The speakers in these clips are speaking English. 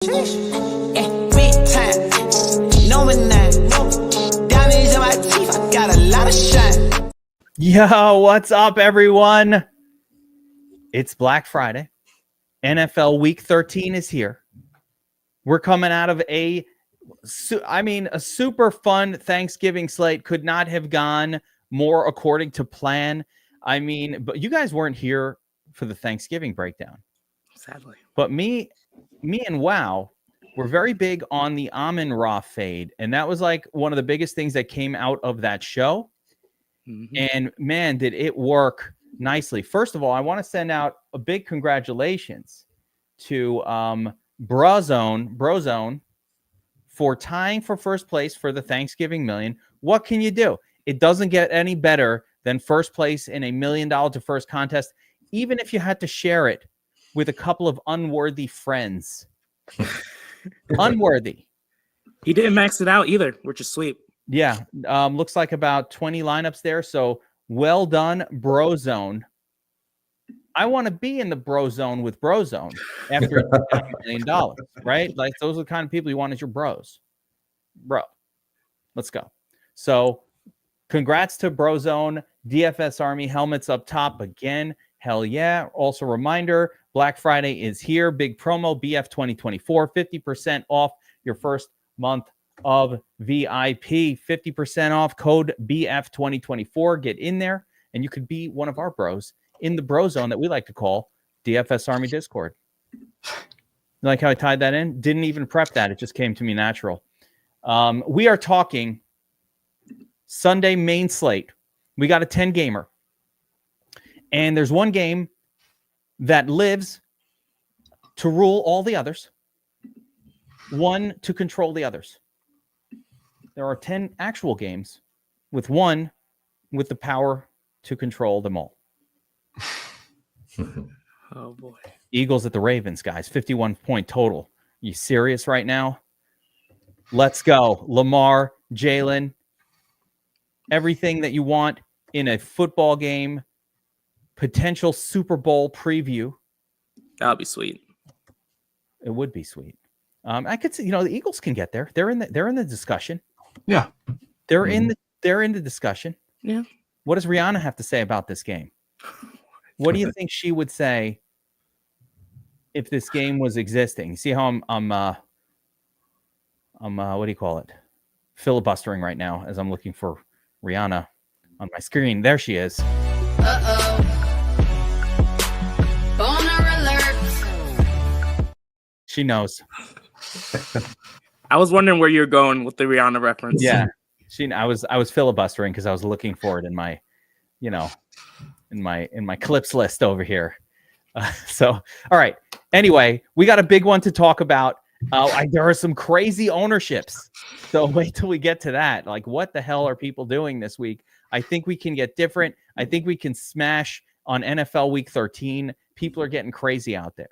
Big time, knowing that diamonds in my teeth, I got a lot of shine. Yo, what's up, everyone? It's Black Friday. NFL Week 13 is here. We're coming out of a super fun Thanksgiving slate. Could not have gone more according to plan. But you guys weren't here for the Thanksgiving breakdown. Sadly. But me and Wow were very big on the Amon-Ra fade. And that was like one of the biggest things that came out of that show. Mm-hmm. And man, did it work nicely. First of all, I want to send out a big congratulations to Brozone for tying for first place for the Thanksgiving Million. What can you do? It doesn't get any better than first place in $1 million to first contest, even if you had to share it with a couple of unworthy friends. Unworthy. He didn't max it out either, which is sweet. Yeah. Looks like about 20 lineups there. So well done, Brozone. I want to be in the Brozone with Brozone after $1 million, right? Like those are the kind of people you want as your bros. Bro, let's go. So congrats to Brozone. DFS Army helmets up top again. Hell yeah. Also reminder, Black Friday is here. Big promo, BF 2024, 50% off your first month of VIP. 50% off, code BF 2024. Get in there, and you could be one of our bros in the bro zone that we like to call DFS Army Discord. You like how I tied that in? Didn't even prep that. It just came to me natural. We are talking Sunday main slate. We got a 10-gamer. And there's one game that lives to rule all the others, one to control the others. There are 10 actual games with one with the power to control them all. Oh, boy. Eagles at the Ravens, guys. 51-point total. You serious right now? Let's go. Lamar, Jalen, everything that you want in a football game. Potential Super Bowl preview. That'll be sweet. It would be sweet. I could see, the Eagles can get there. They're in the discussion. Yeah. They're in the discussion. Yeah. What does Rihanna have to say about this game? What do you think she would say if this game was existing? See how I'm what do you call it? Filibustering right now as I'm looking for Rihanna on my screen. There she is. Uh-oh. Boner alert. She knows. I was wondering where you're going with the Rihanna reference. Yeah. I was filibustering because I was looking for it in my, in my clips list over here. So, all right. Anyway, we got a big one to talk about. There are some crazy ownerships. So wait till we get to that. Like, what the hell are people doing this week? I think we can get different. I think we can smash on NFL Week 13. People are getting crazy out there.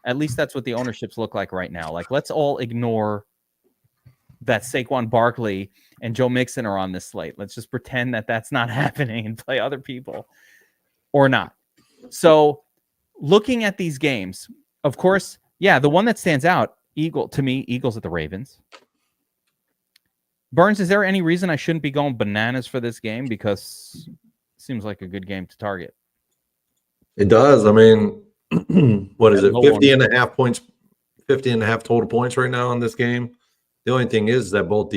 At least that's what the ownerships look like right now. Like, let's all ignore that Saquon Barkley and Joe Mixon are on this slate. Let's just pretend that that's not happening and play other people or not. So looking at these games, of course, yeah, the one that stands out, Eagles at the Ravens. Burns, is there any reason I shouldn't be going bananas for this game? Because it seems like a good game to target. It does. I mean, what is it? 50 and a half points, 50 and a half total points right now in this game. The only thing is that both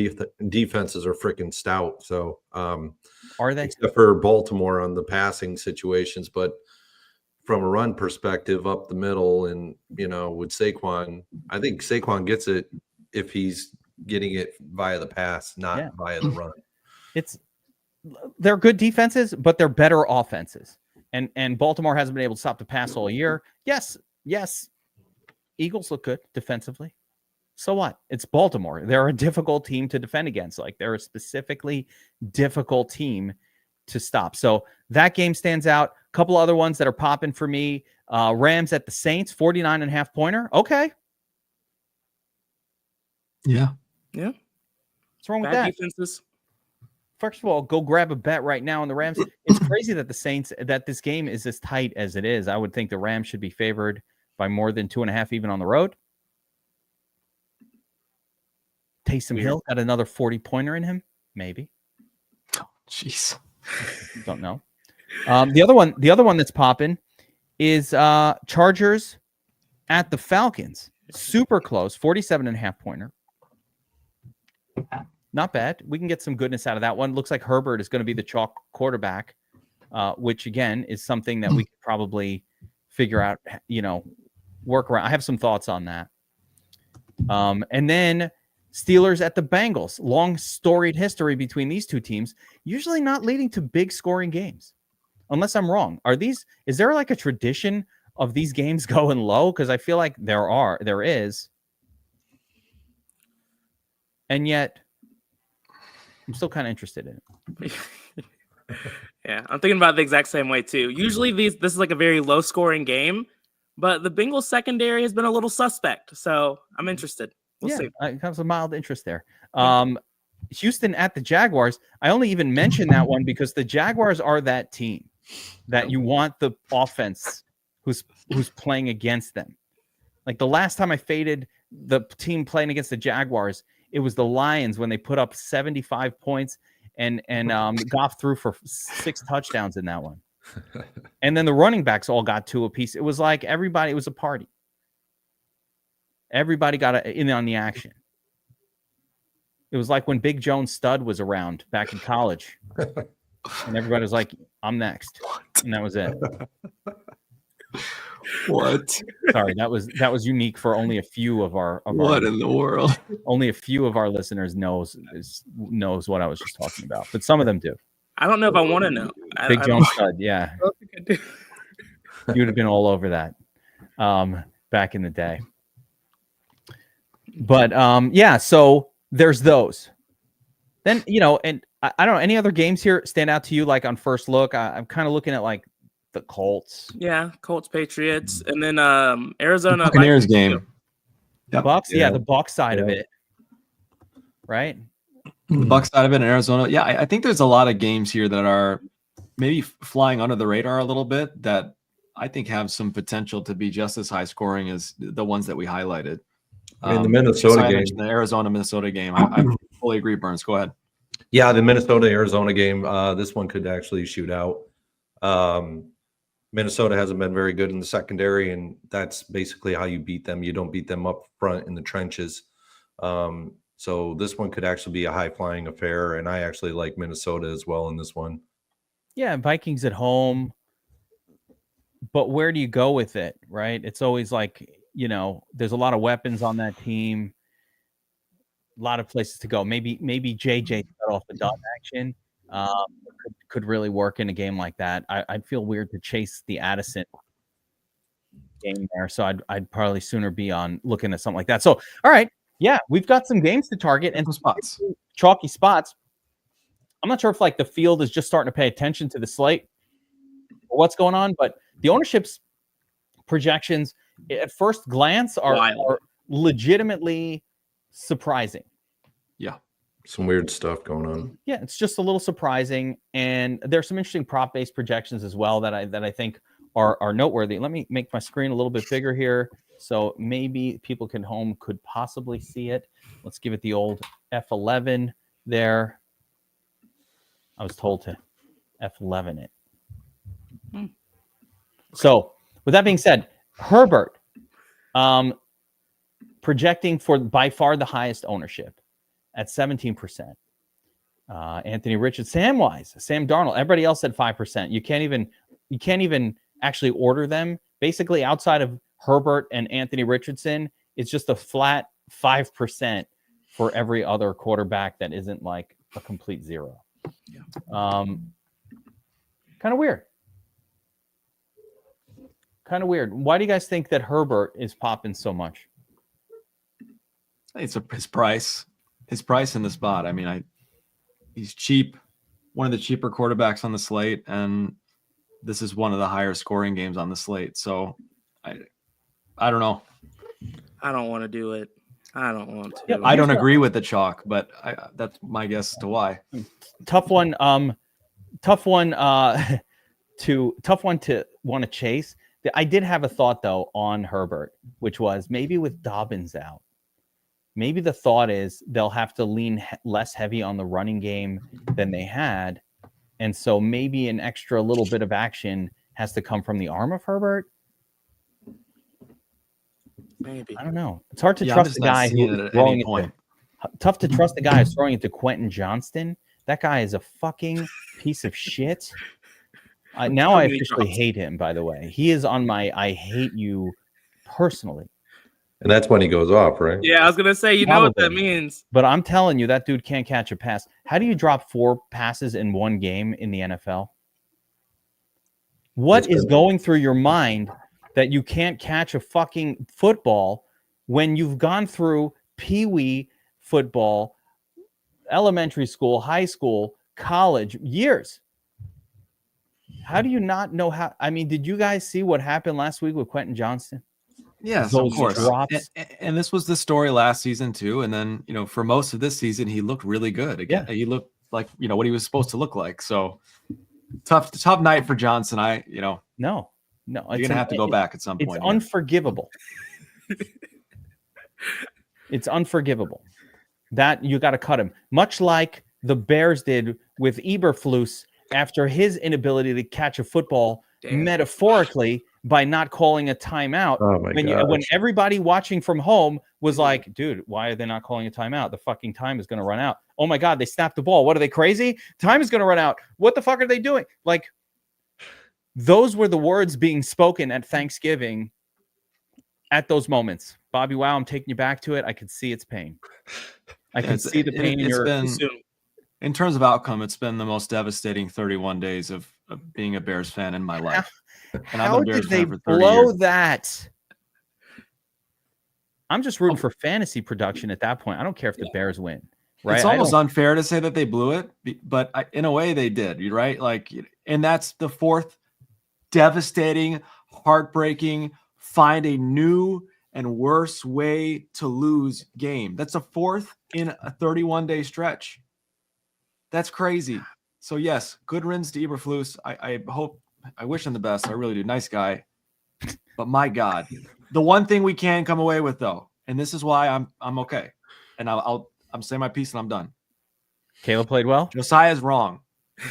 defenses are freaking stout. So are they? Except for Baltimore on the passing situations, but from a run perspective up the middle and, with Saquon, I think Saquon gets it if he's getting it via the pass, not via the run. They're good defenses, but they're better offenses. And Baltimore hasn't been able to stop the pass all year. Yes. Eagles look good defensively. So what? It's Baltimore. They're a difficult team to defend against. Like, they're a specifically difficult team to stop. So that game stands out. A couple other ones that are popping for me. Rams at the Saints, 49.5 pointer. Okay. Yeah. What's wrong with Bad that? defenses. First of all, go grab a bet right now on the Rams. It's crazy that that this game is as tight as it is. I would think the Rams should be favored by more than 2.5 even on the road. Taysom Hill got another 40-pointer in him? Maybe. Jeez. Don't know. The other one that's popping is Chargers at the Falcons. Super close, 47.5-pointer. Not bad. We can get some goodness out of that one. Looks like Herbert is going to be the chalk quarterback, which again is something that we could probably figure out, work around. I have some thoughts on that. And then Steelers at the Bengals. Long storied history between these two teams, usually not leading to big scoring games. Unless I'm wrong. Is there like a tradition of these games going low? Because I feel like there is. And yet I'm still kind of interested in it. Yeah, I'm thinking about it the exact same way too. Usually this is like a very low scoring game, but the Bengals secondary has been a little suspect. So I'm interested. We'll see. I have some mild interest there. Houston at the Jaguars. I only even mentioned that one because the Jaguars are that team that you want the offense who's playing against them. Like the last time I faded the team playing against the Jaguars, it was the Lions when they put up 75 points and Goff threw for 6 touchdowns in that one. And then the running backs all got 2 apiece. It was like it was a party. Everybody got in on the action. It was like when Big Jones Stud was around back in college. And everybody was like, I'm next. And that was it. What? Sorry, that was unique for only a few of our What in the world? Only a few of our listeners knows what I was just talking about. But some of them do. I don't know if I want to know. Big Jones Stud, yeah. I don't think I do. You would have been all over that back in the day. But so there's those. Then, and I don't know, any other games here stand out to you like on first look? I'm kind of looking at like the Colts. Yeah, Colts, Patriots, and then Arizona. Buccaneers game. Yep. Bucks, the Bucks side of it. Right? The Bucks side of it in Arizona. Yeah, I think there's a lot of games here that are maybe flying under the radar a little bit that I think have some potential to be just as high scoring as the ones that we highlighted. I mean, the Minnesota game. The Arizona-Minnesota game. I fully agree, Burns. Go ahead. Yeah, the Minnesota-Arizona game. This one could actually shoot out. Minnesota hasn't been very good in the secondary, and that's basically how you beat them. You don't beat them up front in the trenches. So this one could actually be a high-flying affair, and I actually like Minnesota as well in this one. Yeah, Vikings at home. But where do you go with it, right? It's always like, there's a lot of weapons on that team, a lot of places to go. Maybe JJ cut off the dot action could really work in a game like that. I'd feel weird to chase the Addison game there, so I'd probably sooner be on looking at something like that. So, all right, yeah, we've got some games to target and some spots, chalky spots. I'm not sure if like the field is just starting to pay attention to the slate or what's going on, but the ownership's projections at first glance are legitimately surprising. Yeah. Some weird stuff going on. Yeah, it's just a little surprising. And there's some interesting prop-based projections as well that I think are noteworthy. Let me make my screen a little bit bigger here so maybe people at home could possibly see it. Let's give it the old F11 there. I was told to F11 it. So with that being said, Herbert projecting for by far the highest ownership at 17%. Anthony Richardson, Sam Darnold, everybody else at 5%. You can't even actually order them. Basically, outside of Herbert and Anthony Richardson, it's just a flat 5% for every other quarterback that isn't like a complete zero. Yeah. Kind of weird. Why do you guys think that Herbert is popping so much? It's his price in the spot. I mean, he's cheap, one of the cheaper quarterbacks on the slate, and this is one of the higher scoring games on the slate. So I don't know. I don't want to do it. I don't want to. Yep. I don't agree with the chalk, but that's my guess to why. Tough one to want to chase. I did have a thought though on Herbert, which was maybe with Dobbins out, maybe the thought is they'll have to lean less heavy on the running game than they had. And so maybe an extra little bit of action has to come from the arm of Herbert. Maybe. I don't know. It's hard to I'm trust just the not guy seeing who's it at throwing any it point. tough to trust the guy who's throwing it to Quentin Johnston. That guy is a fucking piece of shit. Now I officially hate him, by the way. He is on my I hate you personally. And that's when he goes off, right? Yeah, I was gonna say, you know what that means. But I'm telling you, that dude can't catch a pass. How do you drop 4 passes in one game in the NFL? What is going through your mind that you can't catch a fucking football when you've gone through peewee football, elementary school, high school, college, years? How do you not know how? I mean, did you guys see what happened last week with Quentin Johnston? Yes, Those of course. drops. And this was the story last season too. And then, for most of this season, he looked really good. Again, he looked like, what he was supposed to look like. So tough night for Johnson. No, you're gonna have to go back at some point. It's unforgivable. It's unforgivable that you got to cut him, much like the Bears did with Eberflus after his inability to catch a football, metaphorically, by not calling a timeout. Oh my when everybody watching from home was like, dude, why are they not calling a timeout? The fucking time is going to run out. Oh my God, they snapped the ball. What are they, crazy? Time is going to run out. What the fuck are they doing? Like, those were the words being spoken at Thanksgiving at those moments. BobbyWow, I'm taking you back to it. I can see its pain. I can see the pain in your... In terms of outcome, it's been the most devastating 31 days of being a Bears fan in my life. And How did they blow that? I'm just rooting for fantasy production at that point. I don't care if the Bears win. Right? It's almost unfair to say that they blew it, but in a way they did, right? And that's the 4th devastating, heartbreaking, find a new and worse way to lose game. That's a 4th in a 31-day stretch. That's crazy. So yes, good riddance to Eberflus. I wish him the best. I really do. Nice guy. But my God, the one thing we can come away with though, and this is why I'm okay. And I'm saying my piece and I'm done. Caleb played well. Josiah's wrong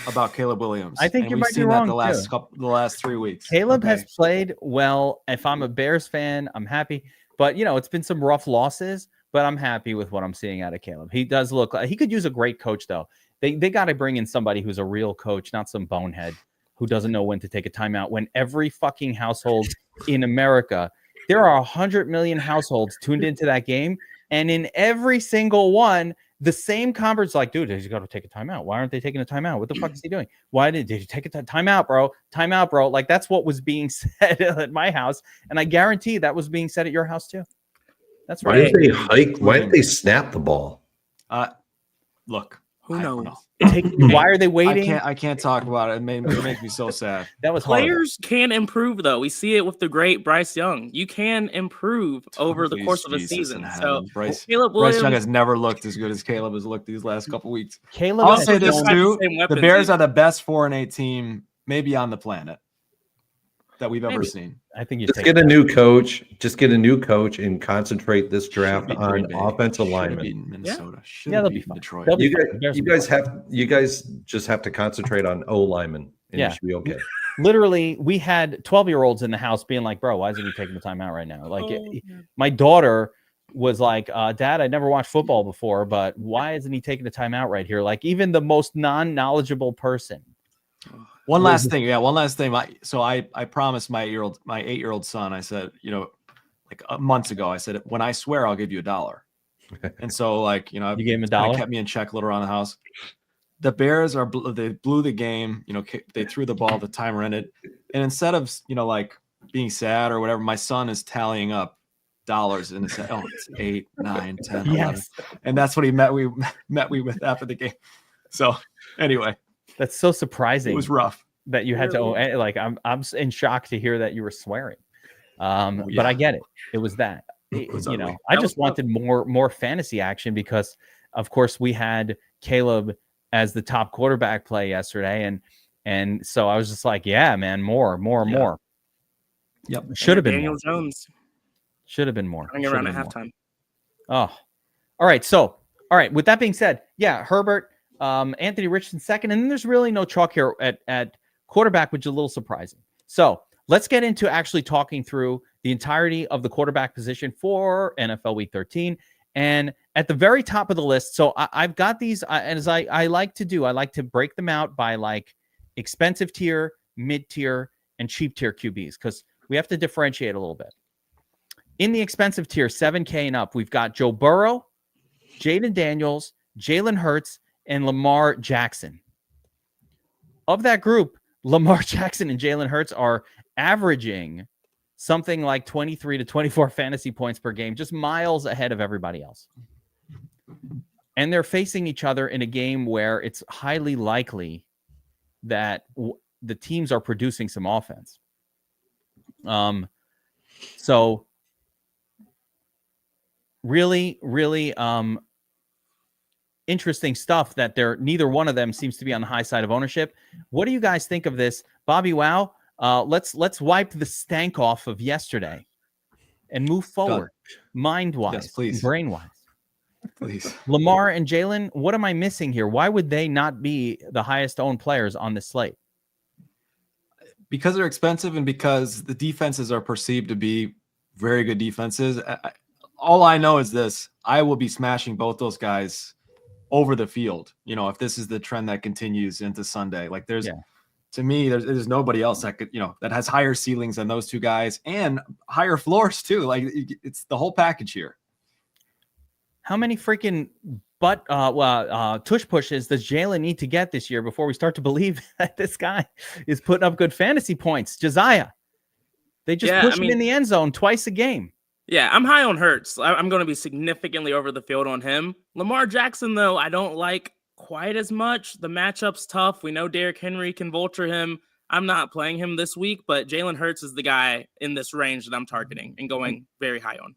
about Caleb Williams. I think you might be wrong the last 3 weeks. Caleb has played well. If I'm a Bears fan, I'm happy. But it's been some rough losses, but I'm happy with what I'm seeing out of Caleb. He does look like he could use a great coach though. They got to bring in somebody who's a real coach, not some bonehead who doesn't know when to take a timeout. When every fucking household in America, there are 100 million households tuned into that game, and in every single one, the same conference, like, dude, you got to take a timeout. Why aren't they taking a timeout? What the fuck is he doing? Why did you take a timeout, bro? Timeout, bro. Like, that's what was being said at my house, and I guarantee that was being said at your house too. That's right. Why did they hike? Why did they snap the ball? Look. Who knows? Why are they waiting? I can't talk about it. It makes me so sad. That was Players can improve though. We see it with the great Bryce Young. You can improve over the course of a season. So Caleb Williams, Bryce Young has never looked as good as Caleb has looked these last couple weeks. I'll say this too: the Bears are the best 4-8 team maybe on the planet that we've ever seen. I think just get a new coach. Just get a new coach and concentrate this draft on offensive linemen. Minnesota. They'll be fine. Detroit. You guys just have to concentrate on O linemen, and you should be okay. Literally, we had 12-year-olds in the house being like, "Bro, why isn't he taking the time out right now?" Like, my daughter was like, "Dad, I never watched football before, but why isn't he taking the time out right here?" Like, even the most non-knowledgeable person. One last thing. So I promised my 8-year-old son, I said, like months ago, I said, when I swear, I'll give you $1. And so you gave him $1, kept me in check a little around the house. The Bears they blew the game. They threw the ball, the timer ended. And instead of, like being sad or whatever, my son is tallying up dollars and said, "Oh, it's 8, 9, 10, 11." And that's what he met me with after the game. So anyway. That's so surprising. It was rough that you had to like. I'm in shock to hear that you were swearing. But I get it. It was that. I just wanted more fantasy action because, of course, we had Caleb as the top quarterback play yesterday, and so I was just like, yeah, man, more. Yep, should have been Daniel more. Jones. Should have been more. Running around at halftime. Oh, All right. So, all right. With that being said, yeah, Herbert, Anthony Richardson second, and then there's really no chalk here at quarterback, which is a little surprising. So let's get into actually talking through the entirety of the quarterback position for NFL Week 13. And at the very top of the list, so I've got these, and as I like to do, I like to break them out by like expensive tier, mid tier, and cheap tier QBs, because we have to differentiate a little bit. In the expensive tier, 7K and up, we've got Joe Burrow, Jaden Daniels, Jalen Hurts, and Lamar Jackson. Of that group, Lamar Jackson and Jalen Hurts are averaging something like 23 to 24 fantasy points per game, just miles ahead of everybody else. And they're facing each other in a game where it's highly likely that the teams are producing some offense. So really, really interesting stuff that neither one of them seems to be on the high side of ownership. What do you guys think of this? BobbyWow, let's wipe the stank off of yesterday and move forward, mind-wise, yes, please. brain-wise. Please. Lamar and Jalen, what am I missing here? Why would they not be the highest owned players on this slate? Because they're expensive and because the defenses are perceived to be very good defenses. All I know is this: I will be smashing both those guys over the field. You know, if this is the trend that continues into Sunday, like to me, there's nobody else that could, that has higher ceilings than those two guys and higher floors too. Like it's the whole package here. How many freaking tush pushes does Jalen need to get this year before we start to believe that this guy is putting up good fantasy points? Josiah, they just push him in the end zone twice a game. Yeah, I'm high on Hurts. I'm going to be significantly over the field on him. Lamar Jackson, though, I don't like quite as much. The matchup's tough. We know Derrick Henry can vulture him. I'm not playing him this week, but Jalen Hurts is the guy in this range that I'm targeting and going very high on.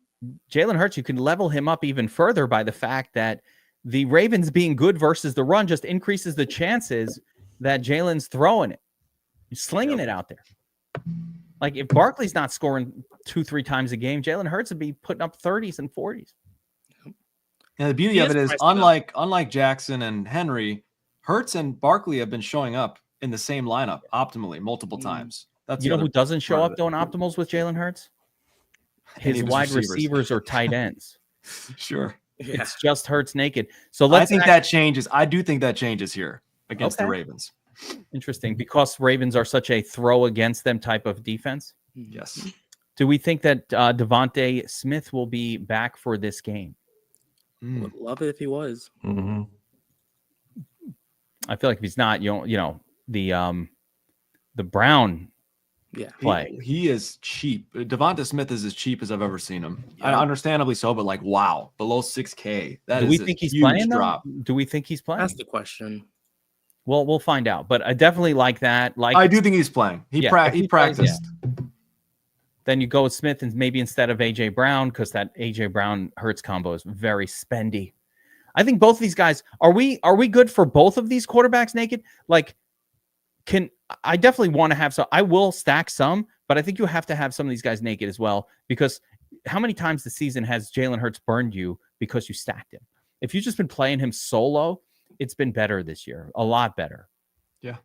Jalen Hurts, you can level him up even further by the fact that the Ravens being good versus the run just increases the chances that Jalen's throwing it. He's slinging it out there. Like if Barkley's not scoring 2-3 times a game, Jalen Hurts would be putting up 30s and 40s. And the beauty of it is, unlike Jackson and Henry, Hurts and Barkley have been showing up in the same lineup optimally multiple times. That's who doesn't show up doing optimals with Jalen Hurts? His wide receivers or tight ends. Sure. Yeah. It's just Hurts naked. So I think that changes. I do think that changes here against the Ravens. Interesting, because Ravens are such a throw against them type of defense. Yes. Do we think that Devontae Smith will be back for this game? Would love it if he was. Mm-hmm. I feel like if he's not, the Brown play. He is cheap. Devonta Smith is as cheap as I've ever seen him. Understandably so, but wow, below 6K. Do we think he's playing? Do we think he's playing? That's the question. Well, we'll find out. But I definitely like that. I do think he's playing. He practiced. Then you go with Smith and maybe instead of AJ Brown, because that AJ Brown Hurts combo is very spendy. I think both of these guys are we good for both of these quarterbacks naked? Like, I definitely want to have some. I will stack some, but I think you have to have some of these guys naked as well, because how many times this season has Jalen Hurts burned you because you stacked him? If you've just been playing him solo, it's been better this year, a lot better. Yeah,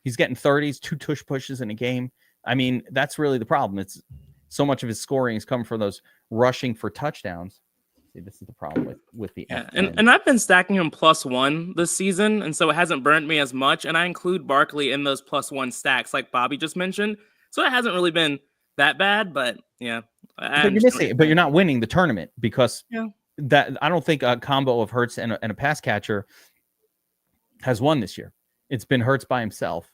he's getting 30s, 2 tush pushes in a game. I mean, that's really the problem. It's so much of his scoring is coming from those rushing for touchdowns. See, this is the problem with the and I've been stacking him +1 this season, and so it hasn't burnt me as much. And I include Barkley in those +1 stacks, like Bobby just mentioned. So it hasn't really been that bad, but yeah. But you're missing it, but you're not winning the tournament because that I don't think a combo of Hurts and a pass catcher has won this year. It's been Hurts by himself.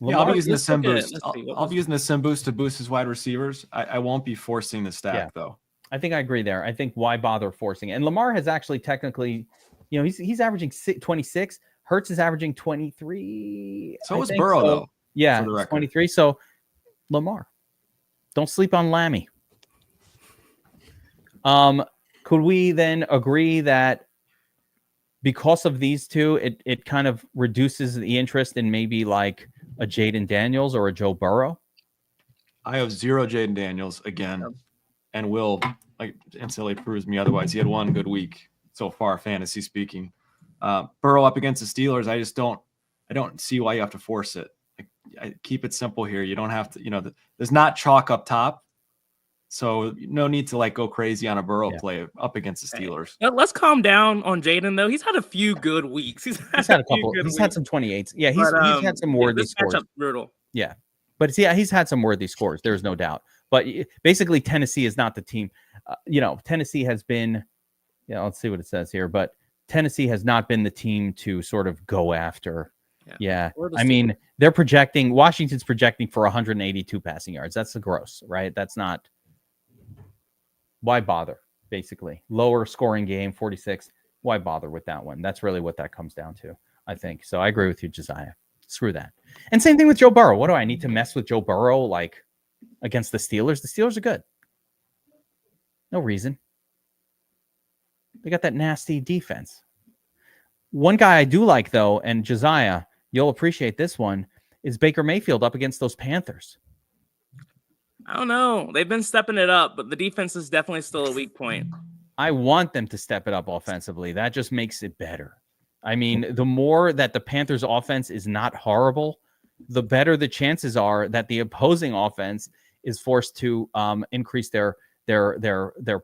I'll be using the sim boost. I'll be using the sim boost to boost his wide receivers. I won't be forcing the stack though. I think I agree there. I think why bother forcing it? And Lamar has actually technically, he's averaging 26. Hurts is averaging 23. So is Burrow though. Yeah, 23. So Lamar, don't sleep on Lammy. Could we then agree that because of these two, it kind of reduces the interest in maybe like a Jaden Daniels or a Joe Burrow? I have 0 Jaden Daniels again, and will like instantly proves me otherwise. He had one good week so far, fantasy speaking. Burrow up against the Steelers, I don't see why you have to force it. I keep it simple here. You don't have to, there's not chalk up top. So no need to like go crazy on a Burrow play up against the Steelers. Let's calm down on Jaden though. He's had a few good weeks. He's had a couple. He's had some 28s. Yeah, he's had some worthy scores. Brutal. Yeah, but he's had some worthy scores. There's no doubt. But basically, Tennessee is not the team. Tennessee has been. Yeah, let's see what it says here. But Tennessee has not been the team to sort of go after. Yeah. I mean, Washington's projecting for 182 passing yards. That's the gross, right? That's not. Why bother? Basically, lower scoring game, 46. Why bother with that one? That's really what that comes down to, I think. So I agree with you, Josiah. Screw that. And same thing with Joe Burrow. What do I need to mess with Joe Burrow like against the Steelers? The Steelers are good. No reason. They got that nasty defense. One guy I do like, though, and Josiah, you'll appreciate this one, is Baker Mayfield up against those Panthers. I don't know. They've been stepping it up, but the defense is definitely still a weak point. I want them to step it up offensively. That just makes it better. I mean, the more that the Panthers offense is not horrible, the better the chances are that the opposing offense is forced to increase their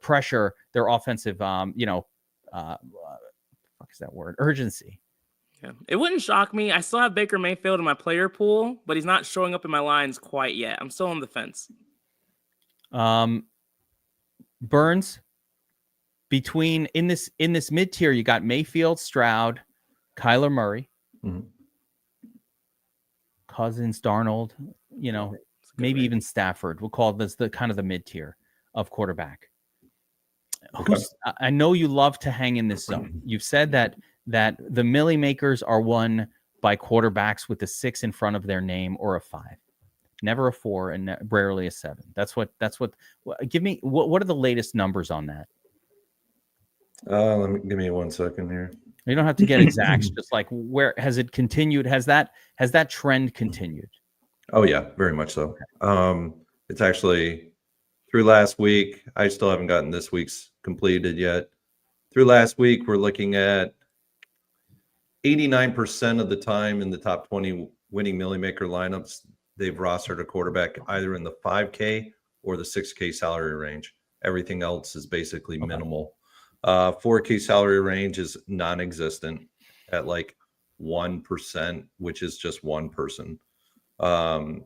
pressure, their offensive, fuck is that word? Urgency. Yeah. It wouldn't shock me. I still have Baker Mayfield in my player pool, but he's not showing up in my lines quite yet. I'm still on the fence. Burns, in this mid tier, you got Mayfield, Stroud, Kyler Murray, Cousins, Darnold, maybe even Stafford. We'll call this the kind of the mid tier of quarterback. Okay. I know you love to hang in this zone. You've said that the Millie makers are won by quarterbacks with a 6 in front of their name or a 5. Never a 4 and rarely a 7. That's what. Give me what are the latest numbers on that? Give me 1 second here. You don't have to get exacts. Just like where has it continued? Has that trend continued? Oh yeah, very much so. It's actually through last week. I still haven't gotten this week's completed yet. Through last week, we're looking at 89% of the time in the top 20 winning Millie Maker lineups, they've rostered a quarterback either in the 5K or the 6K salary range. Everything else is basically minimal. 4K salary range is non-existent at like 1%, which is just one person. And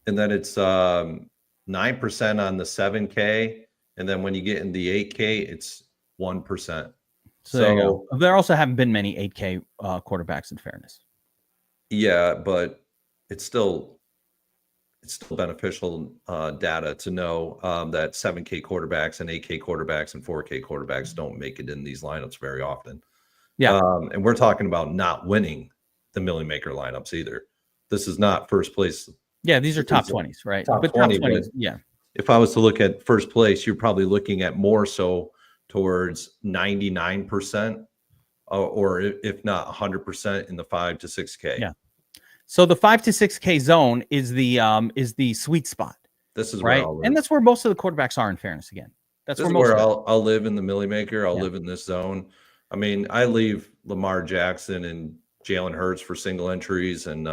then it's 9% on the 7K. And then when you get in the 8K, it's 1%. So there you go. There also haven't been many 8K quarterbacks, in fairness. Yeah, but it's still beneficial data to know that 7K quarterbacks and 8K quarterbacks and 4K quarterbacks don't make it in these lineups very often. Yeah. And we're talking about not winning the Millie Maker lineups either. This is not first place. Yeah, these are top 20s, right? Top 20, top 20s, yeah. If I was to look at first place, you're probably looking at more so towards 99% or if not 100% in the 5 to 6K. Yeah. So the 5 to 6K zone is the sweet spot. This is right, where I'll live. And that's where most of the quarterbacks are. In fairness, again, this is where I'll live in the Millie Maker. I'll live in this zone. I mean, I leave Lamar Jackson and Jalen Hurts for single entries and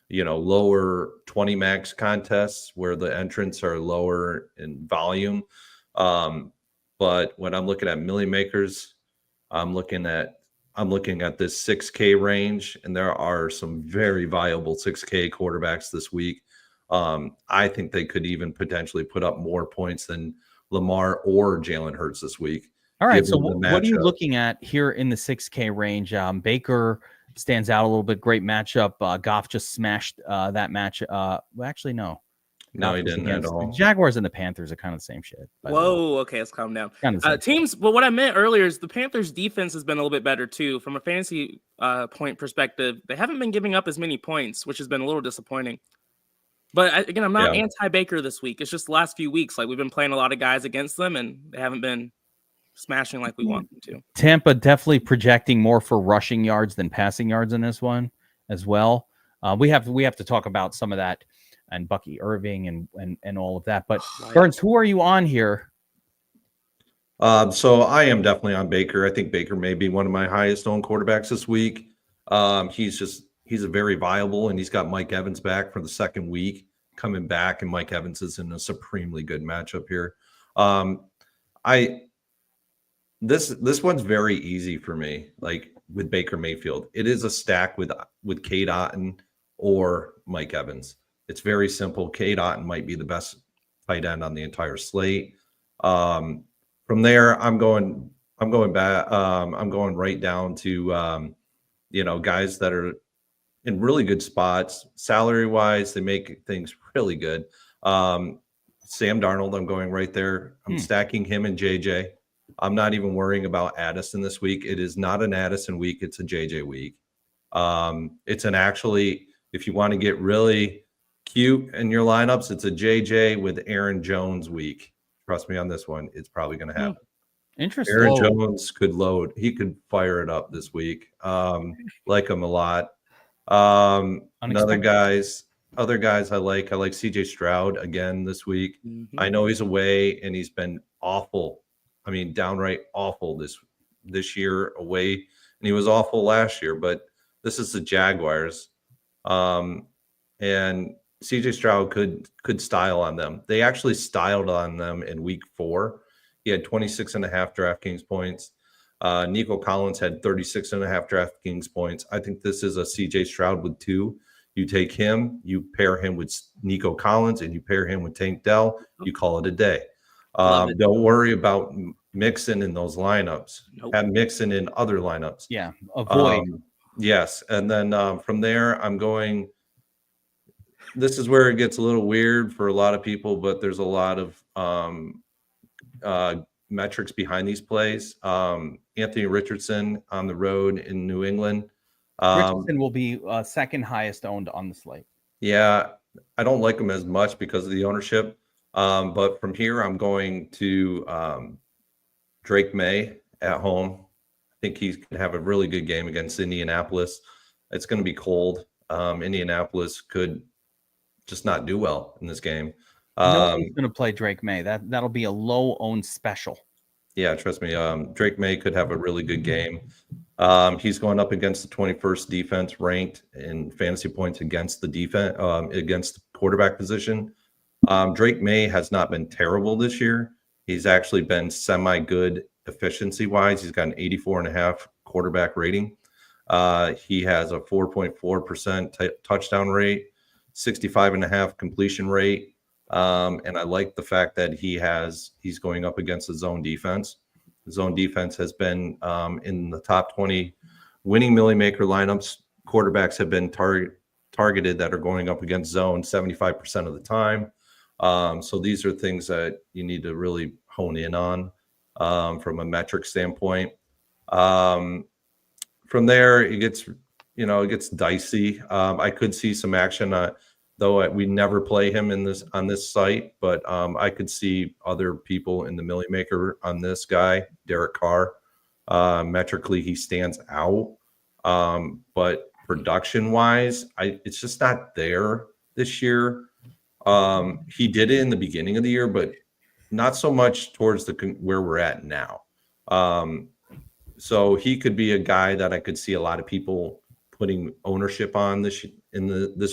lower 20 max contests where the entrants are lower in volume. But when I'm looking at Millie Makers, I'm looking at this 6K range, and there are some very viable 6K quarterbacks this week. I think they could even potentially put up more points than Lamar or Jalen Hurts this week. All right. So what are you looking at here in the 6K range? Baker stands out a little bit. Great matchup. Goff just smashed that match. Well, actually, no. No, he didn't at all. The Jaguars and the Panthers are kind of the same shit. Whoa, okay, let's calm down. Teams, but what I meant earlier is the Panthers' defense has been a little bit better too. From a fantasy point perspective, they haven't been giving up as many points, which has been a little disappointing. But again, I'm not anti-Baker this week. It's just the last few weeks. Like we've been playing a lot of guys against them, and they haven't been smashing like we want them to. Tampa definitely projecting more for rushing yards than passing yards in this one as well. We have to talk about some of that. And Bucky Irving and all of that. But Burns, who are you on here So I am definitely on Baker. I think Baker may be one of my highest owned quarterbacks this week. He's a very viable, and he's got Mike Evans back for the second week coming back, and Mike Evans is in a supremely good matchup here. This one's very easy for me, like with Baker Mayfield. It is a stack with Cade Otton or Mike Evans. It's very simple. Cade Otton might be the best tight end on the entire slate. From there, I'm going back. I'm going right down to guys that are in really good spots, salary wise. They make things really good. Sam Darnold, I'm going right there. I'm stacking him and JJ. I'm not even worrying about Addison this week. It is not an Addison week. It's a JJ week. It's an actually, if you want to get really cute in your lineups, it's a JJ with Aaron Jones week. Trust me on this one. It's probably going to happen. Interesting. Aaron Jones could load. He could fire it up this week. Like him a lot. Other guys I like CJ Stroud again this week. Mm-hmm. I know he's away and he's been awful. I mean, downright awful this year away, and he was awful last year. But this is the Jaguars, and CJ Stroud could style on them. They actually styled on them in week 4. He had 26.5 DraftKings points. Nico Collins had 36.5 DraftKings points. I think this is a CJ Stroud with 2. You take him, you pair him with Nico Collins, and you pair him with Tank Dell. You call it a day. Don't worry about Mixon in those lineups. Nope. Have Mixon in other lineups. Yeah, avoid. Yes, and then from there, I'm going. This is where it gets a little weird for a lot of people, but there's a lot of metrics behind these plays. Anthony Richardson on the road in New England. Richardson will be second highest owned on the slate. Yeah, I don't like him as much because of the ownership. But from here, I'm going to Drake May at home. I think he's going to have a really good game against Indianapolis. It's going to be cold. Indianapolis could just not do well in this game. No one's going to play Drake May. That'll be a low-owned special. Yeah, trust me. Drake May could have a really good game. He's going up against the 21st defense ranked in fantasy points against the defense, against the quarterback position. Drake May has not been terrible this year. He's actually been semi-good efficiency-wise. He's got an 84.5 quarterback rating. He has a 4.4% touchdown rate, 65.5 completion rate. And I like the fact that he's going up against the zone defense. The zone defense has been in the top 20 winning Millie Maker lineups. Quarterbacks have been targeted that are going up against zone 75% of the time. So these are things that you need to really hone in on from a metric standpoint. From there, it gets dicey. I could see some action, though we never play him on this site, but I could see other people in the Millie Maker on this guy, Derek Carr. Metrically, he stands out, but production-wise, it's just not there this year. He did it in the beginning of the year, but not so much towards where we're at now. So he could be a guy that I could see a lot of people putting ownership on this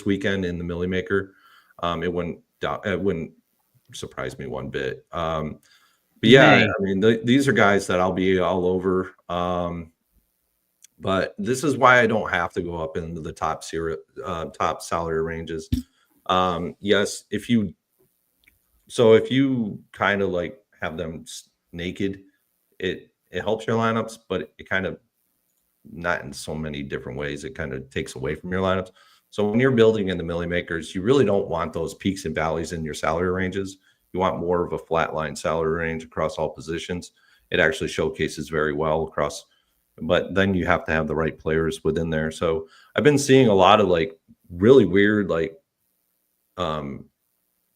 weekend in the Millie Maker. It wouldn't surprise me one bit. But yeah, I mean, these are guys that I'll be all over. But this is why I don't have to go up into the top salary ranges. Yes, if you kind of like have them naked, it helps your lineups, but it kind of not in so many different ways. It kind of takes away from your lineups. So when you're building in the Millie Makers, you really don't want those peaks and valleys in your salary ranges. You want more of a flatline salary range across all positions. It actually showcases very well across, but then you have to have the right players within there. So I've been seeing a lot of like really weird, like top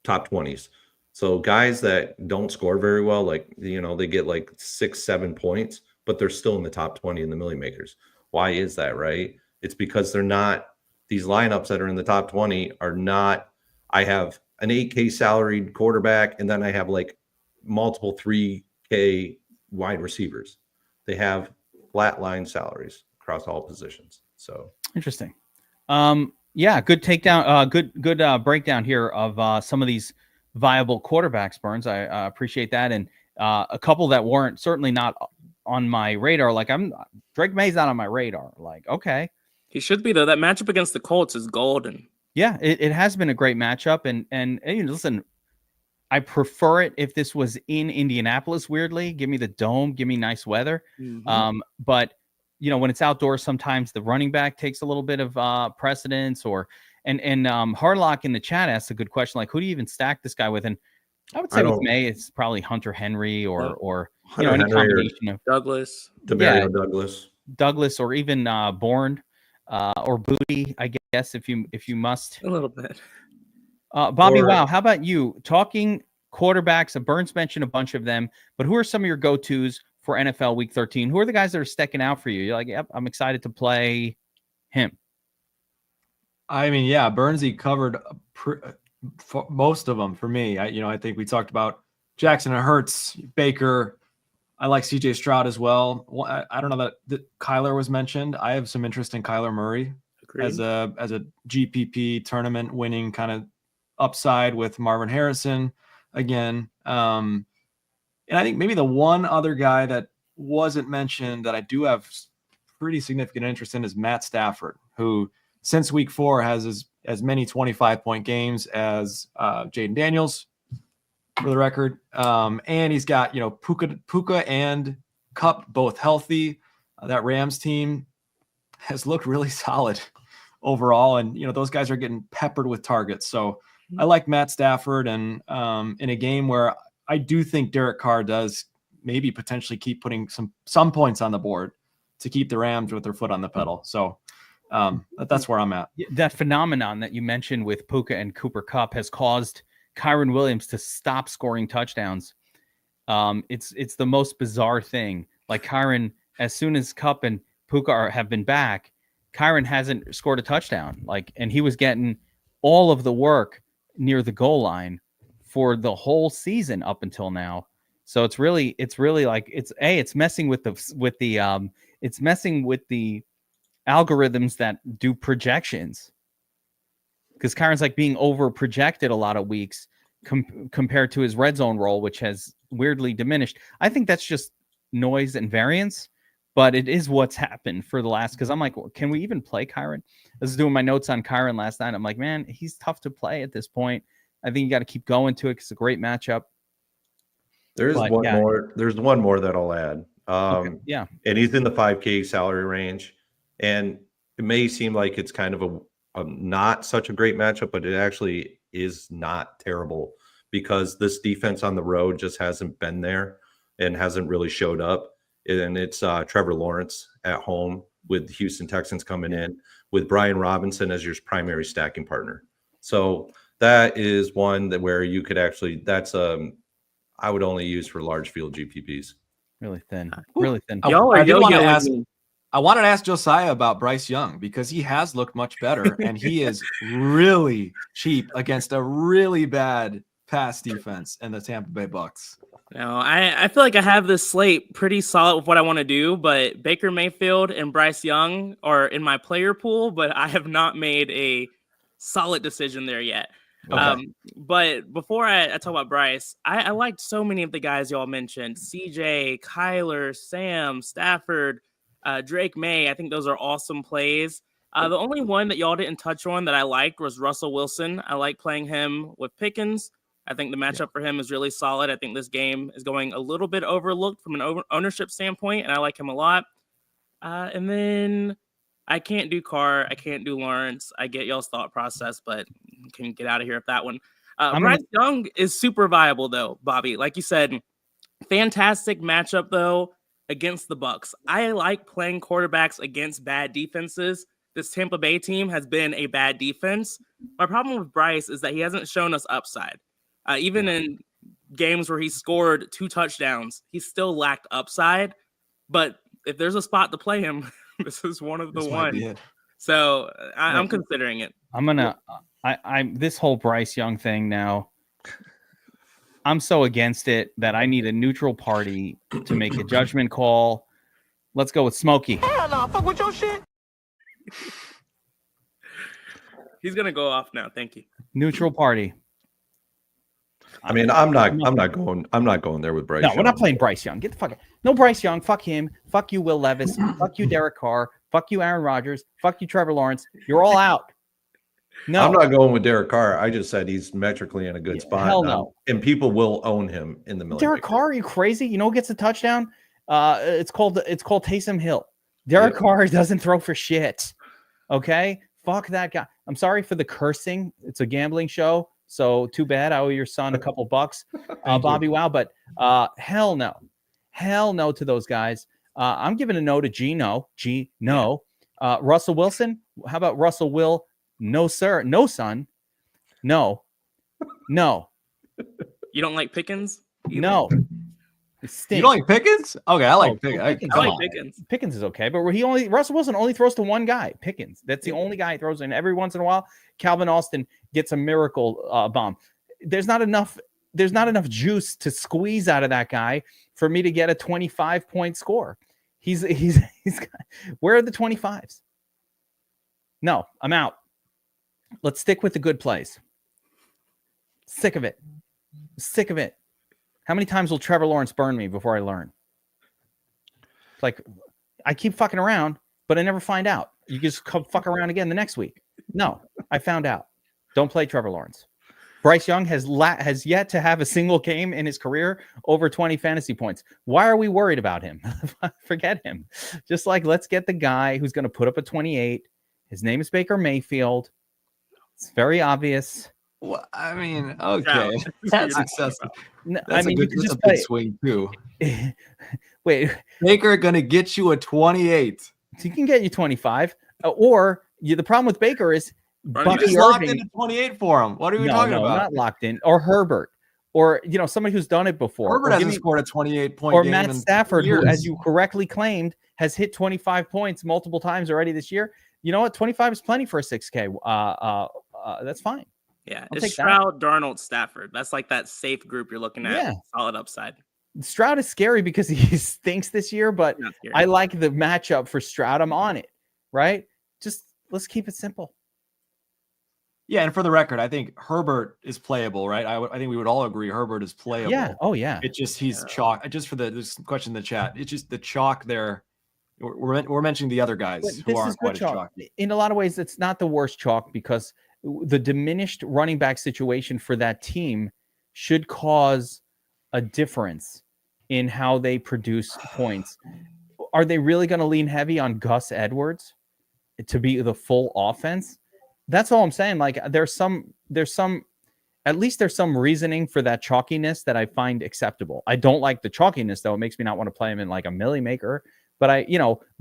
20s. So guys that don't score very well, like, they get like 6-7 points, but they're still in the top 20 in the Millie Makers. Why is that, right? It's because they're not, these lineups that are in the top 20 are not, I have an 8K salaried quarterback, and then I have like multiple 3K wide receivers. They have flatline salaries across all positions. So interesting. Yeah, good takedown. Good breakdown here of some of these viable quarterbacks, Burns. I appreciate that, and a couple that weren't certainly not on my radar. Like Drake May's not on my radar. Like, okay, He should be though. That matchup against the Colts is golden. yeah, it has been a great matchup, and listen, I prefer it if this was in Indianapolis. Weirdly, give me the dome, give me nice weather. But when it's outdoors, sometimes the running back takes a little bit of precedence. And Hardlock in the chat asked a good question, like, who do you even stack this guy with? And I would say with May, it's probably Hunter Henry or Hunter any Henry combination of Douglas, Douglas, or even Bourne or Booty, I guess, if you must. a little bit. BobbyWow, how about you? Talking quarterbacks, Burns mentioned a bunch of them, but who are some of your go-tos for NFL Week 13? Who are the guys that are sticking out for you? You're like, yep, I'm excited to play him. I mean, yeah, Burnsy covered most of them for me. I think we talked about Jackson and Hurts, Baker. I like CJ Stroud as well. I don't know that Kyler was mentioned. I have some interest in Kyler Murray as a GPP tournament winning kind of upside with Marvin Harrison again. And I think maybe the one other guy that wasn't mentioned that I do have pretty significant interest in is Matt Stafford, who since week 4 has as many 25-point games as Jaden Daniels, for the record. And he's got, Puka and Kupp both healthy. That Rams team has looked really solid overall. And, those guys are getting peppered with targets. So I like Matt Stafford, and in a game where I do think Derek Carr does maybe potentially keep putting some points on the board to keep the Rams with their foot on the pedal. So that's where I'm at. That phenomenon that you mentioned with Puka and Cooper Kupp has caused Kyron Williams to stop scoring touchdowns. It's the most bizarre thing. Like Kyron, as soon as Kupp and Puka have been back, Kyron hasn't scored a touchdown. And he was getting all of the work near the goal line for the whole season up until now. So it's really like it's messing with the it's messing with the algorithms that do projections, because Kyron's like being over projected a lot of weeks compared to his red zone role, which has weirdly diminished. I think that's just noise and variance, but it is what's happened for the last, because I'm like, can we even play Kyron? I was doing my notes on Kyron last night. I'm like, man, he's tough to play at this point. I think you got to keep going to it because it's a great matchup. There's one more that I'll add. Okay. Yeah. And he's in the 5K salary range. And it may seem like it's kind of a not such a great matchup, but it actually is not terrible, because this defense on the road just hasn't been there and hasn't really showed up. And it's Trevor Lawrence at home with the Houston Texans coming in with Brian Robinson as your primary stacking partner. So that is one where you could actually, I would only use for large field GPPs. Really thin. I wanted to ask Josiah about Bryce Young, because he has looked much better and he is really cheap against a really bad pass defense in the Tampa Bay Bucks. No, I feel like I have this slate pretty solid with what I want to do, but Baker Mayfield and Bryce Young are in my player pool, but I have not made a solid decision there yet. Okay. But before I talk about Bryce, I liked so many of the guys y'all mentioned: CJ, Kyler, Sam, Stafford, Drake May. I think those are awesome plays. The only one that y'all didn't touch on that I liked was Russell Wilson. I like playing him with Pickens. I think the matchup for him is really solid. I think this game is going a little bit overlooked from an ownership standpoint, and I like him a lot. And then I can't do Carr. I can't do Lawrence. I get y'all's thought process, but can get out of here with that one. Bryce Young is super viable, though, Bobby. Like you said, fantastic matchup, though, against the Bucks. I like playing quarterbacks against bad defenses. This Tampa Bay team has been a bad defense. My problem with Bryce is that he hasn't shown us upside. Even in games where he scored 2 touchdowns, he still lacked upside. But if there's a spot to play him, this is one of the ones. So I'm considering it. I'm this whole Bryce Young thing now. I'm so against it that I need a neutral party to make a judgment call. Let's go with Smokey. Hell no, fuck with your shit. He's gonna go off now. Thank you. Neutral party. I mean, I'm not going there with Bryce. No, we're not Young. playing Bryce Young. Get the fuck out. No Bryce Young. Fuck him. Fuck you, Will Levis. Fuck you, Derek Carr. Fuck you, Aaron Rodgers. Fuck you, Trevor Lawrence. You're all out. No, I'm not going with Derek Carr. I just said he's metrically in a good spot. Hell no. And people will own him in the million. Derek Carr, are you crazy? You know who gets a touchdown? It's called Taysom Hill. Derek Carr doesn't throw for shit. Okay? Fuck that guy. I'm sorry for the cursing. It's a gambling show. So too bad. I owe your son a couple bucks, BobbyWow. But hell no. Hell no to those guys. I'm giving a no to Gino. Russell Wilson. How about Russell Will? No, sir. No, son. No. You don't like Pickens? Either? No. You don't like Pickens? Okay, I like Pickens. Pickens. I like Pickens. Pickens is okay, but Russell Wilson only throws to one guy, Pickens. That's the only guy he throws in. Every once in a while, Calvin Austin gets a miracle bomb. There's not enough juice to squeeze out of that guy for me to get a 25-point score. He's where are the 25s? No, I'm out. Let's stick with the good plays. Sick of it. How many times will Trevor Lawrence burn me before I learn? It's like I keep fucking around, but I never find out. You just come fuck around again the next week. No, I found out. Don't play Trevor Lawrence. Bryce Young has yet to have a single game in his career over 20 fantasy points. Why are we worried about him? Forget him. Just like let's get the guy who's going to put up a 28. His name is Baker Mayfield. It's very obvious. Well, I mean, okay, that's excessive. No, That's a big swing too. Wait, Baker gonna get you a 28. he can get you 25, or the problem with Baker is Bucky Just locked into 28 for him. What are we talking about? Not locked in, or Herbert, or somebody who's done it before. Herbert hasn't scored a 28-point or game Matt in Stafford, years. who, as you correctly claimed, has hit 25 points multiple times already this year. You know what? 25 is plenty for a 6K. That's fine. Yeah, I'll it's take that. Stroud, Darnold, Stafford. That's like that safe group you're looking at. Yeah. Solid upside. Stroud is scary because he stinks this year, but Not scary. I like the matchup for Stroud. I'm on it, right? Just let's keep it simple. Yeah, and for the record, I think Herbert is playable, right? I think we would all agree Herbert is playable. Yeah. Oh, yeah. It just he's chalk. Just for this question in the chat, it's just the chalk there. We're mentioning the other guys But who this aren't is quite good as chalk. chalky. In a lot of ways, it's not the worst chalk because the diminished running back situation for that team should cause a difference in how they produce points. Are they really going to lean heavy on Gus Edwards to be the full offense? That's all I'm saying. Like there's some at least there's some reasoning for that chalkiness that I find acceptable. I don't like the chalkiness though. It makes me not want to play him in like a milli maker. But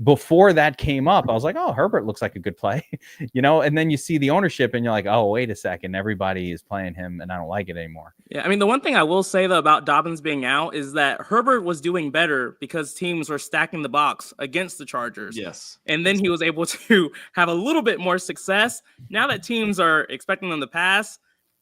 before that came up, I was like, oh, Herbert looks like a good play, and then you see the ownership and you're like, oh, wait a second. Everybody is playing him and I don't like it anymore. Yeah, I mean, the one thing I will say, though, about Dobbins being out is that Herbert was doing better because teams were stacking the box against the Chargers. Yes. And then he was able to have a little bit more success. Now that teams are expecting them to pass,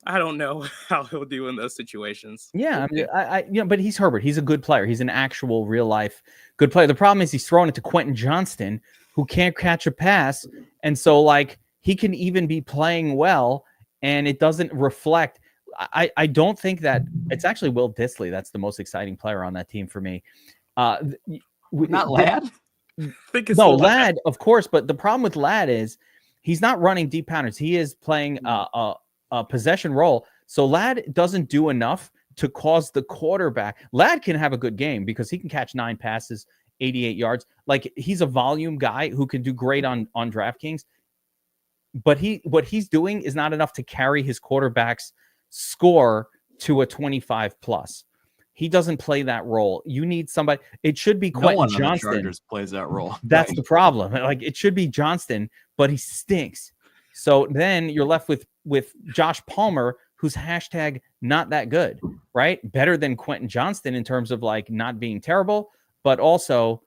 I don't know how he'll do in those situations. Yeah, I mean, but he's Herbert. He's a good player. He's an actual real life good player. The problem is he's throwing it to Quentin Johnston, who can't catch a pass, and so like he can even be playing well, and it doesn't reflect. I don't think that it's actually Will Dissly that's the most exciting player on that team for me. Not Ladd. I think it's No, the Ladd, of course, but the problem with Ladd is he's not running deep counters. He is playing a possession role. So Ladd doesn't do enough to cause the quarterback. Ladd can have a good game because he can catch 9 passes, 88 yards. Like he's a volume guy who can do great on DraftKings. But what he's doing is not enough to carry his quarterback's score to a 25 plus. He doesn't play that role. You need somebody. It should be Quentin No one on the Johnston. Chargers plays that role. That's Right. the problem. Like it should be Johnston, but he stinks. So then you're left with Josh Palmer, who's hashtag not that good, right? Better than Quentin Johnston in terms of like not being terrible, but also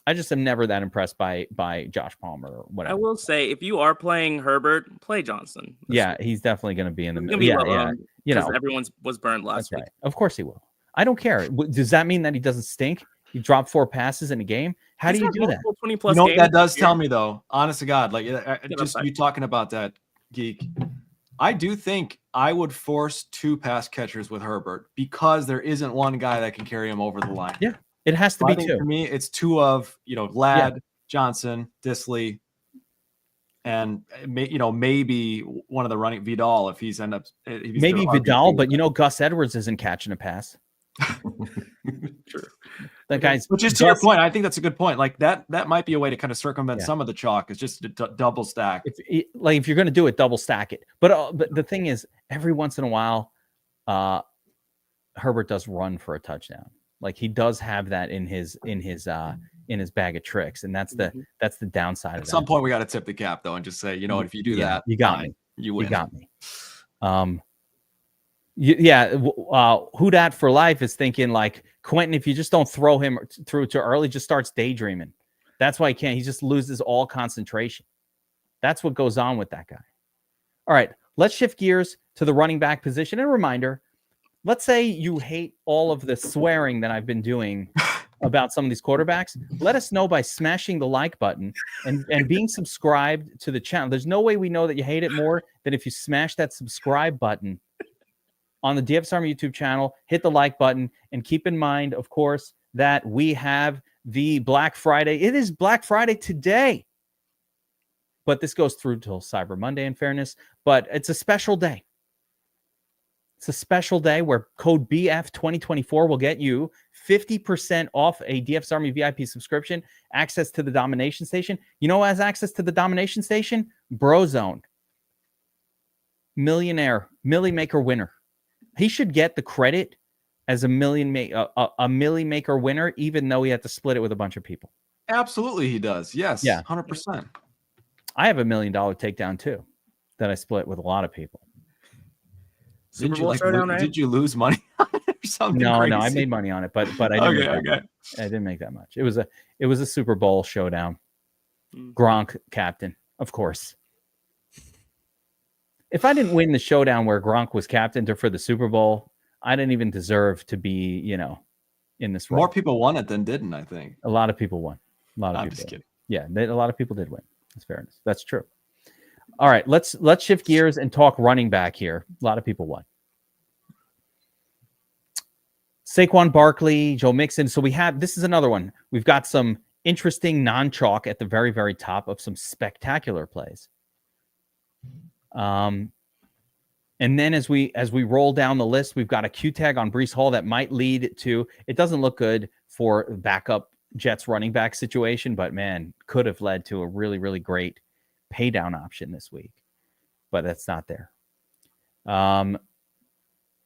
I just am never that impressed by Josh Palmer or whatever. I will say, if you are playing Herbert, play Johnson. Yeah, he's definitely going to be in the middle. Be Yeah, low yeah. owned You know, because everyone was burned last that's week. right. Of course he will. I don't care. Does that mean that he doesn't stink? He dropped 4 passes in a game. How do you do that? 20+ You know what games that does this year. tell me, though? Honest to God, like just upside. you talking about that, Geek. I do think I would force 2 pass catchers with Herbert because there isn't one guy that can carry him over the line. Yeah, it has to I be think 2. for me, it's 2 of Ladd, Johnson, Disley, and maybe one of the running Vidal if he's Maybe Vidal, but Gus Edwards isn't catching a pass. True. That guy's, which is to your point. I think that's a good point. Like that might be a way to kind of circumvent some of the chalk. Is just to double stack. If you're going to do it, double stack it. But the thing is, every once in a while, Herbert does run for a touchdown. Like he does have that in his bag of tricks, and that's the downside. At some point, we got to tip the cap though, and just say, if you do that, you got me. You win. You got me. Who dat for life is thinking like Quentin, if you just don't throw him through too early, just starts daydreaming. That's why he can't. He just loses all concentration. That's what goes on with that guy. All right, let's shift gears to the running back position. And a reminder, let's say you hate all of the swearing that I've been doing about some of these quarterbacks. Let us know by smashing the like button and being subscribed to the channel. There's no way we know that you hate it more than if you smash that subscribe button on the DFS Army YouTube channel, hit the like button, and keep in mind, of course, that we have the Black Friday. It is Black Friday today, but this goes through till Cyber Monday, in fairness, but it's a special day. It's a special day where code BF2024 will get you 50% off a DFS Army VIP subscription, access to the Domination Station. You know who has access to the Domination Station? Brozone. Millionaire, Millie Maker winner. He should get the credit as a Millie Maker winner, even though he had to split it with a bunch of people. Absolutely, he does. Yes, yeah, 100%. I have $1 million takedown too, that I split with a lot of people. Super Bowl showdown, right? Did you lose money on it or something? No, crazy? no, I made money on it, but I didn't. I didn't make that much. It was a Super Bowl showdown. Gronk captain, of course. If I didn't win the showdown where Gronk was captain for the Super Bowl, I didn't even deserve to be, in this role. More people won it than didn't, I think. A lot of people won. A lot of I'm people. just kidding. Yeah, a lot of people did win. That's fairness. That's true. All right, let's shift gears and talk running back here. A lot of people won. Saquon Barkley, Joe Mixon. So this is another one. We've got some interesting non-chalk at the very, very top of some spectacular plays. And then as we roll down the list, we've got a Q tag on Breece Hall that might lead to, it doesn't look good for backup Jets running back situation, but man, could have led to a really, really great pay down option this week, but that's not there. And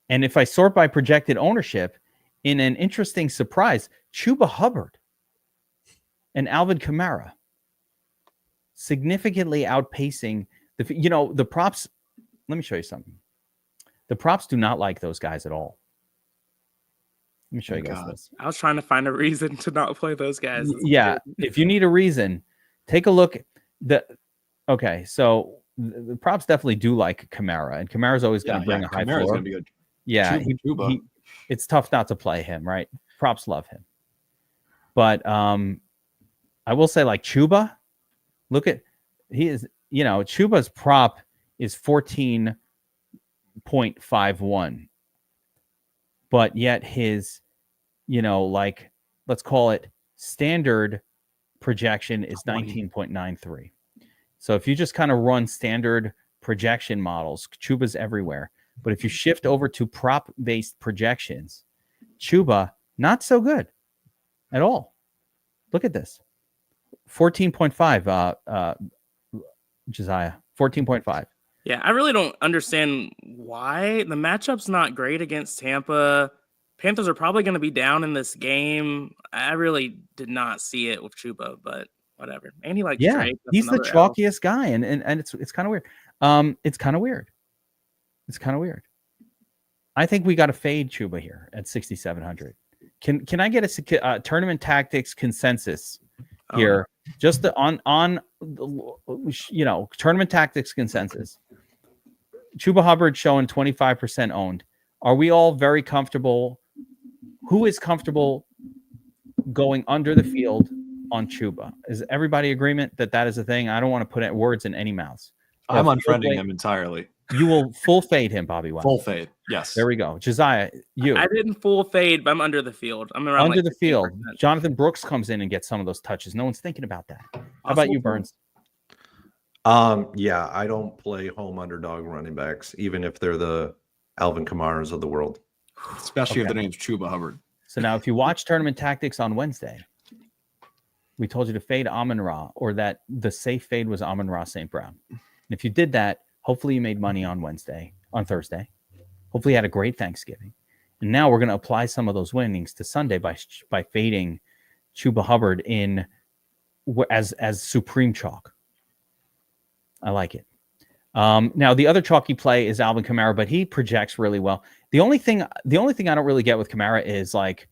if I sort by projected ownership, in an interesting surprise, Chuba Hubbard and Alvin Kamara significantly outpacing the props. Let me show you something. The props do not like those guys at all. Let me show you guys this. I was trying to find a reason to not play those guys. Yeah, if you need a reason, take a look. Okay, so the props definitely do like Kamara, and Kamara's always going to bring a high floor. Gonna be good. Yeah, it's tough not to play him, right? Props love him, but I will say, like Chuba, look at Chuba's prop is 14.51, but yet his, let's call it standard projection is 19.93. So if you just kind of run standard projection models, Chuba's everywhere. But if you shift over to prop-based projections, Chuba, not so good at all. Look at this. 14.5, Josiah. 14.5. Yeah, I really don't understand why. The matchup's not great against Tampa. Panthers are probably going to be down in this game. I really did not see it with Chuba, but whatever. And he likes Drake. That's he's the another L. chalkiest guy, and it's kind of weird. It's kind of weird. It's kind of weird. I think we got to fade Chuba here at 6,700. Can I get a tournament tactics consensus here. Just on tournament tactics consensus. Chuba Hubbard showing 25% owned. Are we all very comfortable? Who is comfortable going under the field on Chuba? Is everybody agreement that that is a thing? I don't want to put words in any mouths. I'm unfriending him entirely. You will full fade him, Bobby. Wow. Full fade. Yes. There we go. Josiah, you. I didn't full fade, but I'm under the field. I'm around Under like the field. 15%. Jonathan Brooks comes in and gets some of those touches. No one's thinking about that. How about you, Burns? Yeah, I don't play home underdog running backs, even if they're the Alvin Kamaras of the world. Especially if the name's Chuba Hubbard. So now if you watch Tournament Tactics on Wednesday, we told you to fade Amon-Ra, or that the safe fade was Amon-Ra St. Brown. And if you did that, hopefully you made money on Thursday. Hopefully you had a great Thanksgiving. And now we're going to apply some of those winnings to Sunday by fading Chuba Hubbard in as supreme chalk. I like it. Now the other chalky play is Alvin Kamara, but he projects really well. The only thing I don't really get with Kamara is like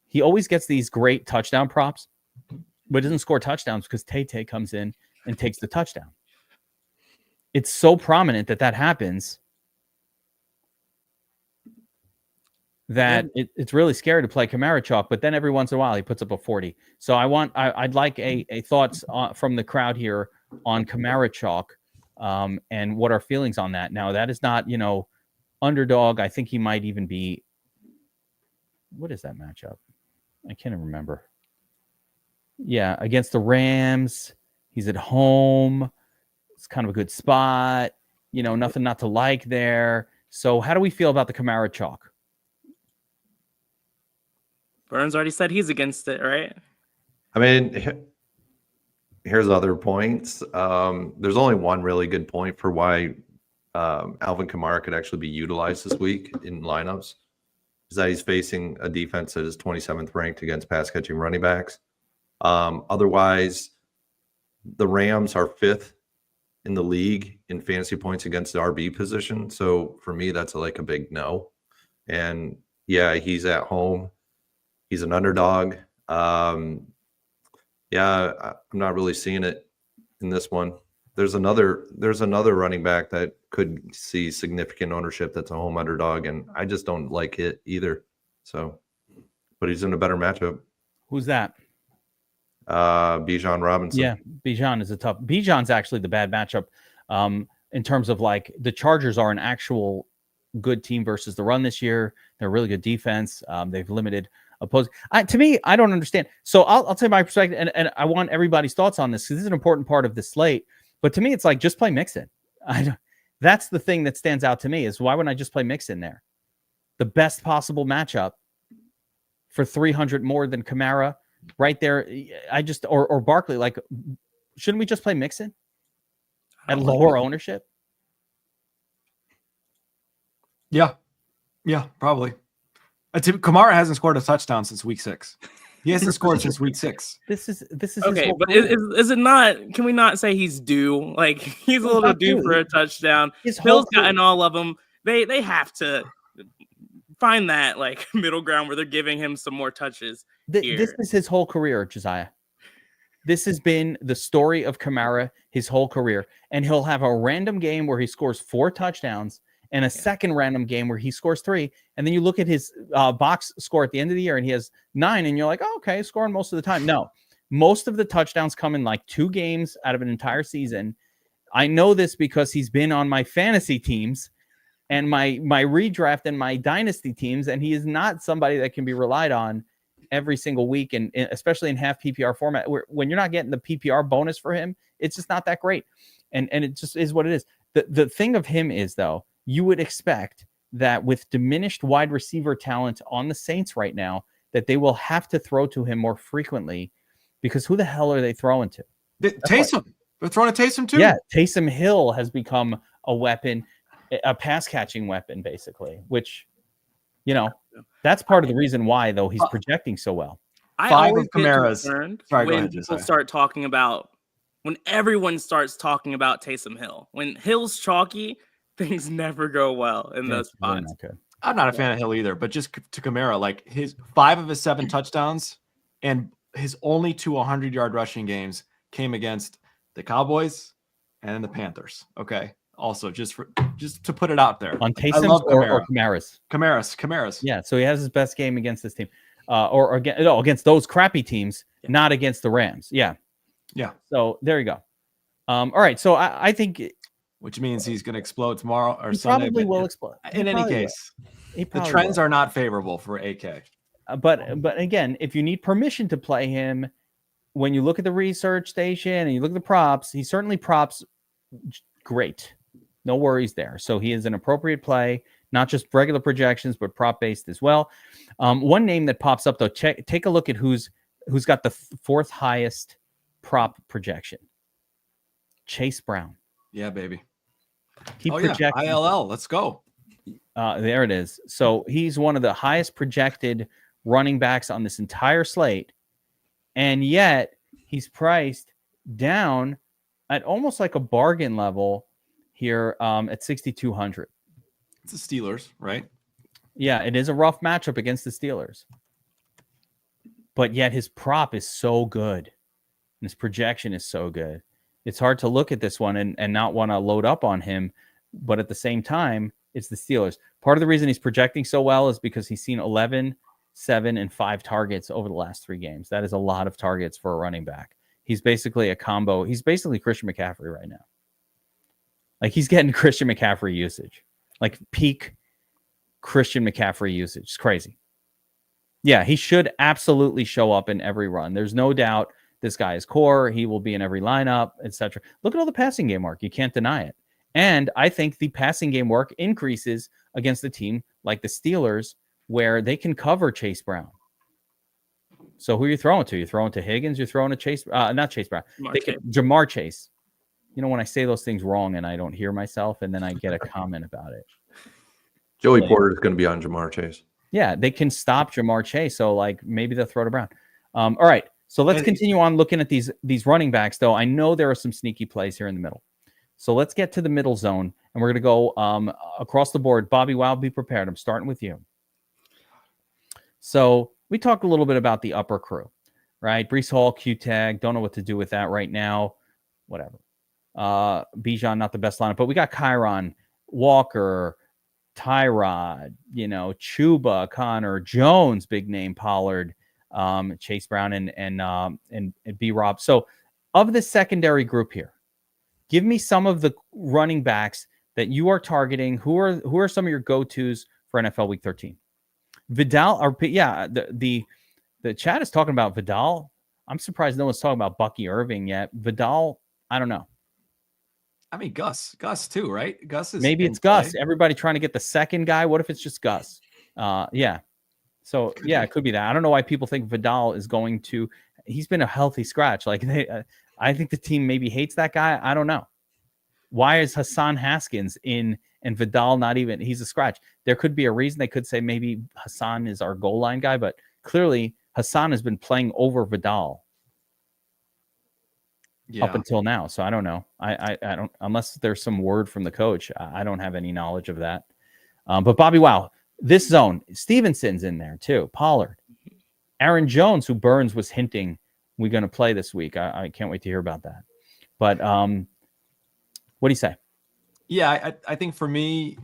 he always gets these great touchdown props, but doesn't score touchdowns because Tay comes in and takes the touchdown. It's so prominent that happens that it's really scary to play Kamara chalk, but then every once in a while he puts up a 40. So I'd like a thoughts from the crowd here on Kamara chalk and what our feelings on that. Now that is not, underdog. I think he might even be, what is that matchup? I can't even remember. Yeah. Against the Rams, he's at home. It's kind of a good spot, nothing not to like there. So how do we feel about the Kamara chalk? Burns already said he's against it, right? I mean, here's other points. There's only one really good point for why Alvin Kamara could actually be utilized this week in lineups, is that he's facing a defense that is 27th ranked against pass catching running backs. Otherwise, the Rams are 5th in the league in fantasy points against the RB position. So for me, that's like a big no. And yeah, he's at home. He's an underdog. I'm not really seeing it in this one. There's another running back that could see significant ownership that's a home underdog, and I just don't like it either. So, but he's in a better matchup. Who's that? Bijan Robinson. Yeah, Bijan is Bijan's actually the bad matchup in terms of like the Chargers are an actual good team versus the run this year. They're a really good defense. They've limited opposing. To me, I don't understand. So I'll tell you my perspective, and I want everybody's thoughts on this because this is an important part of the slate. But to me, it's like just play Mixon. That's the thing that stands out to me is why wouldn't I just play Mixon there? The best possible matchup for 300 more than Kamara right there. Or Barkley. Like, shouldn't we just play Mixon at lower ownership? Yeah, probably. Kamara hasn't scored a touchdown since week 6. He hasn't scored since week 6. This is okay, but is it not? Can we not say he's due? Like he's a little due for a touchdown. Hill's gotten all of them. They have to find that like middle ground where they're giving him some more touches. This is his whole career, Josiah. This has been the story of Kamara his whole career, and he'll have a random game where he scores 4 touchdowns. And a second random game where he scores 3. And then you look at his box score at the end of the year and he has 9. And you're like, oh, okay, scoring most of the time. No, most of the touchdowns come in like 2 games out of an entire season. I know this because he's been on my fantasy teams and my redraft and my dynasty teams. And he is not somebody that can be relied on every single week. And especially in half PPR format, when you're not getting the PPR bonus for him, it's just not that great. And it just is what it is. The thing of him is, though, you would expect that with diminished wide receiver talent on the Saints right now, that they will have to throw to him more frequently because who the hell are they throwing to? Taysom. They're throwing to Taysom too. Yeah, Taysom Hill has become a weapon, a pass catching weapon, basically, which, that's part of the reason why, though, he's projecting so well. I always get concerned when people start talking about, when everyone starts talking about Taysom Hill. When Hill's chalky, things never go well in those spots. Really I'm not a fan of Hill either, but just to Kamara, like his 5 of his 7 touchdowns and his only 2 100-yard rushing games came against the Cowboys and the Panthers. Okay. Also, just to put it out there. On I Taysom's love or Kamara's? Kamara's. Yeah, so he has his best game against this team. Or against those crappy teams, not against the Rams. Yeah. Yeah. So there you go. All right. So I think, which means he's going to explode tomorrow or he Sunday. probably will explode. In any case, the trends are not favorable for AK. But again, if you need permission to play him, when you look at the research station and you look at the props, he certainly props great. No worries there. So he is an appropriate play, not just regular projections, but prop based as well. One name that pops up though, take a look at who's got the fourth highest prop projection. Chase Brown. Yeah, baby. Projecting. ILL. Let's go. There it is. So he's one of the highest projected running backs on this entire slate. And yet he's priced down at almost like a bargain level here at 6,200. It's the Steelers, right? Yeah, it is a rough matchup against the Steelers. But yet his prop is so good. And his projection is so good. It's hard to look at this one and not want to load up on him. But at the same time, it's the Steelers. Part of the reason he's projecting so well is because he's seen 11, 7, and 5 targets over the last 3 games. That is a lot of targets for a running back. He's basically a combo. He's basically Christian McCaffrey right now. Like he's getting Christian McCaffrey usage. Like peak Christian McCaffrey usage. It's crazy. Yeah, he should absolutely show up in every run. There's no doubt this guy is core. He will be in every lineup, etc. Look at all the passing game work. You can't deny it. And I think the passing game work increases against a team like the Steelers where they can cover Chase Brown. So who are you throwing to? You're throwing to Higgins? You're throwing to Chase? Not Chase Brown. Jamar Chase. You know, when I say those things wrong and I don't hear myself and then I get a comment about it. Joey Porter is going to be on Jamar Chase. Yeah, they can stop Jamar Chase. So, like, maybe they'll throw to Brown. All right. So let's continue on looking at these running backs, though. I know there are some sneaky plays here in the middle. So let's get to the middle zone, and we're going to go across the board. BobbyWow, be prepared. I'm starting with you. So we talked a little bit about the upper crew, right? Breece Hall, Q-Tag. Don't know what to do with that right now. Whatever. Bijan, not the best lineup, but we got Kyron, Walker, Tyrod, Chuba, Connor, Jones, big name, Pollard, Chase Brown, and B-Rob. So of the secondary group here, give me some of the running backs that you are targeting. Who are some of your go-tos for NFL Week 13? Vidal, the chat is talking about Vidal. I'm surprised no one's talking about Bucky Irving yet. Vidal, I don't know. I mean, Gus too, right? Gus is maybe it's Gus. Everybody trying to get the second guy. What if it's just Gus? Yeah. So it could be that. I don't know why people think Vidal is going to. He's been a healthy scratch. Like I think the team maybe hates that guy. I don't know. Why is Hassan Haskins in and Vidal not even? He's a scratch. There could be a reason. They could say maybe Hassan is our goal line guy, but clearly Hassan has been playing over Vidal. Yeah. Up until now. So I don't know. I don't, unless there's some word from the coach, I don't have any knowledge of that. But BobbyWow, this zone, Stevenson's in there too. Pollard, Aaron Jones, who Burns was hinting we're going to play this week. I can't wait to hear about that. But what do you say? Yeah, I think for me,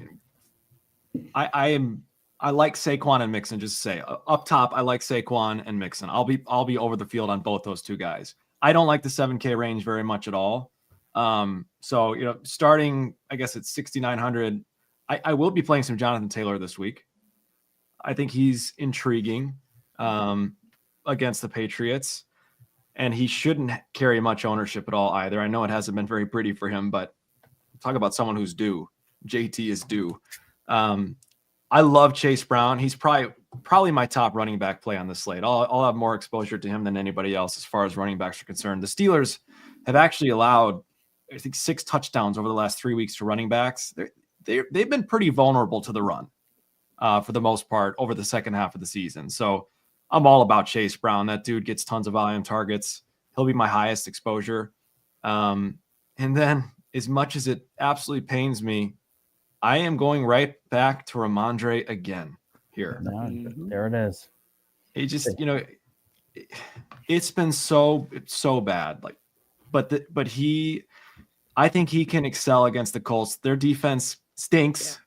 I like Saquon and Mixon. Just to say up top, I like Saquon and Mixon. I'll be over the field on both those two guys. I don't like the 7K range very much at all. So, starting, I guess it's 6,900. I will be playing some Jonathan Taylor this week. I think he's intriguing against the Patriots, and he shouldn't carry much ownership at all either. I know it hasn't been very pretty for him, but talk about someone who's due. JT is due. I love Chase Brown. He's probably my top running back play on the slate. I'll have more exposure to him than anybody else as far as running backs are concerned. The Steelers have actually allowed, I think, 6 touchdowns over the last 3 weeks to running backs. They've been pretty vulnerable to the run for the most part over the second half of the season. So I'm all about Chase Brown. That dude gets tons of volume targets. He'll be my highest exposure. And then as much as it absolutely pains me, I am going right back to Ramondre again here. There it is. He just, it's been so bad. Like, but I think he can excel against the Colts. Their defense stinks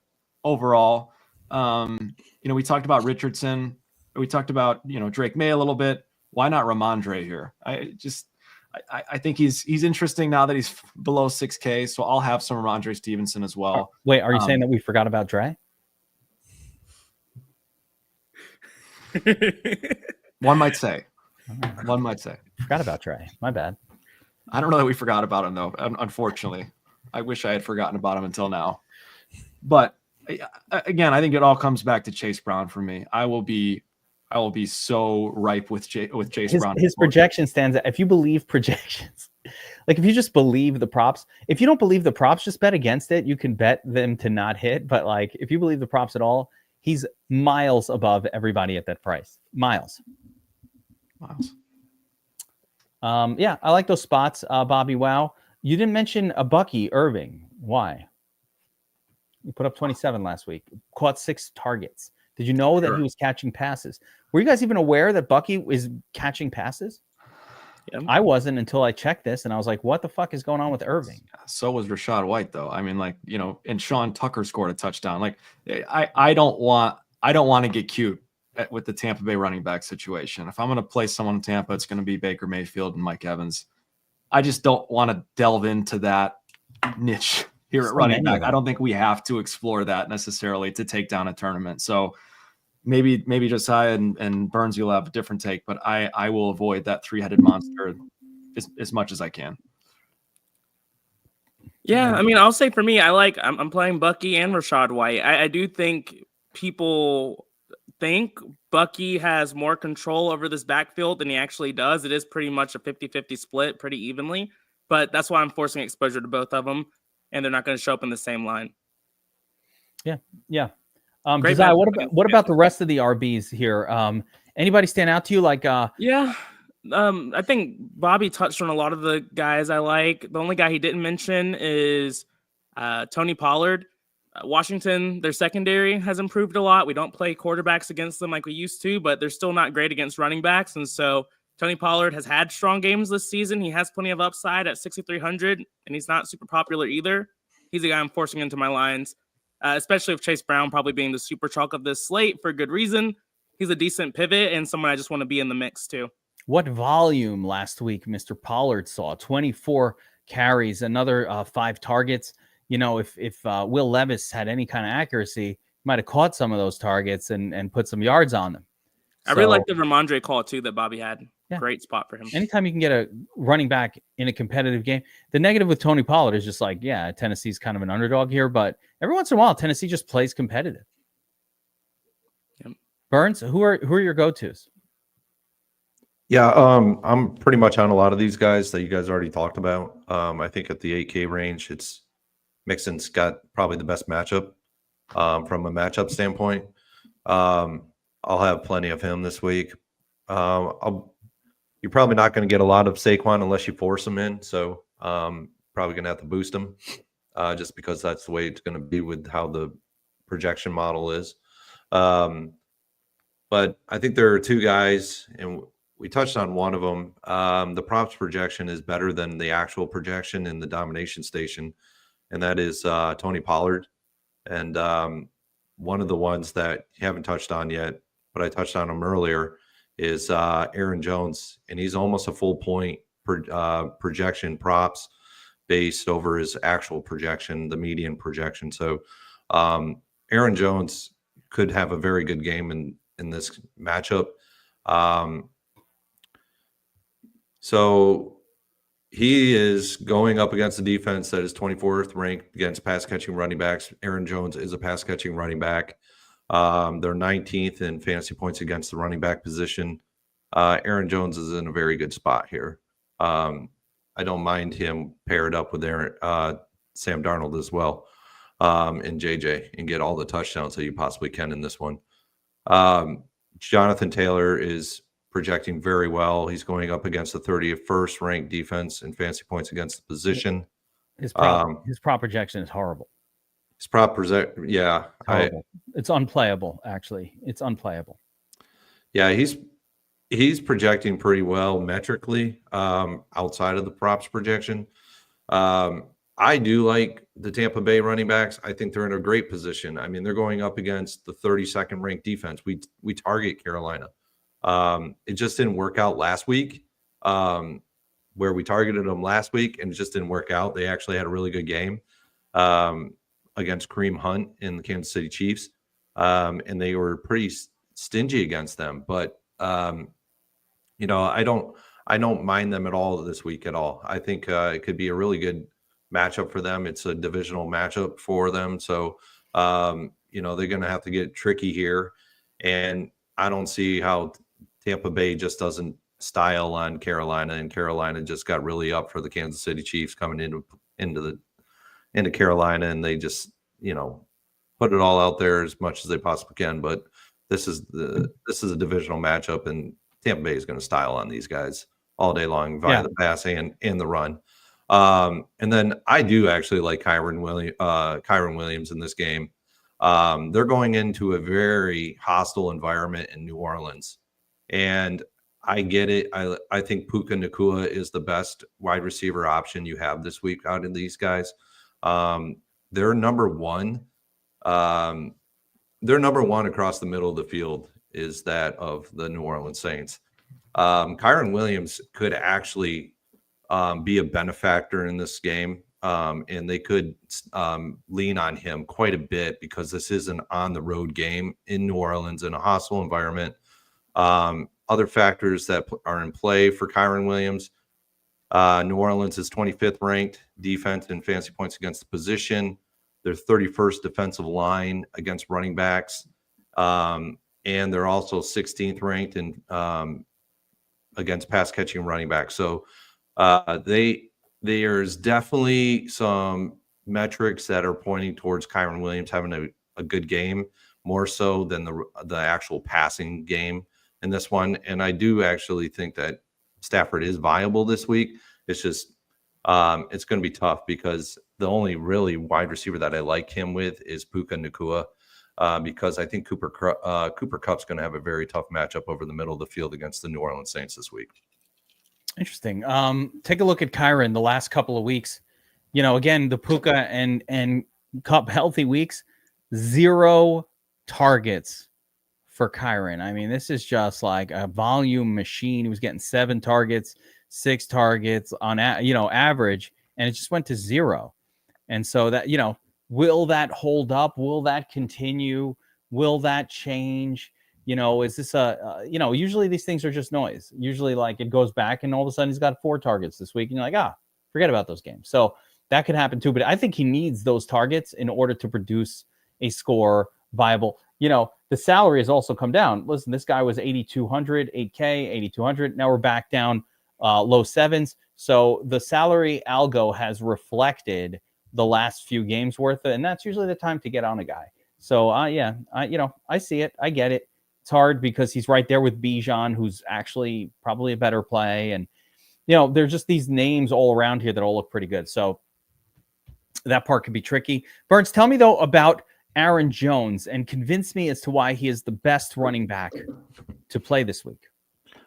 overall. We talked about Richardson. We talked about, Drake May a little bit. Why not Ramondre here? I think he's interesting now that he's below 6K. So I'll have some Ramondre Stevenson as well. Wait, are you saying that we forgot about Dre? One might say. Forgot about Dre. My bad. I don't know that we forgot about him though. Unfortunately, I wish I had forgotten about him until now. But again, I think it all comes back to Chase Brown for me. I will be so ripe with Chase Brown. His projection stands out. If you believe projections, like if you just believe the props, if you don't believe the props, just bet against it. You can bet them to not hit. But like if you believe the props at all, he's miles above everybody at that price. Miles. Yeah, I like those spots. BobbyWow. You didn't mention a Bucky Irving. Why? He put up 27 last week. Caught 6 targets. Did you know that he was catching passes? Were you guys even aware that Bucky is catching passes? Yeah. I wasn't until I checked this, and I was like, what the fuck is going on with Irving? So was Rashad White, though. I mean, like, and Sean Tucker scored a touchdown. Like, I don't want to get cute with the Tampa Bay running back situation. If I'm going to play someone in Tampa, it's going to be Baker Mayfield and Mike Evans. I just don't want to delve into that niche here at running back. I don't think we have to explore that necessarily to take down a tournament. So maybe Josiah and Burns, you'll have a different take, but I will avoid that 3-headed monster as much as I can. Yeah, I mean, I'll say for me, I'm playing Bucky and Rashad White. I do think people think Bucky has more control over this backfield than he actually does. It is pretty much a 50-50 split pretty evenly, but that's why I'm forcing exposure to both of them, and they're not going to show up in the same line. Yeah. Josiah, what about the rest of the RBs here? Anybody stand out to you? Like, I think Bobby touched on a lot of the guys I like. The only guy he didn't mention is Tony Pollard. Washington, their secondary has improved a lot. We don't play quarterbacks against them like we used to, but they're still not great against running backs. And so Tony Pollard has had strong games this season. He has plenty of upside at 6,300, and he's not super popular either. He's a guy I'm forcing into my lines, especially with Chase Brown probably being the super chalk of this slate for good reason. He's a decent pivot and someone I just want to be in the mix too. What volume last week Mr. Pollard saw? 24 carries, another 5 targets. If Will Levis had any kind of accuracy, he might have caught some of those targets and put some yards on them. I really like the Ramondre call too that Bobby had. Yeah. Great spot for him. Anytime you can get a running back in a competitive game. The negative with Tony Pollard is just like, yeah, Tennessee's kind of an underdog here, but every once in a while, Tennessee just plays competitive. Yep. Burns, who are your go-tos? Yeah, I'm pretty much on a lot of these guys that you guys already talked about. I think at the 8K range, Mixon's got probably the best matchup from a matchup standpoint. I'll have plenty of him this week. You're probably not going to get a lot of Saquon unless you force him in. So probably going to have to boost him just because that's the way it's going to be with how the projection model is. But I think there are 2 guys, and we touched on one of them. The props projection is better than the actual projection in the domination station, and that is Tony Pollard. And one of the ones that you haven't touched on yet, but I touched on him earlier, is Aaron Jones, and he's almost a full point projection props based over his actual projection, the median projection. So Aaron Jones could have a very good game in this matchup. So he is going up against a defense that is 24th ranked against pass-catching running backs. Aaron Jones is a pass-catching running back. They're 19th in fantasy points against the running back position. Aaron Jones is in a very good spot here. I don't mind him paired up with Sam Darnold as well, and JJ, and get all the touchdowns that you possibly can in this one. Jonathan Taylor is projecting very well. He's going up against the 31st ranked defense in fantasy points against the position. His prop projection is horrible. His prop it's unplayable. Actually, it's unplayable. Yeah, he's he's projecting pretty well metrically outside of the props projection. I do like the Tampa Bay running backs. I think they're in a great position. I mean, they're going up against the 32nd ranked defense. We target Carolina. It just didn't work out last week, where we targeted them last week, and it just didn't work out. They actually had a really good game against Kareem Hunt in the Kansas City Chiefs, and they were pretty stingy against them. But you know, I don't mind them at all this week at all. I think it could be a really good matchup for them. It's a divisional matchup for them, so you know, they're going to have to get tricky here, and I don't see how Tampa Bay just doesn't style on Carolina, and Carolina just got really up for the Kansas City Chiefs coming into Carolina, and they just, you know, put it all out there as much as they possibly can. But this is a divisional matchup, and Tampa Bay is going to style on these guys all day long via the pass and the run. And then I do actually like Kyron Williams in this game. They're going into a very hostile environment in New Orleans, and I get it. I think Puka Nacua is the best wide receiver option you have this week out of these guys. They're number one. They're number one across the middle of the field is that of the New Orleans Saints. Kyron Williams could actually be a benefactor in this game, and they could lean on him quite a bit because this is an on-the-road game in New Orleans in a hostile environment. Other factors that are in play for Kyron Williams, New Orleans is 25th ranked defense in fantasy points against the position. They're 31st defensive line against running backs, and they're also 16th ranked in against pass catching running backs. So there's definitely some metrics that are pointing towards Kyron Williams having a good game, more so than the actual passing game in this one. And I do actually think that Stafford is viable this week. It's just it's going to be tough because the only really wide receiver that I like him with is Puka Nacua, because I think Cooper Kupp's going to have a very tough matchup over the middle of the field against the New Orleans Saints this week. Interesting. Take a look at Kyron the last couple of weeks. You know, again, the Puka and Kupp healthy weeks, 0 targets for Kyron. I mean, this is just like a volume machine. He was getting 7 targets, 6 targets on average, and it just went to 0. And so that, you know, will that hold up? Will that continue? Will that change? You know, is this usually these things are just noise. Usually like it goes back and all of a sudden he's got 4 targets this week and you're like, forget about those games. So that could happen too. But I think he needs those targets in order to produce a score viable. You know, the salary has also come down. Listen, this guy was 8,200, 8K, 8,200. Now we're back down low 7s. So the salary algo has reflected the last few games worth, and that's usually the time to get on a guy. So I see it. I get it. It's hard because he's right there with Bijan, who's actually probably a better play. And, you know, there's just these names all around here that all look pretty good. So that part could be tricky. Burns, tell me, though, about Aaron Jones and convince me as to why he is the best running back to play this week.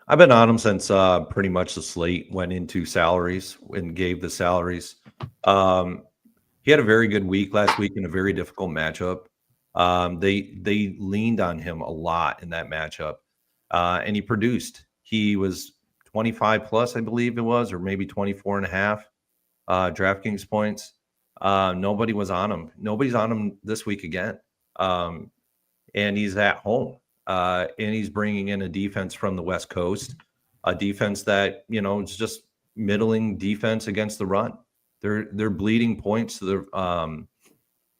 I've been on him since pretty much the slate went into salaries and gave the salaries. He had a very good week last week in a very difficult matchup. They leaned on him a lot in that matchup, and he produced. He was 25 plus, I believe it was, or maybe 24 and a half DraftKings points. Nobody was on him. Nobody's on him this week again. And he's at home. And he's bringing in a defense from the West Coast, a defense that, you know, it's just middling defense against the run. They're bleeding points to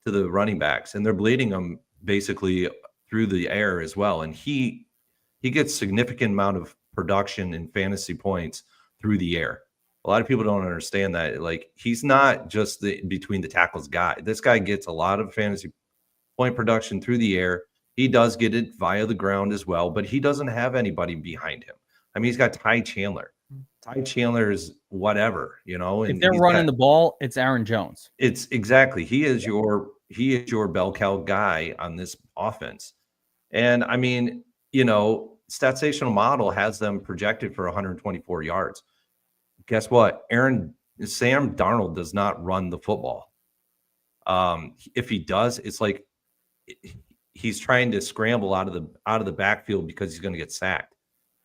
the running backs, and they're bleeding them basically through the air as well. And he gets significant amount of production in fantasy points through the air. A lot of people don't understand that. Like, he's not just the between the tackles guy. This guy gets a lot of fantasy point production through the air. He does get it via the ground as well, but he doesn't have anybody behind him. I mean, he's got Ty Chandler. Ty Chandler is whatever, you know. And if they're running the ball, it's Aaron Jones. It's exactly. He is your bell cow guy on this offense. And I mean, you know, Statsational model has them projected for 124 yards. Guess what? Sam Darnold does not run the football. If he does, it's like he's trying to scramble out of the backfield because he's going to get sacked.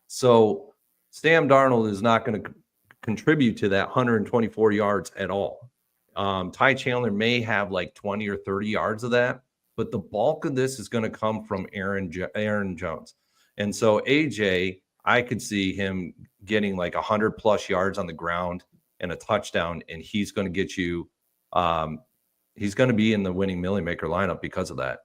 So Sam Darnold is not going to contribute to that 124 yards at all. Ty Chandler may have like 20 or 30 yards of that, but the bulk of this is going to come from Aaron Jones. And so AJ, I could see him getting like 100 plus yards on the ground and a touchdown, and he's going to get you. He's going to be in the winning Millie Maker lineup because of that.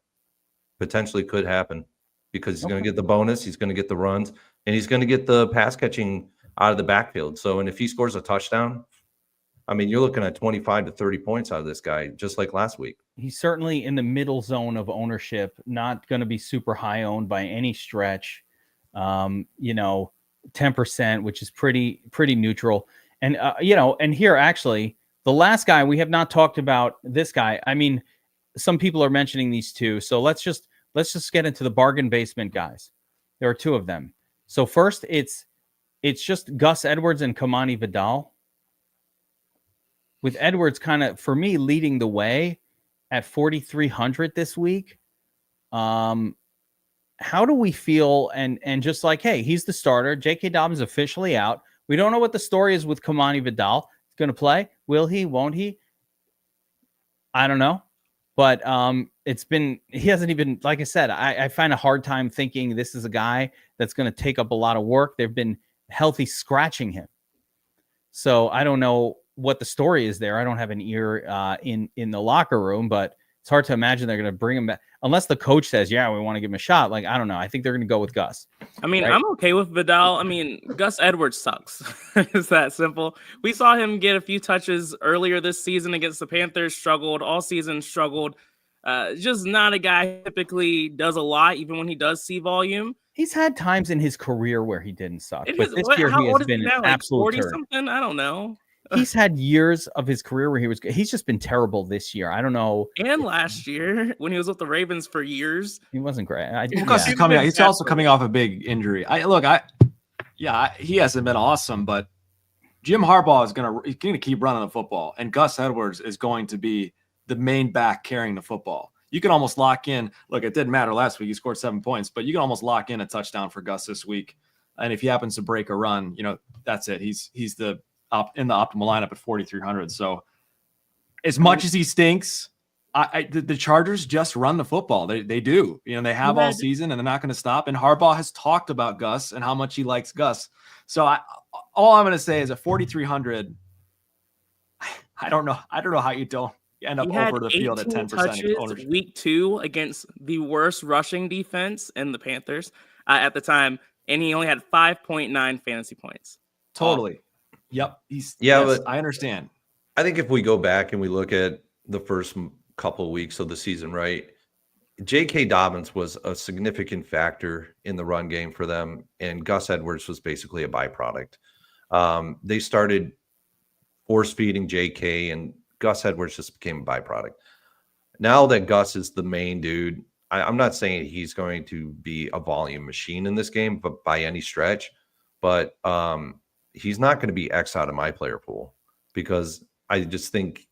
Potentially could happen because he's going to get the bonus, he's going to get the runs, and he's going to get the pass catching out of the backfield. So, and if he scores a touchdown, I mean, you're looking at 25 to 30 points out of this guy, just like last week. He's certainly in the middle zone of ownership, not going to be super high owned by any stretch. 10%, which is pretty neutral. And, and here actually, the last guy, we have not talked about this guy. I mean, some people are mentioning these two. So let's just get into the bargain basement guys. There are two of them. So first it's just Gus Edwards and Kamani Vidal, with Edwards kind of, for me, leading the way at 4,300 this week. How do we feel? And just like, hey, he's the starter. J.K. Dobbins officially out. We don't know what the story is with Kamani Vidal. He's going to play. Will he? Won't he? I don't know. But he hasn't even, like I said, I find a hard time thinking this is a guy that's going to take up a lot of work. They've been healthy scratching him. So I don't know what the story is there. I don't have an ear in the locker room, but it's hard to imagine they're going to bring him back unless the coach says, yeah, we want to give him a shot. Like, I don't know. I think they're going to go with Gus. I mean, right? I'm okay with Vidal. I mean, Gus Edwards sucks. It's that simple. We saw him get a few touches earlier this season against the Panthers, struggled all season, struggled. Just not a guy who typically does a lot, even when he does see volume. He's had times in his career where he didn't suck, but this how year he old has is been now? an Like absolute 40 turd. something? I don't know. He's had years of his career where he's just been terrible this year. I don't know. And last year when he was with the Ravens for years, He wasn't great. He's also coming off a big injury. He hasn't been awesome, but Jim Harbaugh is going to keep running the football, and Gus Edwards is going to be the main back carrying the football. You can almost lock in. Look, it didn't matter last week. He scored 7 points, but you can almost lock in a touchdown for Gus this week. And if he happens to break a run, that's it. He's in the optimal lineup at 4,300. So as much as he stinks, the Chargers just run the football. They do. They have all season, and they're not going to stop. And Harbaugh has talked about Gus and how much he likes Gus. So all I'm going to say is at 4,300, I don't know how you don't end up over the field at 10% touches week 2 against the worst rushing defense in the Panthers at the time, and he only had 5.9 fantasy points. Totally. Yep. But I understand. I think if we go back and we look at the first couple of weeks of the season, right? J.K. Dobbins was a significant factor in the run game for them, and Gus Edwards was basically a byproduct. They started force feeding J.K., and Gus Edwards just became a byproduct. Now that Gus is the main dude, I'm not saying he's going to be a volume machine in this game, but by any stretch. But he's not going to be X out of my player pool, because I just think,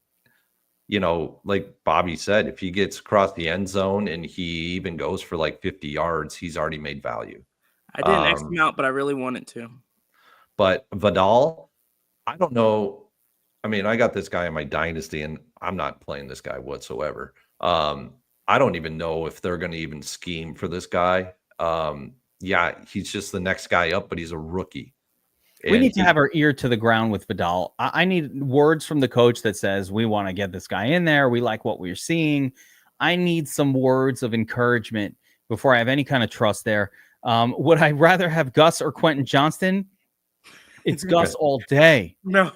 like Bobby said, if he gets across the end zone and he even goes for like 50 yards, he's already made value. I didn't X him out, but I really wanted to. But Vidal, I don't know. I mean, I got this guy in my dynasty, and I'm not playing this guy whatsoever. I don't even know if they're going to even scheme for this guy. He's just the next guy up, but he's a rookie. We need to have our ear to the ground with Vidal. I need words from the coach that says, we want to get this guy in there. We like what we're seeing. I need some words of encouragement before I have any kind of trust there. Would I rather have Gus or Quentin Johnston? It's Gus all day. No.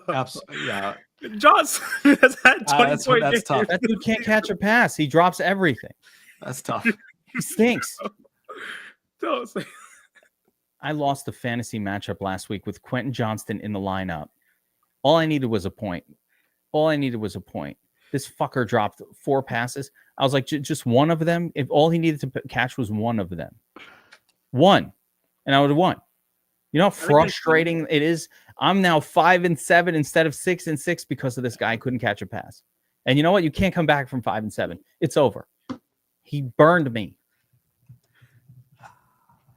Absolutely. Yeah. Johnson has had 20 that's tough. That dude can't catch a pass. He drops everything. That's tough. He stinks. Don't say. I lost the fantasy matchup last week with Quentin Johnston in the lineup. All I needed was a point. This fucker dropped 4 passes. I was like, just one of them. If all he needed to catch was one of them. 1, and I would have won. You know how think it's frustrating it is? I'm now 5-7 instead of 6-6 because of this guy couldn't catch a pass. And you know what? You can't come back from 5-7. It's over. He burned me.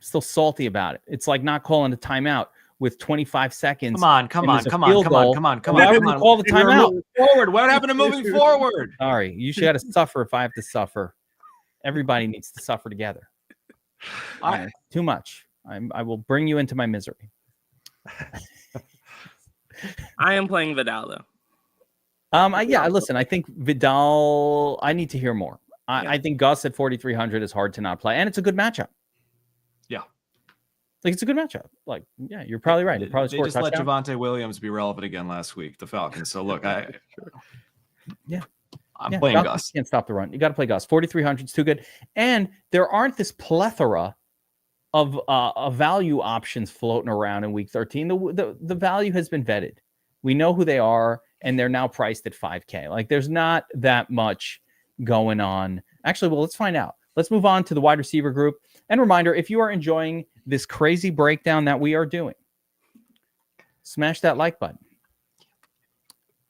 Still salty about it. It's like not calling a timeout with 25 seconds. Come on. Why wouldn't you call the timeout? Forward. What happened to moving forward? Sorry, you should have to suffer if I have to suffer. Everybody needs to suffer together. Too much. I will bring you into my misery. I am playing Vidal though. Listen, I think Vidal, I need to hear more. I think Gus at 4,300 is hard to not play, and it's a good matchup. Yeah. Like, it's a good matchup. Like, yeah, you're probably right. It probably They scored just let touchdown. Javonte Williams be relevant again last week, the Falcons. So, look, I'm playing Gus Gus. can't stop the run. You got to play Gus. 4,300 is too good. And there aren't this plethora of value options floating around in week 13. The value has been vetted. We know who they are, and they're now priced at 5K. Like, there's not that much going on. Actually, well, let's find out. Let's move on to the wide receiver group. And reminder, if you are enjoying this crazy breakdown that we are doing, smash that like button.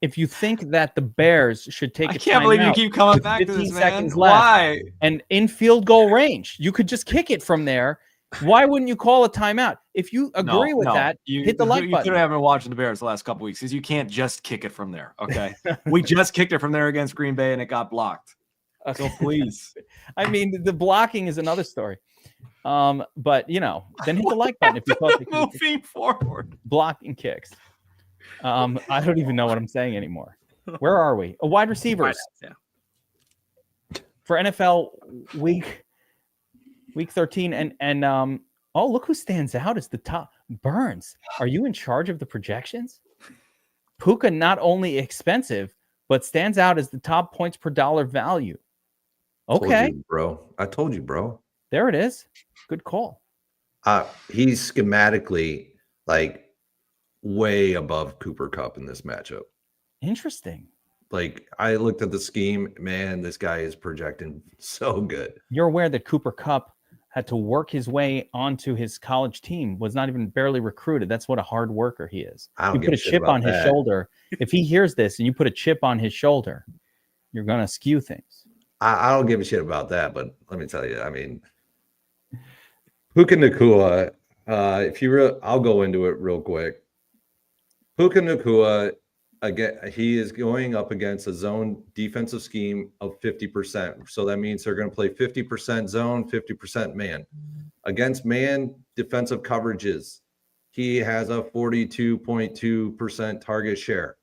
If you think that the Bears should take I can't believe you keep coming back to 15 this, man. seconds left. Why? And in field goal range, you could just kick it from there. Why wouldn't you call a timeout? If you agree with that, hit the like button. You haven't been watching the Bears the last couple weeks because you can't just kick it from there. Okay. We just kicked it from there against Green Bay and it got blocked. So please. I mean, the blocking is another story. But then hit the like button if you thought moving forward. Blocking kicks. I don't even know what I'm saying anymore. Where are we? Wide receivers. Yeah. For NFL week 13 and look who stands out as the top. Burns, are you in charge of the projections? Puka not only expensive but stands out as the top points per dollar value. Okay, I told you, bro. There it is. Good call. He's schematically like way above Cooper Kupp in this matchup. Interesting. Like, I looked at the scheme, man, this guy is projecting so good. You're aware that Cooper Kupp had to work his way onto his college team, was not even barely recruited. That's what a hard worker he is. You put a chip on his shoulder. If he hears this and you put a chip on his shoulder, you're going to skew things. I don't give a shit about that, but let me tell you, I mean, Puka Nacua, I'll go into it real quick. Puka Nacua, again, he is going up against a zone defensive scheme of 50%. So that means they're going to play 50% zone, 50% man. Against man defensive coverages, he has a 42.2% target share,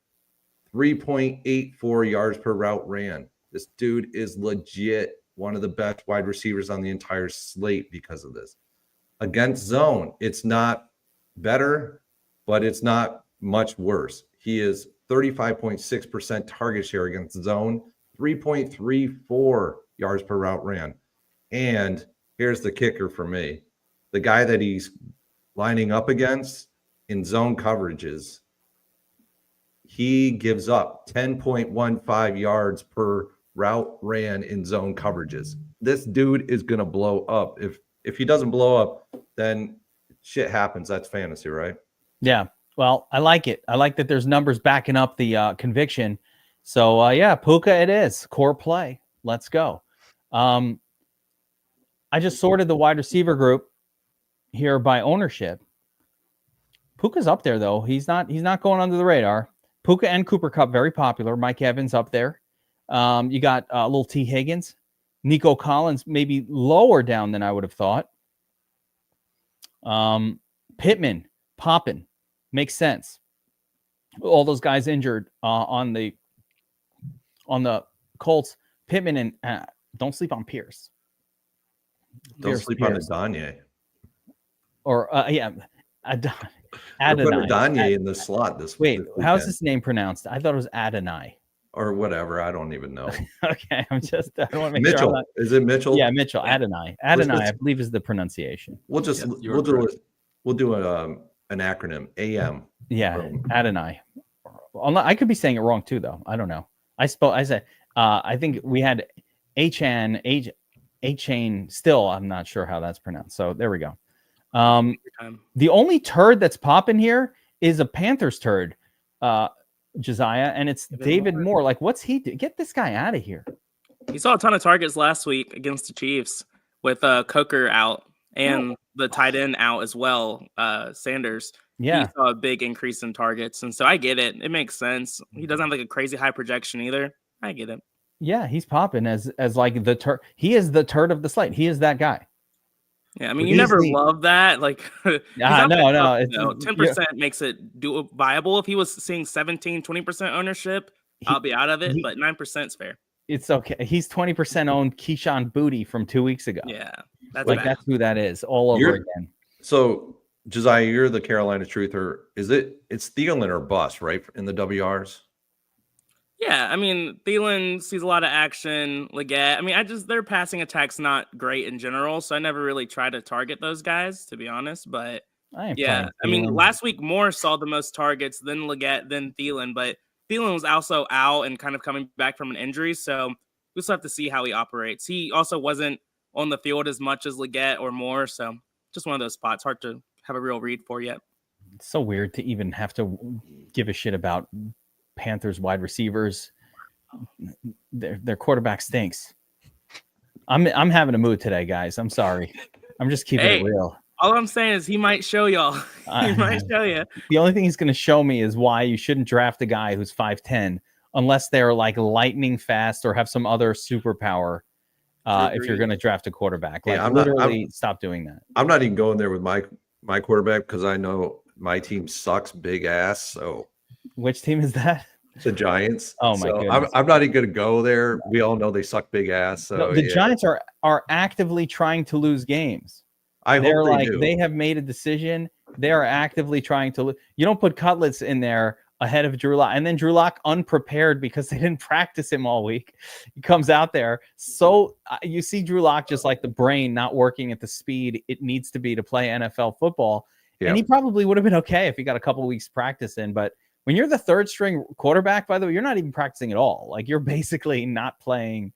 3.84 yards per route ran. This dude is legit one of the best wide receivers on the entire slate because of this. Against zone, it's not better, but it's not much worse. He is 35.6% target share against zone, 3.34 yards per route ran. And here's the kicker for me. The guy that he's lining up against in zone coverages, he gives up 10.15 yards per route ran in zone coverages. This dude is going to blow up. If he doesn't blow up, then shit happens. That's fantasy, right? Yeah. Well, I like it. I like that there's numbers backing up the conviction. So, Puka it is. Core play. Let's go. I just sorted the wide receiver group here by ownership. Puka's up there, though. He's not going under the radar. Puka and Cooper Kupp, very popular. Mike Evans up there. You got little T. Higgins. Nico Collins, maybe lower down than I would have thought. Pittman, popping. Makes sense. All those guys injured on the Colts. Pittman and don't sleep on Pierce. Don't sleep on Adonai. Or Adonai in the slot this week. Wait, how's his name pronounced? I thought it was Adonai. Or whatever. I don't even know. Okay, I want to make Mitchell. sure. Is it Mitchell? Yeah, Mitchell. Adonai. I believe is the pronunciation. We'll do an acronym. AM. Yeah, Adonai. I could be saying it wrong too, though. I don't know. I think we had Achan. Still, I'm not sure how that's pronounced. So there we go. The only turd that's popping here is a Panthers turd, Josiah, and it's David Moore. Like, what's he do? Get this guy out of here. He saw a ton of targets last week against the Chiefs with Coker out and the tight end out as well, Sanders. Yeah. He saw a big increase in targets. And so I get it. It makes sense. He doesn't have like a crazy high projection either. I get it. Yeah, he's popping as like the turd. He is the turd of the slate. He is that guy. Yeah, I mean, you never love that. Like, no. 10% makes it viable. If he was seeing 17, 20% ownership, I'll be out of it, but 9% is fair. It's okay. He's 20% owned Keyshawn Booty from 2 weeks ago. Yeah, that's like that's who that is all over again. So, Josiah, you're the Carolina truther. It's Thielen or bust, right? In the WRs? Yeah, I mean, Thielen sees a lot of action. Leggett, I mean, their passing attack's not great in general, so I never really try to target those guys, to be honest. But yeah, I mean, last week Moore saw the most targets, then Leggett, then Thielen, but Thielen was also out and kind of coming back from an injury, so we still have to see how he operates. He also wasn't on the field as much as Leggett or Moore, so just one of those spots. Hard to have a real read for yet. It's so weird to even have to give a shit about Panthers wide receivers. Their quarterback stinks. I'm having a mood today, guys. I'm sorry. I'm just keeping it real. All I'm saying is he might show y'all. He might show you. The only thing he's going to show me is why you shouldn't draft a guy who's 5'10" unless they're like lightning fast or have some other superpower. If you're going to draft a quarterback, like stop doing that. I'm not even going there with my quarterback because I know my team sucks big ass. So which team is that? The Giants. Oh my goodness. I'm not even going to go there. We all know they suck big ass. So the Giants are actively trying to lose games. They have made a decision. They are actively trying to lose. You don't put Cutlets in there ahead of Drew Lock, and then Drew Lock unprepared because they didn't practice him all week. He comes out there. So you see Drew Lock just like the brain not working at the speed it needs to be to play NFL football. Yeah. And he probably would have been okay if he got a couple of weeks practice in. But when you're the third string quarterback, by the way, you're not even practicing at all. Like you're basically not playing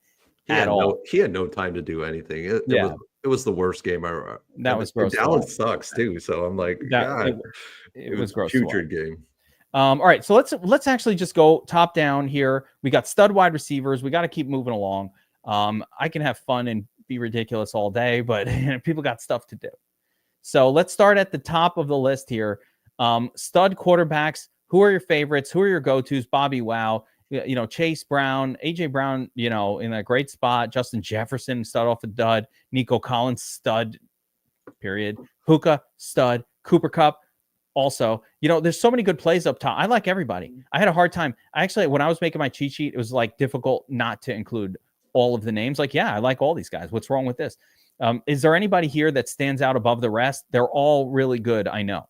at all. He had no time to do all. It was the worst game ever. That was gross. Dallas sucks too. So I'm like, it was gross. Putrid game. All right, so let's actually just go top down here. We got stud wide receivers. We got to keep moving along. I can have fun and be ridiculous all day, but people got stuff to do. So let's start at the top of the list here. Stud quarterbacks. Who are your favorites? Who are your go-tos? BobbyWow. Chase Brown, AJ Brown, in a great spot. Justin Jefferson, stud off a dud. Nico Collins, stud, period. Puka, stud. Cooper Kupp, also. There's so many good plays up top. I like everybody. I had a hard time. When I was making my cheat sheet, it was like difficult not to include all of the names. Like, yeah, I like all these guys. What's wrong with this? Is there anybody here that stands out above the rest? They're all really good, I know.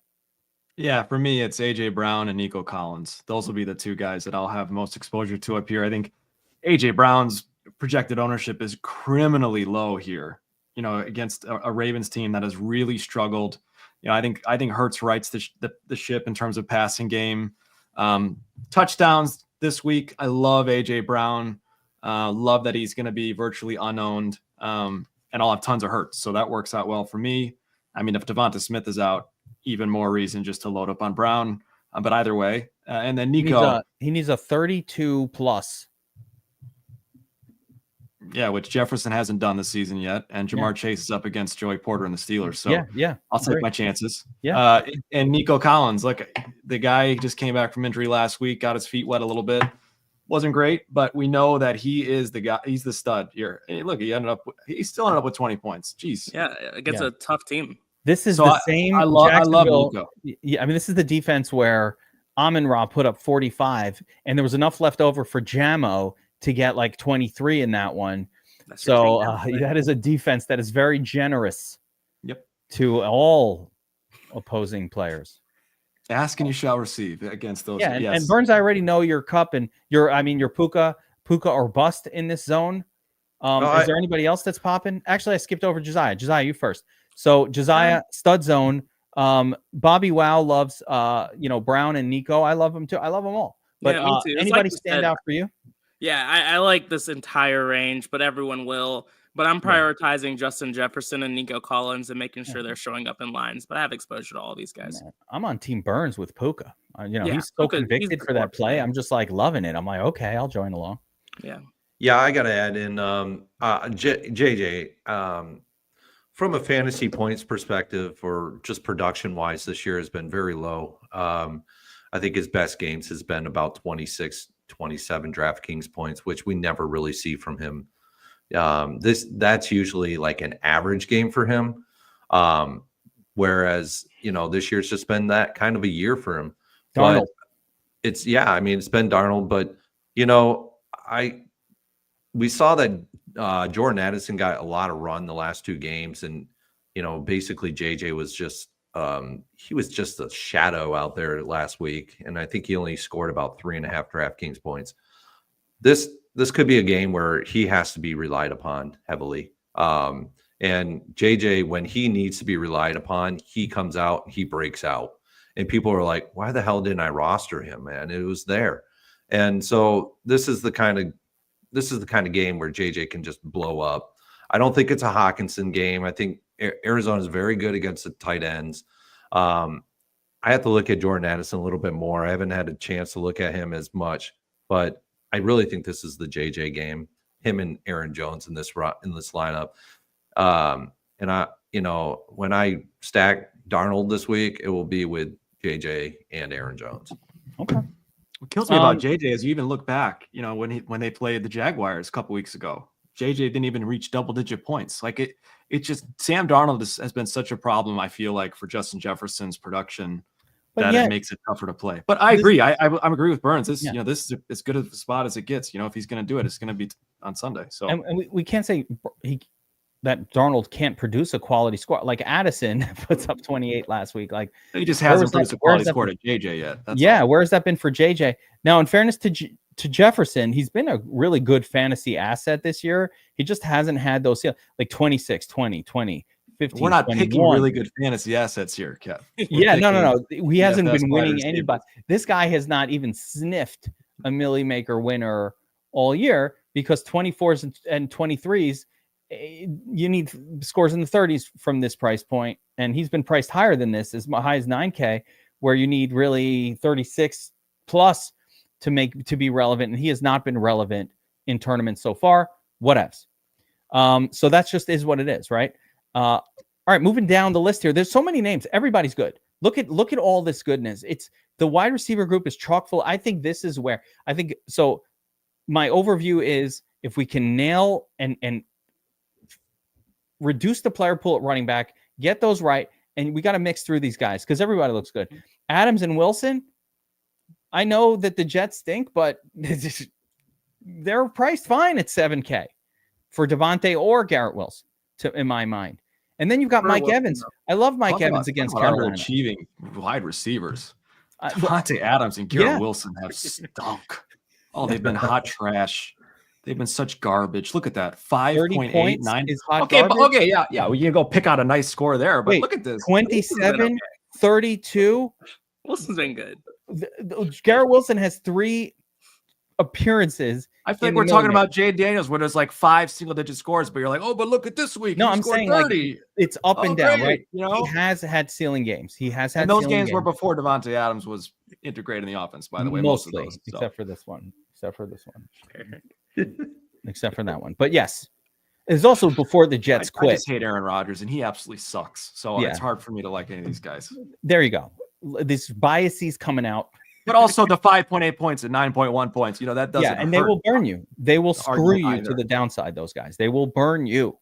Yeah, for me, it's AJ Brown and Nico Collins. Those will be the two guys that I'll have most exposure to up here. I think AJ Brown's projected ownership is criminally low here, against a Ravens team that has really struggled. I think Hurts rights the ship in terms of passing game. Touchdowns this week. I love AJ Brown. Love that he's going to be virtually unowned. And I'll have tons of Hurts. So that works out well for me. I mean, if Devonta Smith is out, even more reason just to load up on Brown. But either way, and then Nico. He needs a 32 plus. Yeah, which Jefferson hasn't done this season yet. And Jamar Chase is up against Joey Porter and the Steelers. So I'll take my chances. Yeah. And Nico Collins, look, the guy just came back from injury last week, got his feet wet a little bit. Wasn't great, but we know that he is the guy. He's the stud here. Hey, look, he still ended up with 20 points. Jeez. Yeah, against a tough team. This is the same. I love Nico. Yeah, I mean, this is the defense where Amon-Ra put up 45, and there was enough left over for Jamo to get like 23 in that one. That is a defense that is very generous. Yep. To all opposing players. Ask and you shall receive against those. Yeah, and Burns, I already know your Kupp and your Puka or bust in this zone. Is there anybody else that's popping? Actually, I skipped over Josiah. Josiah, you first. So Josiah, stud zone. BobbyWow loves Brown and Nico. I love them too. I love them all. But me too. Anybody stand out for you? Yeah, I like this entire range, but everyone will. But I'm prioritizing Justin Jefferson and Nico Collins and making sure they're showing up in lines. But I have exposure to all these guys. Man, I'm on Team Burns with Puka. Yeah, He's so Puka, he's convicted the for that corpse, play. man. I'm just like loving it. I'm like, okay, I'll join along. Yeah. Yeah, I got to add in JJ. From a fantasy points perspective, or just production wise, this year has been very low. I think his best games has been about 26, 27 DraftKings points, which we never really see from him. That's usually like an average game for him. Whereas, this year's just been that kind of a year for him. Darnold. But it's been Darnold, but we saw that Jordan Addison got a lot of run the last two games, and basically JJ was just he was just a shadow out there last week, and I think he only scored about 3.5 DraftKings points. This could be a game where he has to be relied upon heavily. And JJ, when he needs to be relied upon, he comes out, he breaks out, and people are like, "Why the hell didn't I roster him, man? It was there." And so this is the kind of game where JJ can just blow up. I don't think it's a Hawkinson game. I think Arizona is very good against the tight ends. I have to look at Jordan Addison a little bit more. I haven't had a chance to look at him as much, but I really think this is the JJ game. Him and Aaron Jones in this lineup. And when I stack Darnold this week, it will be with JJ and Aaron Jones. Okay. What kills me about JJ is you even look back, when they played the Jaguars a couple weeks ago, JJ didn't even reach double-digit points. Like it just Sam Darnold has been such a problem, I feel like, for Justin Jefferson's production that it makes it tougher to play. But I agree. I agree with Burns. This is as good a spot as it gets. If he's going to do it, it's going to be on Sunday. So and we can't say that Darnold can't produce a quality score. Like Addison puts up 28 last week. Like he just hasn't produced a quality score to JJ yet. That's all. Where has that been for JJ? Now, in fairness to Jefferson, he's been a really good fantasy asset this year. He just hasn't had those like 26, 20, 20, 15. We're not 21. picking really good fantasy assets here, Kev. No. He hasn't been winning receivers. anybody. This guy has not even sniffed a Millie Maker winner all year because 24s and 23s, you need scores in the 30s from this price point, and he's been priced higher than this, as high as 9K, where you need really 36 plus to be relevant, and he has not been relevant in tournaments so far. Whatevs. So that's just is what it is, right? All right, moving down the list here. There's so many names. Everybody's good. Look at all this goodness. It's the wide receiver group is chock full. I think this is where I think so. My overview is if we can nail and reduce the player pool at running back, get those right, and we got to mix through these guys because everybody looks good. Adams and Wilson, I know that the Jets stink, but they're priced fine at 7K for Devontae or Garrett Wilson, in my mind. And then you've got Mike Evans. I love Mike Evans against Carolina. Underachieving wide receivers. Devontae Adams and Garrett Wilson have stunk. Oh, they've been hot trash. They've been such garbage. Look at that. 5.89 is hot okay, garbage. Okay, yeah. Well, you can go pick out a nice score there, but look at this. 27, 32. Wilson's been good. Garrett Wilson has 3 appearances. I feel like we're talking about Jay Daniels, where there's like 5 single-digit scores, but you're like, oh, but look at this week. No, he I'm scored saying 30. like it's up and down, right? You know, he has had ceiling games. He has had, and those games were before Devontae Adams was integrated in the offense. By the way, mostly, most of those, except for this one, except for that one. But yes, it's also before the Jets quit. I just hate Aaron Rodgers, and he absolutely sucks. So it's hard for me to like any of these guys. There you go. This biases coming out. But also the 5.8 points and 9.1 points, that doesn't and they will burn you. They will screw you to the downside, those guys. They will burn you.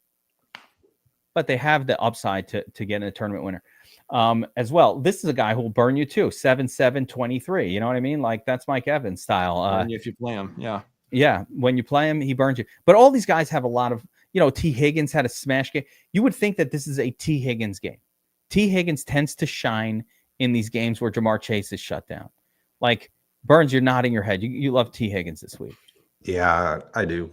But they have the upside to get in a tournament winner as well. This is a guy who will burn you too. 7-7-23. You know what I mean? Like that's Mike Evans style. If you play him, yeah. When you play him, he burns you. But all these guys have a lot of, T. Higgins had a smash game. You would think that this is a T. Higgins game. T. Higgins tends to shine in these games where Jamar Chase is shut down. Like Burns, you're nodding your head. You love T. Higgins this week. Yeah, I do.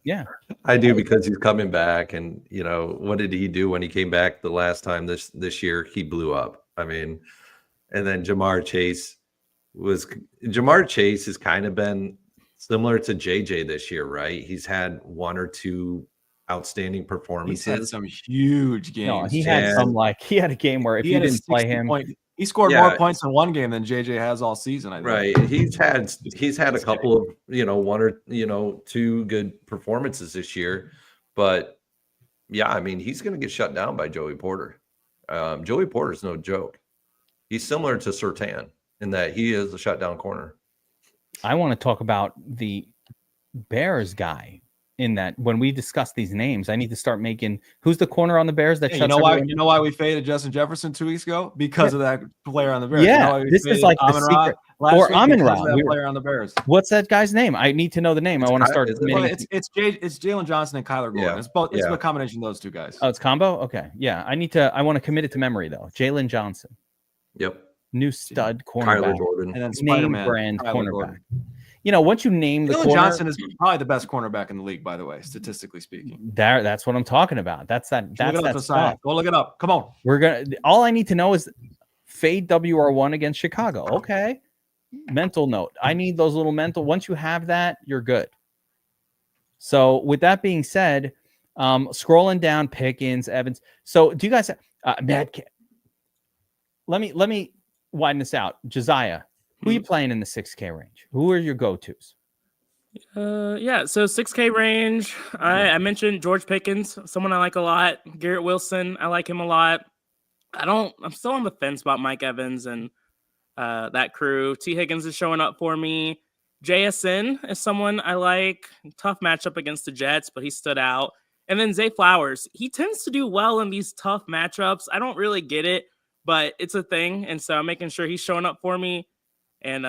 Yeah, I do because he's coming back, and what did he do when he came back the last time this year? He blew up. I mean, and then Jamar Chase has kind of been similar to JJ this year, right? He's had 1 or 2 outstanding He's had performances. some huge games. No, he had some he had a game where if you didn't play him, he scored Yeah. more points in one game than JJ has all season. I think. Right. He's had a couple of, one or, two good performances this year. But yeah, I mean, he's going to get shut down by Joey Porter. Joey Porter's no joke. He's similar to Surtain in that he is a shutdown corner. I want to talk about the Bears guy. In that, when we discuss these names, I need to start making who's the corner on the Bears that Yeah, shuts you know why we faded Justin Jefferson 2 weeks ago? Because of that player on the Bears. Yeah, you know this is like the secret. Or Amon-Ra. Player on the Bears. What's that guy's name? I need to know the name. I want to start. It's Jalen Johnson and Kyler Gordon. Yeah. It's both. It's Yeah. a combination of those two guys. Oh, it's combo. Okay, yeah. I want to commit it to memory though. Jalen Johnson, Yep. new stud Kyler cornerback, Gordon. And then name Spider-Man, brand Kyler cornerback. Gordon. Once you name the Jalen corner, Johnson is probably the best cornerback in the league, by the way, statistically speaking. that's what I'm talking about. That's that stuff. Go look it up. Come on. All I need to know is fade WR1 against Chicago. Okay. Mental note. I need those little mental. Once you have that, you're good. So with that being said, scrolling down Pickens, Evans. So do you guys Matt? Let me widen this out. Josiah, who are you playing in the 6K range? Who are your go-tos? Yeah, so 6K range. I mentioned George Pickens, someone I like a lot. Garrett Wilson, I like him a lot. I'm still on the fence about Mike Evans and that crew. T. Higgins is showing up for me. JSN is someone I like. Tough matchup against the Jets, but he stood out. And then Zay Flowers. He tends to do well in these tough matchups. I don't really get it, but it's a thing. And so I'm making sure he's showing up for me. And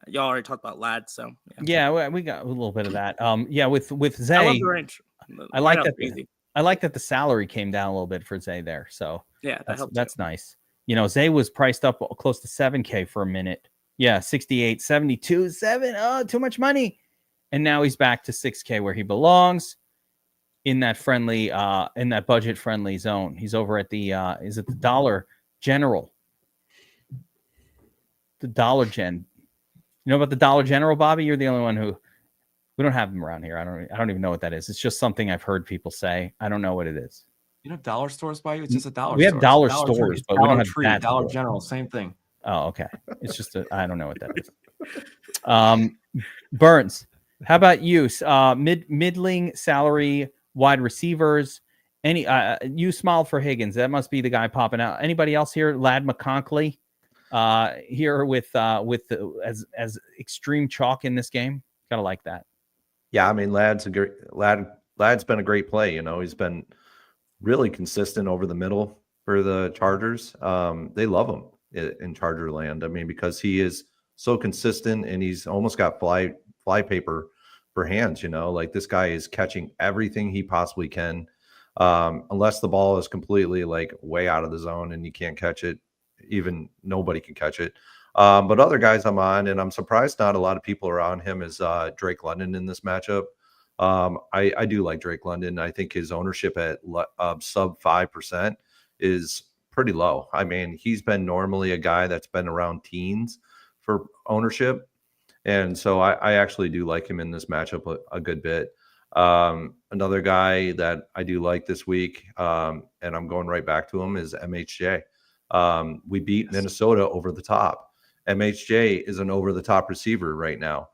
y'all already talked about Ladd, so yeah, we got a little bit of that. With Zay, I love the range. I like that. I like that the salary came down a little bit for Zay there. So yeah, that's nice. Zay was priced up close to 7K for a minute. Yeah, 68, 72, 7. Oh, too much money. And now he's back to 6K where he belongs in that budget friendly zone. He's over at the is it the Dollar General? The Dollar Gen. You know about the Dollar General, Bobby? You're the only one we don't have them around here. I don't even know what that is. It's just something I've heard people say. I don't know what it is. You know dollar stores by you? It's just a dollar store. We have dollar stores, but we don't have that Dollar store. General, same thing. Oh, okay. It's just I don't know what that is. Burns, how about you? Middling salary wide receivers. You smiled for Higgins. That must be the guy popping out. Anybody else here? Ladd McConkey here with as extreme chalk in this game. Gotta like that. Yeah, I mean, Ladd's been a great play. He's been really consistent over the middle for the Chargers. They love him in Charger land. I mean, because he is so consistent and he's almost got fly paper for hands. Like this guy is catching everything he possibly can, unless the ball is completely like way out of the zone and you can't catch it. Even nobody can catch it. But other guys I'm on, and I'm surprised not a lot of people are on him, is Drake London in this matchup. I do like Drake London. I think his ownership at sub 5% is pretty low. I mean, he's been normally a guy that's been around teens for ownership. And so I actually do like him in this matchup a good bit. Another guy that I do like this week, and I'm going right back to him, is MHJ. We beat Minnesota over the top. MHJ is an over-the-top receiver right now.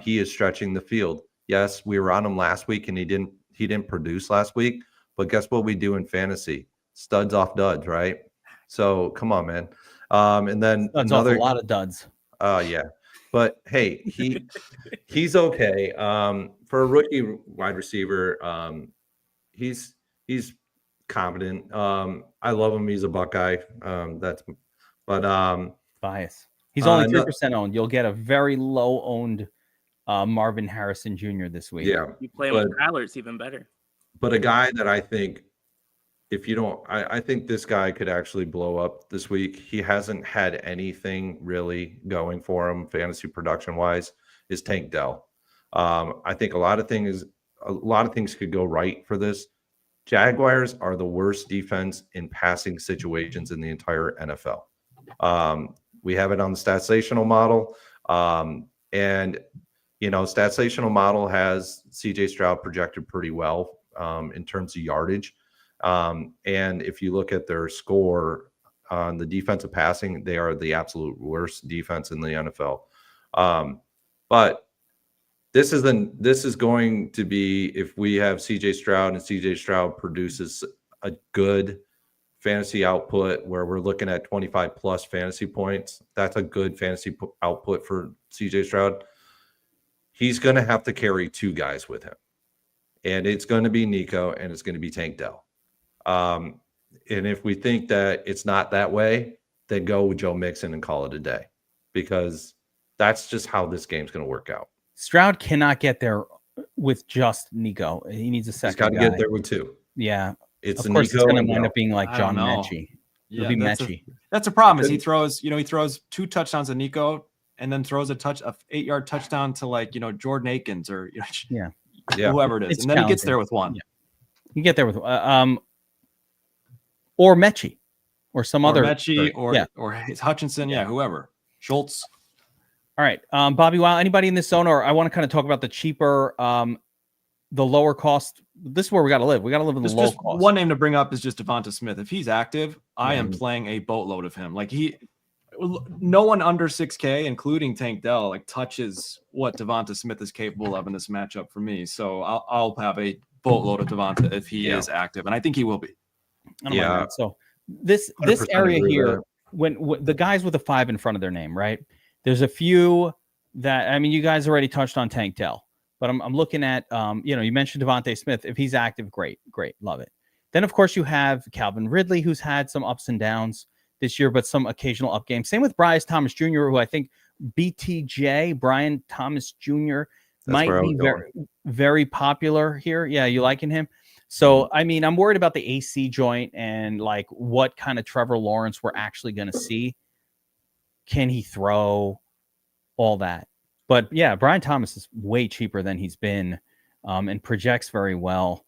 He is stretching the field. Yes, we were on him last week, and he didn't produce last week. But guess what we do in fantasy? Studs off duds, right? So come on, man. And then That's a lot of duds. Yeah, but hey, he's okay. For a rookie wide receiver, he's competent. I love him. He's a Buckeye. Bias. He's only 3% owned. You'll get a very low owned Marvin Harrison Jr. this week. Yeah, you play him with Kyler, it's even better. But a guy that I think, I think this guy could actually blow up this week. He hasn't had anything really going for him fantasy production wise. Is Tank Dell. I think a lot of things could go right for this. Jaguars are the worst defense in passing situations in the entire NFL. We have it on the Statsational model. And Statsational model has CJ Stroud projected pretty well in terms of yardage. And if you look at their score on the defensive passing, they are the absolute worst defense in the NFL. But this is going to be, if we have CJ Stroud and CJ Stroud produces a good fantasy output where we're looking at 25 plus fantasy points, that's a good fantasy output for CJ Stroud. He's going to have to carry 2 guys with him. And it's going to be Nico and it's going to be Tank Dell. And if we think that it's not that way, then go with Joe Mixon and call it a day, because that's just how this game's going to work out. Stroud cannot get there with just Nico. He needs a second. He's got to get there with 2. Yeah. It's of course, Nico, it's going to wind up being like I John don't know. Mechie. Yeah, It'll be Mechie. That's a problem. Is he throws 2 touchdowns to Nico and then throws a 8-yard touchdown to Jordan Akins or whoever it is, It's and then he gets challenging. there with 1. Yeah. You get there with or Mechie or some other Mechie or his Hutchinson, whoever. Schultz. All right, Bobby Wow. Anybody in this zone, or I want to kind of talk about the cheaper, the lower cost. This is where we got to live. We got to live in the low cost. One name to bring up is just Devonta Smith. If he's active, I am playing a boatload of him. No one under 6K, including Tank Dell, touches what Devonta Smith is capable of in this matchup for me. So I'll have a boatload of Devonta if he is active, and I think he will be. Yeah. So this area here, when the guys with a 5 in front of their name, right? There's a few that, you guys already touched on Tank Dell, but I'm looking at, you mentioned Devonta Smith. If he's active, great, love it. Then of course you have Calvin Ridley, who's had some ups and downs this year, but some occasional up games. Same with Bryce Thomas Jr., who I think BTJ, Brian Thomas Jr. might be very, very popular here. Yeah, you liking him? So, I'm worried about the AC joint and what kind of Trevor Lawrence we're actually going to see. Can he throw? All that. But yeah, Brian Thomas is way cheaper than he's been and projects very well.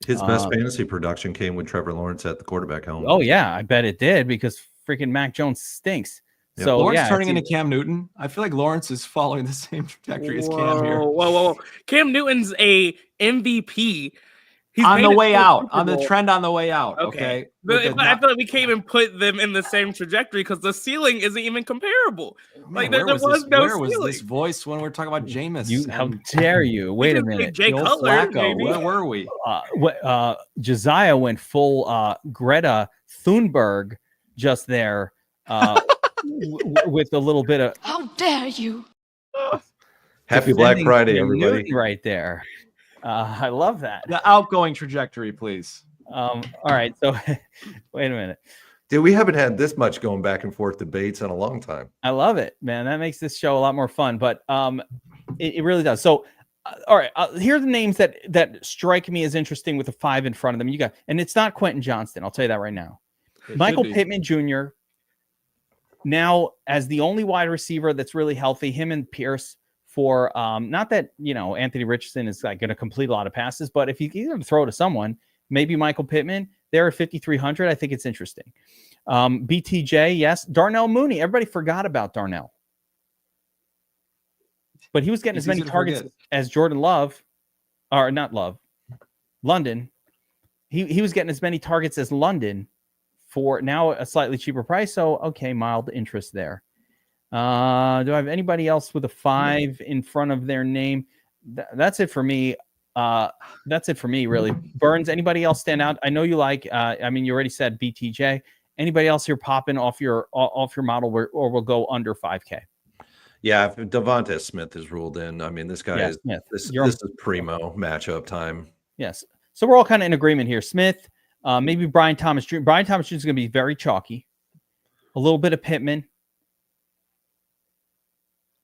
His best fantasy production came with Trevor Lawrence at the quarterback helm. Oh, yeah, I bet it did, because freaking Mac Jones stinks. Yep. So Lawrence turning into Cam Newton. I feel like Lawrence is following the same trajectory as Cam here. Whoa. Cam Newton's a MVP. He's on the way out, Super on the Bowl. trend on the way out. Okay. But I feel like we can't even put them in the same trajectory because the ceiling isn't even comparable. Man, there was no where ceiling. was this voice when we're talking about Jameis? How dare you? Wait a minute. Jay Joe Cutler, Flacco, maybe. where were we? Josiah went full Greta Thunberg just there with a little bit of How dare you? Happy Black defending Friday, Cam everybody. Newton right there. I love that. The outgoing trajectory, please. All right. So wait a minute. Dude, we haven't had this much going back and forth debates in a long time. I love it, man. That makes this show a lot more fun, but it really does. So, all right, here are the names that strike me as interesting with a 5 in front of them. You got, and it's not Quentin Johnston. I'll tell you that right now. Michael Pittman Jr. now as the only wide receiver that's really healthy. Him and Pierce for not that Anthony Richardson is going to complete a lot of passes, but if he's going to throw to someone, maybe Michael Pittman. They're at 5,300. I think it's interesting. BTJ, yes. Darnell Mooney. Everybody forgot about Darnell. But he was getting as many targets as Jordan Love, or not Love, London. He was getting as many targets as London for now a slightly cheaper price. So, okay, mild interest there. Do I have anybody else with a 5 in front of their name? That's it for me. That's it for me, really. Burns, anybody else stand out? I know you like, you already said BTJ. Anybody else here popping off your model or we'll go under 5K? Yeah, if Devonta Smith is ruled in, this guy is Smith. this is primo matchup time. Yes. So we're all kind of in agreement here. Smith, maybe Brian Thomas Jr. Brian Thomas Jr. is going to be very chalky. A little bit of Pittman.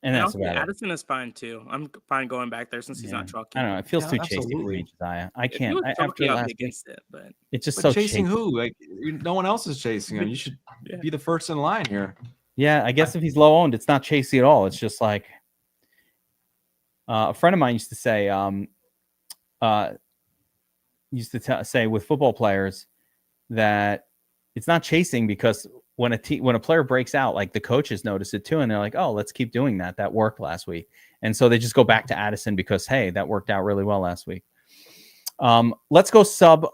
And that's about it. Addison is fine too. I'm fine going back there since he's not chalky. I don't know. It feels too chasing for me, Josiah. I can't. If he was chalky, I'll be against it, but it's just But so chasing chasing. who? No one else is chasing him. You should be the first in line here. Yeah, I guess if he's low owned, it's not chasing at all. It's just like a friend of mine used to say. Say with football players that it's not chasing because when a player breaks out, like the coaches notice it too, and they're like, oh, let's keep doing that. That worked last week. And so they just go back to Addison because, hey, that worked out really well last week. Let's go sub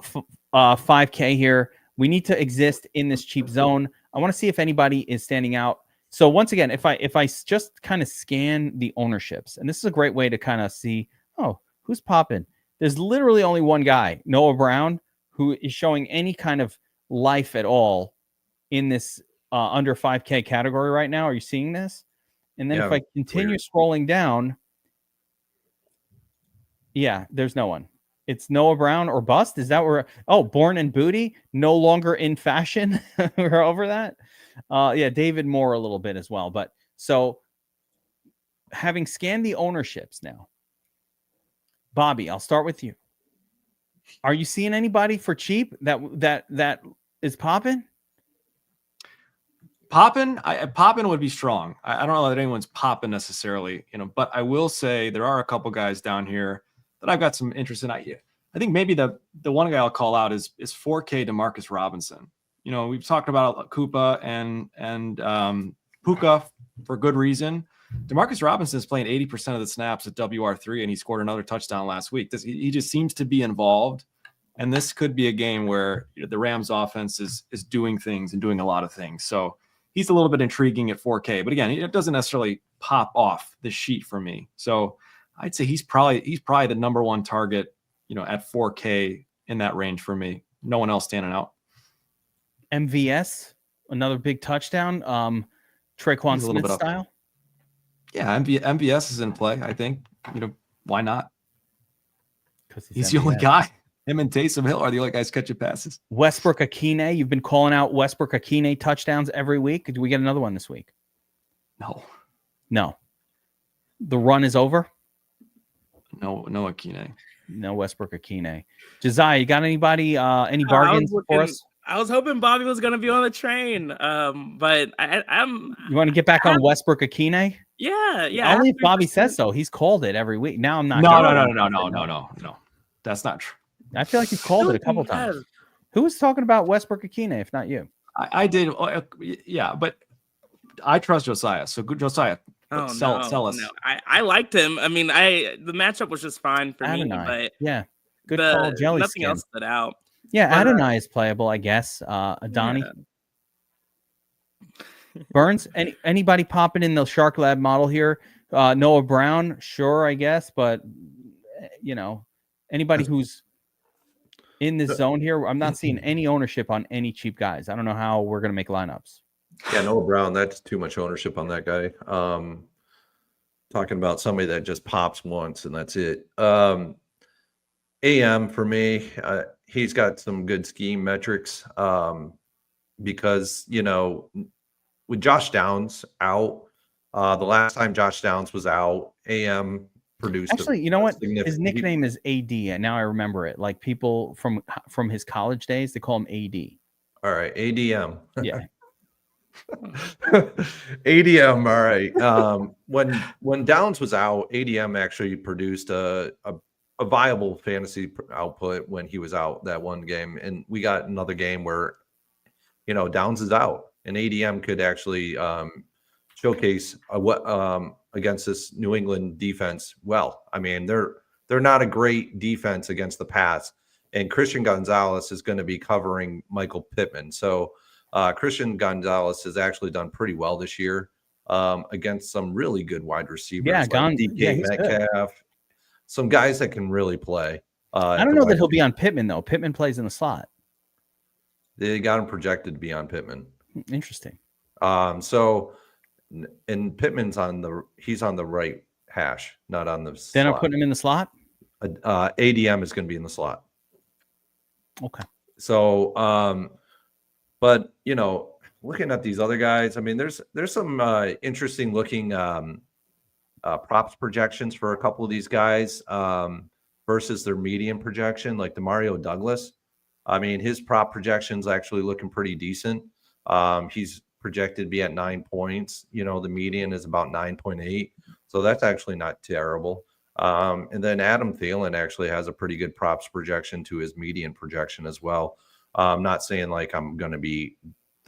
5K here. We need to exist in this cheap zone. I want to see if anybody is standing out. So once again, if I just kind of scan the ownerships, and this is a great way to kind of see, oh, who's popping? There's literally only one guy, Noah Brown, who is showing any kind of life at all in this under 5K category right now. Are you seeing this? And then if I continue scrolling down, yeah, there's no one. It's Noah Brown or bust. Is that where? Oh, Born and Booty, no longer in fashion. We're over that. Yeah, David Moore a little bit as well. But so having scanned the ownerships now, Bobby, I'll start with you. Are you seeing anybody for cheap that is popping? Popping would be strong. I don't know that anyone's popping necessarily, but I will say there are a couple guys down here that I've got some interest in. I think maybe the one guy I'll call out is 4K DeMarcus Robinson. We've talked about Koopa and Puka for good reason. DeMarcus Robinson is playing 80% of the snaps at WR3, and he scored another touchdown last week. He just seems to be involved, and this could be a game where the Rams offense is doing things and doing a lot of things. So he's a little bit intriguing at 4K, but again, it doesn't necessarily pop off the sheet for me. So I'd say he's probably the number one target, at 4K in that range for me. No one else standing out. MVS, another big touchdown. Traquan Smith style. Yeah, MVS is in play. I think, why not? Because he's the only guy. Him and Taysom Hill are the only guys catching passes. Westbrook Akine, you've been calling out Westbrook Akine touchdowns every week. Do we get another one this week? No. The run is over? No Akine. No Westbrook Akine. Josiah, you got anybody, any bargains for us? I was hoping Bobby was going to be on the train, but I'm. You want to get back on Westbrook Akine? Yeah. Only if Bobby says so. He's called it every week. Now I'm not. No. That's not true. I feel like you've called it a couple times. Who was talking about Westbrook Akine, if not you? I did. Yeah, but I trust Josiah. So good, Josiah. Sell us. No. I liked him. I mean, the matchup was just fine for me. But yeah, good call. Jelly nothing else stood out. Yeah, Adonai is playable, I guess. Adoni. Yeah. Burns, anybody popping in the Shark Lab model here? Noah Brown, sure, I guess, but anybody who's in this zone here, I'm not seeing any ownership on any cheap guys. I don't know how we're going to make lineups. Yeah, Noah Brown, that's too much ownership on that guy. Talking about somebody that just pops once and that's it. AM for me, he's got some good scheme metrics because, with Josh Downs out, the last time Josh Downs was out, AM produced. Actually, you know what? His nickname is AD, and now I remember it. Like people from his college days, they call him AD. All right, ADM. Yeah. ADM. All right. When Downs was out, ADM actually produced a viable fantasy output when he was out that one game, and we got another game where Downs is out, and ADM could actually showcase what against this New England defense. Well, I mean they're not a great defense against the pass, and Christian Gonzalez is going to be covering Michael Pittman. So Christian Gonzalez has actually done pretty well this year against some really good wide receivers. Yeah, like DK Metcalf, some guys that can really play. I don't know that he'll be on Pittman though. Pittman plays in the slot. They got him projected to be on Pittman. Interesting. So, and Pittman's he's on the right hash, not on the slot. Then I'm putting him in the slot. ADM is going to be in the slot. Okay. So, but looking at these other guys, I mean, there's some interesting looking props projections for a couple of these guys versus their median projection, like the Mario Douglas. I mean, his prop projection's actually looking pretty decent. He's projected to be at 9 points. The median is about 9.8. So that's actually not terrible. And then Adam Thielen actually has a pretty good props projection to his median projection as well. I'm not saying like I'm going to be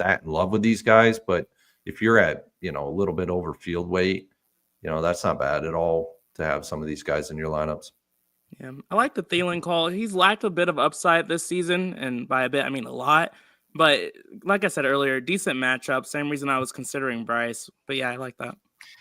that in love with these guys, but if you're at, a little bit over field weight, that's not bad at all to have some of these guys in your lineups. Yeah, I like the Thielen call. He's lacked a bit of upside this season, and by a bit, I mean a lot. But like I said earlier, decent matchup. Same reason I was considering Bryce. But yeah, I like that.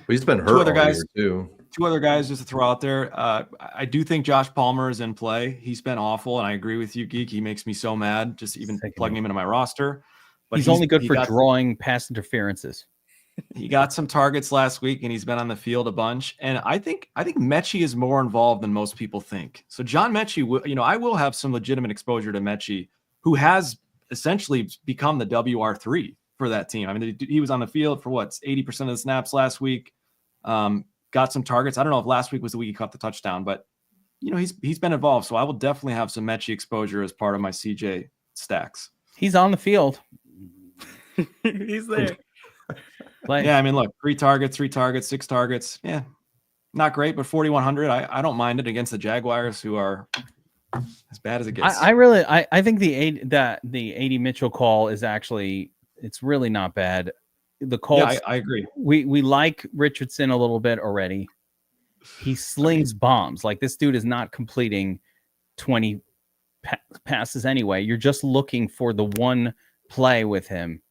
But he's been hurt Two other all guys year too. Two other guys just to throw out there. I do think Josh Palmer is in play. He's been awful, and I agree with you, Geek. He makes me so mad just even plugging him into my roster. But he's only good for drawing pass interferences. He got some targets last week, and he's been on the field a bunch. And I think Mechie is more involved than most people think. So John Mechie, I will have some legitimate exposure to Mechie, who has essentially become the WR3 for that team. I mean, he was on the field for 80% of the snaps last week. Got some targets. I don't know if last week was the week he caught the touchdown, but he's been involved. So I will definitely have some Mechie exposure as part of my CJ stacks. He's on the field. He's there. Yeah, I mean, look, 3 targets, 6 targets. Yeah, not great, but 4,100. I don't mind it against the Jaguars, who are as bad as it gets. I think the 80 Mitchell call is actually, it's really not bad. The call, yeah, I agree. We like Richardson a little bit already. He slings bombs. Like, this dude is not completing 20 passes anyway. You're just looking for the one play with him.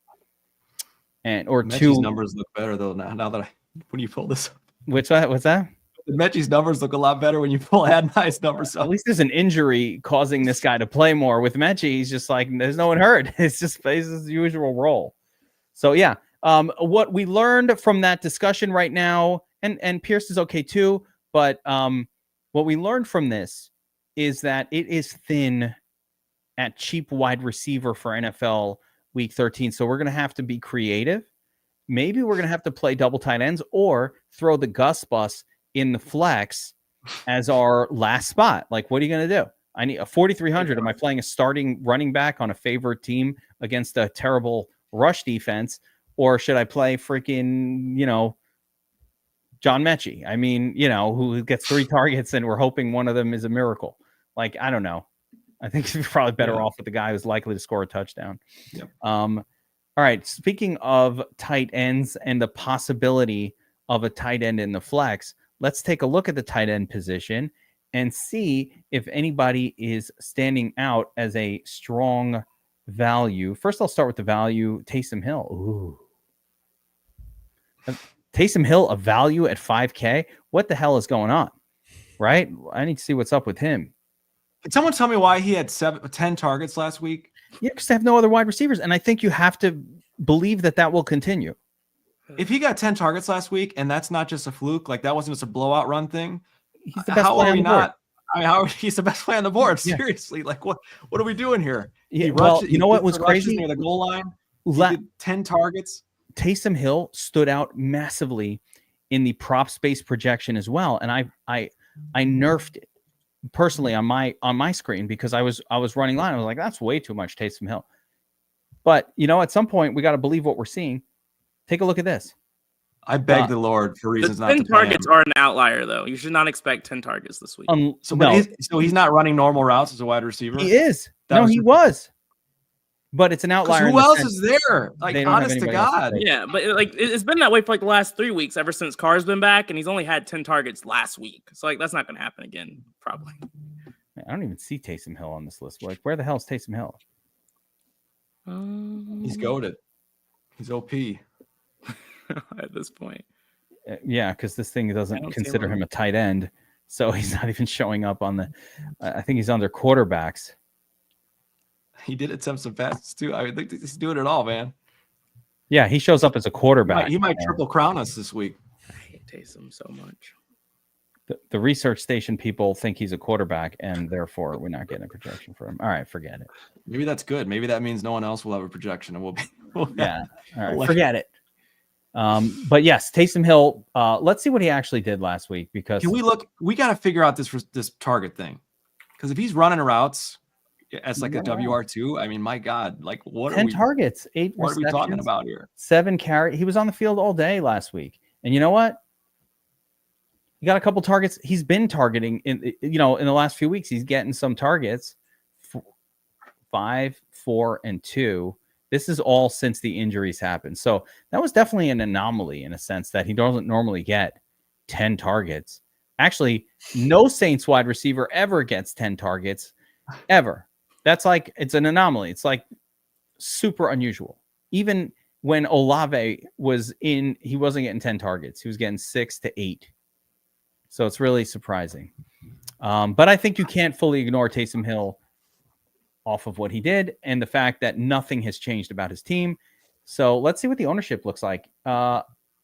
Or Mechie's two numbers look better though now that when you pull this up. What's that? Mechie's numbers look a lot better when you pull Adonai's numbers up. At least there's an injury causing this guy to play more. With Mechie, he's just like, there's no one hurt. It's just his usual role. So yeah, what we learned from that discussion right now, and Pierce is okay too, but what we learned from this is that it is thin at cheap wide receiver for NFL Week 13. So we're going to have to be creative. Maybe we're going to have to play double tight ends or throw the Gus bus in the flex as our last spot. Like, what are you going to do? I need a 4,300. Am I playing a starting running back on a favorite team against a terrible rush defense? Or should I play freaking, John Mechie? I mean, who gets 3 targets and we're hoping one of them is a miracle. Like, I don't know. I think you're probably better off with the guy who's likely to score a touchdown. Yep. All right. Speaking of tight ends and the possibility of a tight end in the flex, let's take a look at the tight end position and see if anybody is standing out as a strong value. First, I'll start with the value. Taysom Hill. Ooh. Taysom Hill, a value at 5K. What the hell is going on? Right? I need to see what's up with him. Can someone tell me why he had 10 targets last week? Yeah, because they have no other wide receivers. And I think you have to believe that will continue. If he got 10 targets last week and that's not just a fluke, like that wasn't just a blowout run thing, he's the best how player are we on the board. not? I mean, he's the best player on the board. Yeah. Seriously, like what are we doing here? Yeah, you know what was crazy? Near the goal line, he did 10 targets. Taysom Hill stood out massively in the prop space projection as well. And I nerfed it personally on my screen because I was running line. I was like, that's way too much Taysom Hill. But at some point we got to believe what we're seeing. Take a look at this. I beg the Lord for reasons not to 10 targets are an outlier though. You should not expect 10 targets this week. So he's not running normal routes as a wide receiver. He is. He was. But it's an outlier. Who else is there? Like, honest to God. Yeah, but it's been that way for the last 3 weeks, ever since Carr's been back, and he's only had 10 targets last week. So that's not going to happen again, probably. I don't even see Taysom Hill on this list. Like, where the hell is Taysom Hill? He's goated. He's OP at this point. Yeah, because this thing doesn't consider him a tight end, so he's not even showing up on the. I think he's under quarterbacks. He did attempt some passes too. I think he's doing it all, man. Yeah, he shows up as a quarterback. He might triple crown us this week. I hate Taysom so much. The research station people think he's a quarterback, and therefore we're not getting a projection for him. All right, forget it. Maybe that's good. Maybe that means no one else will have a projection, and we'll be. Yeah. All right, forget it. But yes, Taysom Hill. Let's see what he actually did last week. Because can we look? We got to figure out this target thing, because if he's running routes as like a WR2, I mean, my God, like what 10 are we, targets, 8 what are we talking about here? 7 carry. He was on the field all day last week. And you know what? He got a couple targets. He's been targeting in the last few weeks. He's getting some targets. 5, 4, and 2. This is all since the injuries happened. So that was definitely an anomaly in a sense that he doesn't normally get 10 targets. Actually, no Saints wide receiver ever gets 10 targets, ever. That's like, it's an anomaly. It's like super unusual. Even when Olave was in, he wasn't getting 10 targets. He was getting 6 to 8. So it's really surprising. But I think you can't fully ignore Taysom Hill off of what he did and the fact that nothing has changed about his team. So let's see what the ownership looks like.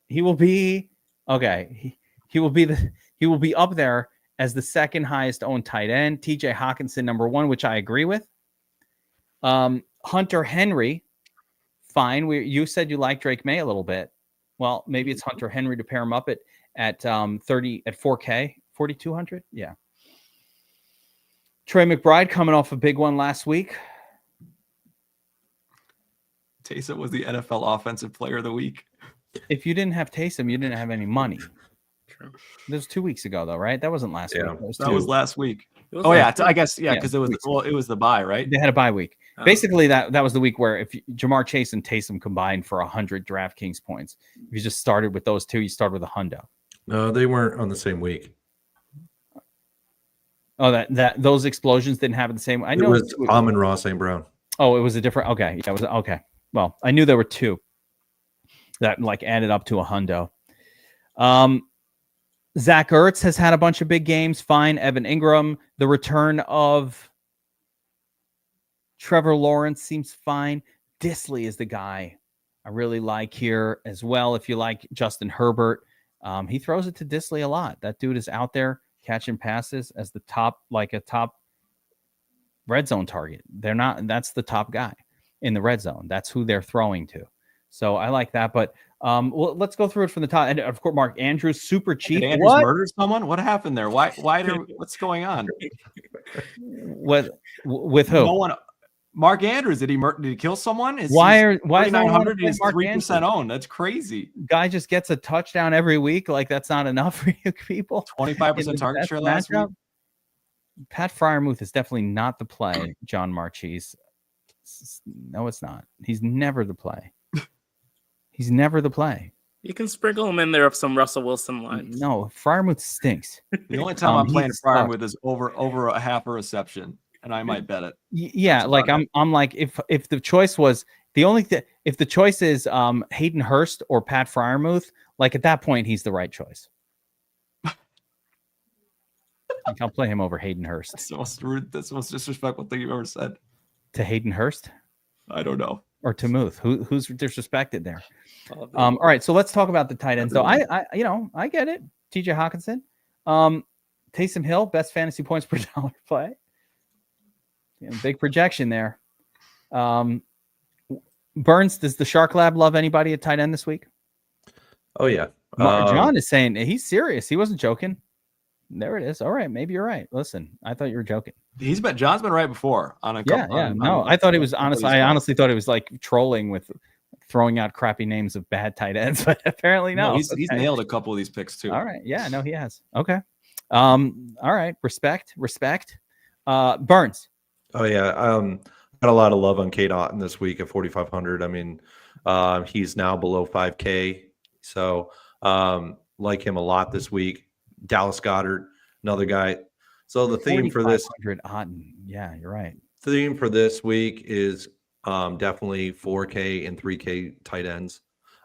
He will be okay. He will be up there as the second highest owned tight end. TJ Hawkinson number 1, which I agree with. Hunter Henry, fine. You said you like Drake May a little bit. Well, maybe it's Hunter Henry to pair him up at 30 at 4K, 4,200. Yeah. Trey McBride coming off a big one last week. Taysom was the NFL Offensive Player of the Week. If you didn't have Taysom, you didn't have any money. True. That was 2 weeks ago, though, right? That wasn't last week. That was last week. Was I guess, because it was the bye, right? They had a bye week. Oh. Basically, that was the week where if Jamar Chase and Taysom combined for 100 DraftKings points, if you just started with those two, you started with a hundo. No, they weren't on the same week. Oh, that those explosions didn't happen the same. I know it was Amon-Ra St. Brown. Oh, it was a different. Okay, yeah, it was okay. Well, I knew there were two that like added up to a hundo. Zach Ertz has had a bunch of big games. Fine. Evan Ingram. The return of Trevor Lawrence seems fine. Disley is the guy I really like here as well. If you like Justin Herbert, he throws it to Disley a lot. That dude is out there catching passes as the top, like a top red zone target. That's the top guy in the red zone. That's who they're throwing to. So I like that. But well, let's go through it from the top. And of course, Mark Andrews, super cheap. Did Andrews murder someone? What happened there? What's going on? With who? No one. Mark Andrews, did he kill someone? Why is 900 is Mark 3% owned? That's crazy. Guy just gets a touchdown every week. Like that's not enough for you people. 25% target share last week. Pat Freiermuth is definitely not the play, John Marchese. No, it's not. He's never the play. He's never the play. You can sprinkle him in there of some Russell Wilson lines. No, Freiermuth stinks. The only time I'm playing Freiermuth is over a half a reception, and I might bet it. Yeah, like I'm like if the choice was if the choice is Hayden Hurst or Pat Freiermuth, like at that point he's the right choice. Like, I'll play him over Hayden Hurst. That's the most rude. That's the most disrespectful thing you've ever said. To Hayden Hurst? I don't know. Or to Muth? Who's disrespected there? All right, so let's talk about the tight ends. So I get it. TJ Hawkinson, Taysom Hill, best fantasy points per dollar play. Big projection there. Burns, does the Shark Lab love anybody at tight end this week? Oh yeah, John is saying he's serious. He wasn't joking. There it is. All right, maybe you're right. Listen, I thought you were joking. John's been right before on a couple. I thought it was honestly. I honestly thought it was like trolling with throwing out crappy names of bad tight ends, but apparently no. He's nailed a couple of these picks too. All right, yeah, no, he has. Okay, all right, respect. Burns. Oh yeah, got a lot of love on Kate Otten this week at 4,500. I mean, he's now below 5K, so like him a lot this week. Dallas Goedert, another guy. So the theme for this, yeah, you're right. Theme for this week is definitely 4K and 3K tight ends.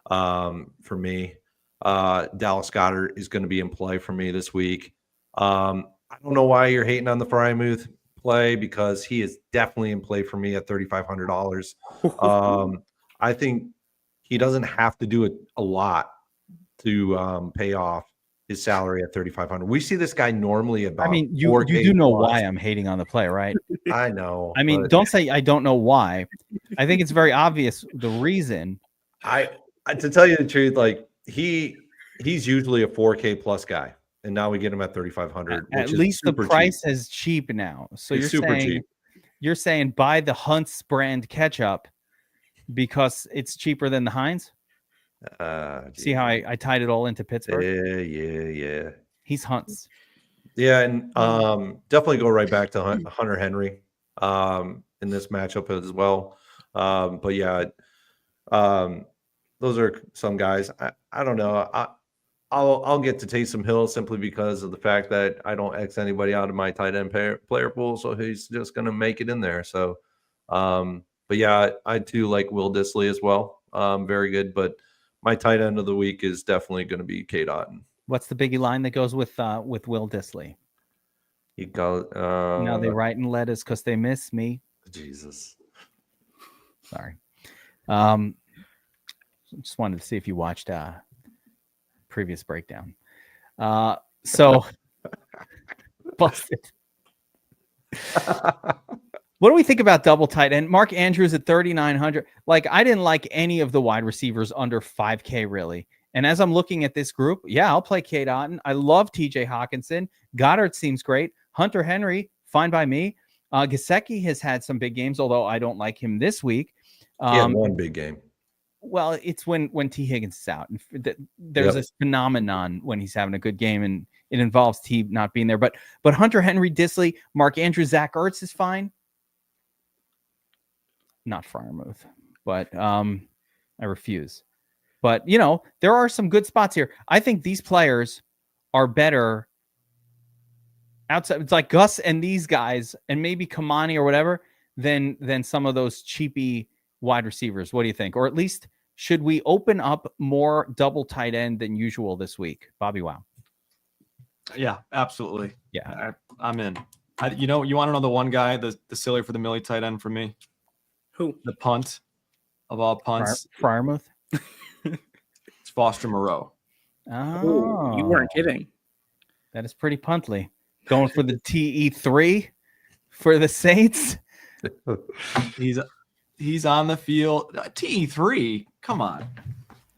For me, Dallas Goedert is going to be in play for me this week. I don't know why you're hating on the Freiermuth play because he is definitely in play for me at $3,500. I think he doesn't have to do a lot to pay off his salary at 3,500. We see this guy normally about. I mean, you do know why I'm hating on the play, right? I know. I mean, don't say I don't know why. I think it's very obvious the reason. I to tell you the truth, like he's usually a 4K plus guy, and now we get him at 3,500. At least the price is cheap now. So you're saying buy the Hunt's brand ketchup because it's cheaper than the Heinz. See how I tied it all into Pittsburgh? Yeah. He's Hunt's. Yeah, and definitely go right back to Hunter Henry in this matchup as well. But yeah, those are some guys. I don't know. I'll get to Taysom Hill simply because of the fact that I don't X anybody out of my tight end player pool, so he's just going to make it in there. So, but yeah, I too like Will Dissly as well. Very good, but my tight end of the week is definitely going to be K. Dotton. What's the biggie line that goes with Will Dissly? You call it, Now they write in letters because they miss me. Jesus. Sorry. Just wanted to see if you watched previous breakdown. So busted. What do we think about double tight end? Mark Andrews at 3,900. Like, I didn't like any of the wide receivers under 5K really. And as I'm looking at this group, yeah, I'll play K. Dotton. I love TJ Hawkinson. Goddard seems great. Hunter Henry, fine by me. Gesicki has had some big games, although I don't like him this week. Yeah, one big game. Well, it's when T. Higgins is out. And there's this phenomenon when he's having a good game, and it involves T not being there. But Hunter Henry, Dissly, Mark Andrews, Zach Ertz is fine. Not Freiermuth, but I refuse. But, you know, there are some good spots here. I think these players are better outside. It's like Gus and these guys and maybe Kamani or whatever than some of those cheapy wide receivers. What do you think? Or at least should we open up more double tight end than usual this week? BobbyWow. Yeah, absolutely. Yeah, I'm in. You want to know the one guy, the silly for the millie tight end for me? Who? The punt of all punts. Freiermuth. It's Foster Moreau. Oh, You weren't kidding. That is pretty puntly. Going for the TE3 for the Saints. He's on the field. TE3. Come on.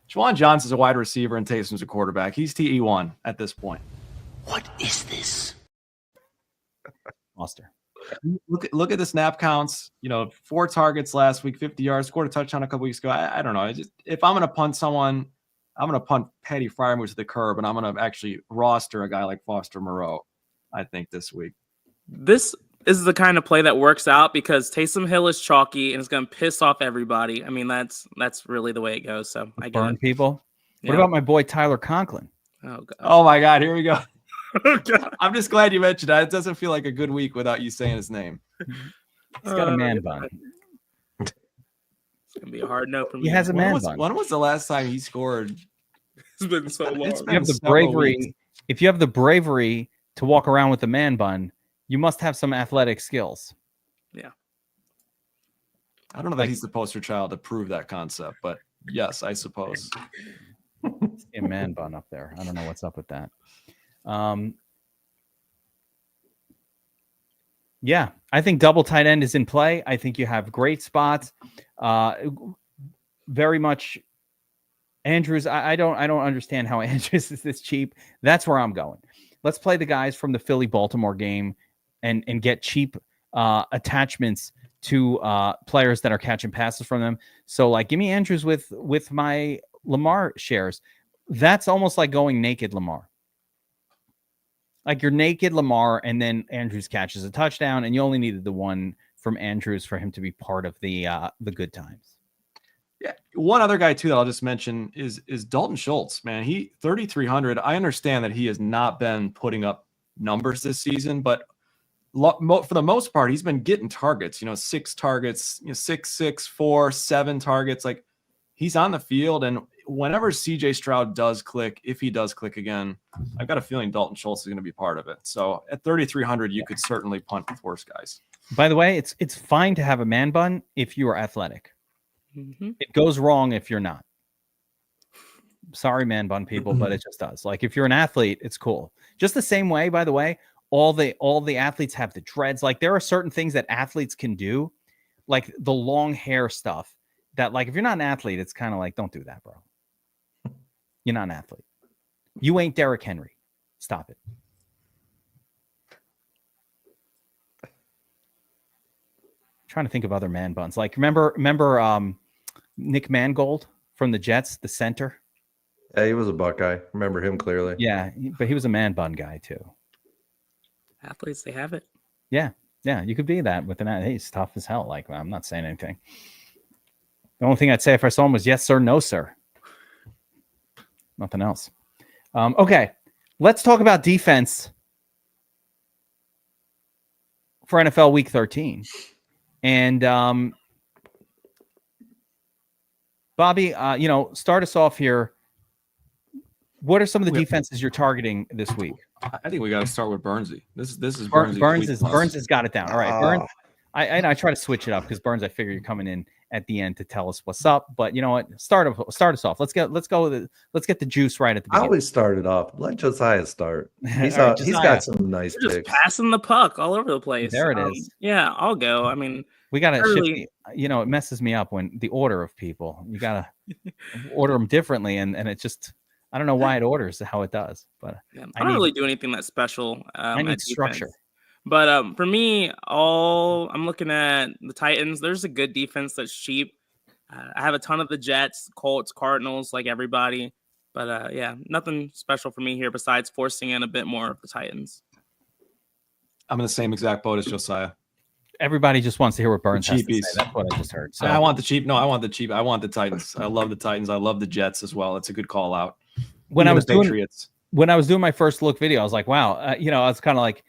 Juwan Johnson's a wide receiver and Taysom's a quarterback. He's TE1 at this point. What is this? Foster. Look at the snap counts. 4 targets last week, 50 yards, scored a touchdown a couple weeks ago. I don't know. If I'm going to punt someone, I'm going to punt Patty Freiermuth to the curb, and I'm going to actually roster a guy like Foster Moreau, I think, this week. This is the kind of play that works out because Taysom Hill is chalky and it's going to piss off everybody. I mean, that's really the way it goes. So I burn people. Yeah. What about my boy Tyler Conklin? Oh, God. Oh my God, here we go. Oh, God. I'm just glad you mentioned that. It doesn't feel like a good week without you saying his name. He's got a man bun. It's going to be a hard no for me. He has a man bun. When was the last time he scored? It's been so long. It's If you have the bravery, if you have the bravery to walk around with a man bun, you must have some athletic skills. Yeah. I don't know that he's the poster child to prove that concept, but yes, I suppose. A man bun up there. I don't know what's up with that. Yeah, I think double tight end is in play. I think you have great spots. Very much Andrews. I don't understand how Andrews is this cheap. That's where I'm going. Let's play the guys from the Philly-Baltimore game and get cheap attachments to players that are catching passes from them. So, like, give me Andrews with my Lamar shares. That's almost like going naked Lamar. Like, you're naked Lamar, and then Andrews catches a touchdown, and you only needed the one from Andrews for him to be part of the good times. Yeah, one other guy too that I'll just mention is Dalton Schultz. Man, he 3,300. I understand that he has not been putting up numbers this season, but for the most part, he's been getting targets. 6 targets, 6, 4, 7 targets. Like, he's on the field, and whenever CJ Stroud does click, if he does click again, I've got a feeling Dalton Schultz is going to be part of it. So at 3,300, you could certainly punt with worse guys. By the way, it's fine to have a man bun if you are athletic. Mm-hmm. It goes wrong if you're not. Sorry, man bun people, but it just does. Like, if you're an athlete, it's cool. Just the same way, by the way, all the athletes have the dreads. Like, there are certain things that athletes can do, like the long hair stuff, that, like, if you're not an athlete, it's kind of like, don't do that, bro. You're not an athlete. You ain't Derrick Henry. Stop it. Trying to think of other man buns. Like, remember Nick Mangold from the Jets, the center? Yeah, he was a Buckeye. Remember him clearly. Yeah, but he was a man bun guy too. Athletes, they have it. Yeah, you could be that with an. He's tough as hell. Like, I'm not saying anything. The only thing I'd say if I saw him was yes, sir, no, sir. Nothing else. Okay, let's talk about defense for NFL Week 13. And Bobby, start us off here. What are some of the defenses you're targeting this week? I think we got to start with Burnsy. This is Burns Burns. Burns has got it down. All right, Burns. I try to switch it up because Burns, I figure you're coming in at the end to tell us what's up. But you know what? Start us off. Let's get the juice right at the I beginning. always start it off. Let Josiah start. He's All right, he's Josiah. got some nice We're just picks. passing the puck all over the place. There it is. Yeah, I'll go. I mean, We gotta early- it messes me up when the order of people. You gotta order them differently, and it just I don't know why it orders how it does, but yeah, I I don't need- really do anything that's special. I need at structure. defense. But for me, I'm looking at the Titans. There's a good defense that's cheap. I have a ton of the Jets, Colts, Cardinals, like everybody. But yeah, nothing special for me here besides forcing in a bit more of the Titans. I'm in the same exact boat as Josiah. Everybody just wants to hear what Burns has to cheapies. say. That's what I just heard. So I want the cheap. No, I want the cheap. I want the Titans. I love the Titans. I love the Jets as well. It's a good call out. when I Even was the doing Patriots. my first look video, I was like, wow, I was kind of like,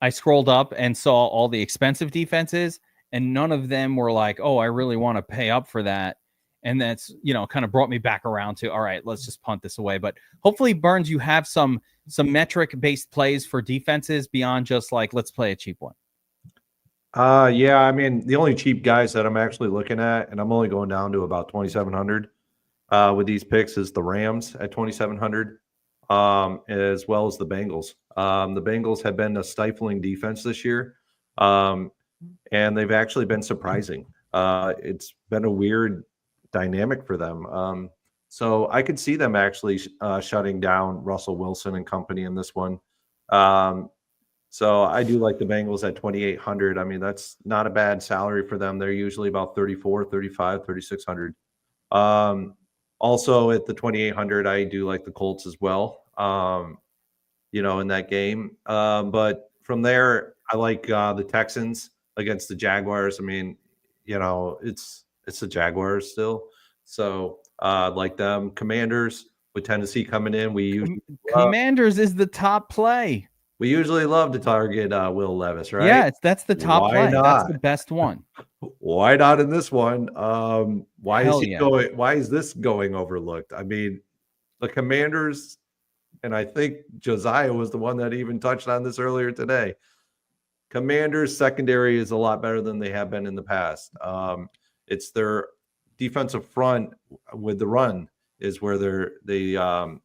I scrolled up and saw all the expensive defenses, and none of them were like, oh, I really want to pay up for that. And that's, kind of brought me back around to, all right, let's just punt this away. But hopefully, Burns, you have some metric-based plays for defenses beyond just like, let's play a cheap one. Yeah, I mean, the only cheap guys that I'm actually looking at, and I'm only going down to about 2,700 with these picks, is the Rams at 2,700, as well as the Bengals. The Bengals have been a stifling defense this year, and they've actually been surprising. It's been a weird dynamic for them. So I could see them actually shutting down Russell Wilson and company in this one. So I do like the Bengals at 2,800. I mean, that's not a bad salary for them. They're usually about 34, 35, 3,600. Also at the 2,800, I do like the Colts as well, in that game. But from there, I like the Texans against the Jaguars. I mean, it's the Jaguars still. So I like them. Commanders with Tennessee coming in. Commanders is the top play. We usually love to target Will Levis, right? Yeah, that's the top Why play. not? That's the best one. Why not in this one? Why Hell is he yeah. going? Why is this going overlooked? I mean, the Commanders, and I think Josiah was the one that even touched on this earlier today. Commanders secondary is a lot better than they have been in the past. It's their defensive front with the run is where they are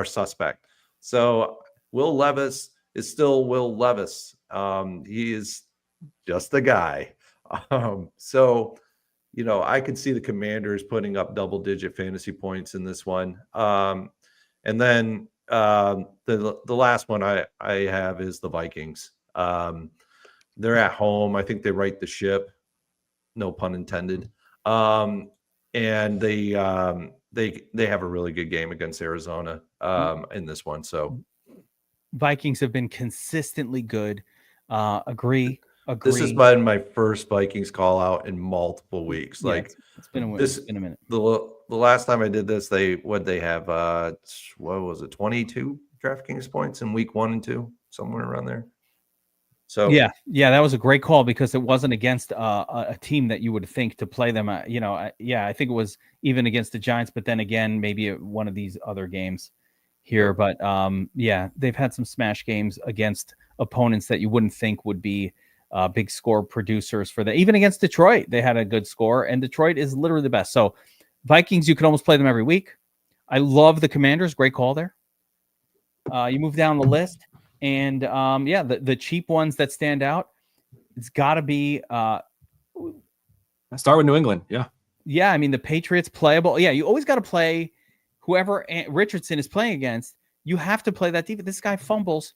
suspect. So Will Levis is still Will Levis. He is just a guy. So I could see the Commanders putting up double-digit fantasy points in this one. And then the last one I have is the Vikings. They're at home. I think they right the ship. No pun intended. And they have a really good game against Arizona in this one. So Vikings have been consistently good. Agree. this has been my first Vikings call out in multiple weeks. Yeah, Like it's been a minute. The last time I did this, they have what was it, 22 DraftKings points in week 1 and 2, somewhere around there. So Yeah, that was a great call because it wasn't against a team that you would think to play them. I think it was even against the Giants, but then again, maybe one of these other games here. But they've had some smash games against opponents that you wouldn't think would be big score producers for that. Even against Detroit, they had a good score, and Detroit is literally the best. So Vikings, you can almost play them every week. I love the Commanders. Great call there. You move down the list. And the cheap ones that stand out, it's got to be. I start with New England. Yeah. I mean, the Patriots playable. Yeah, you always got to play whoever Richardson is playing against. You have to play that defense. This guy fumbles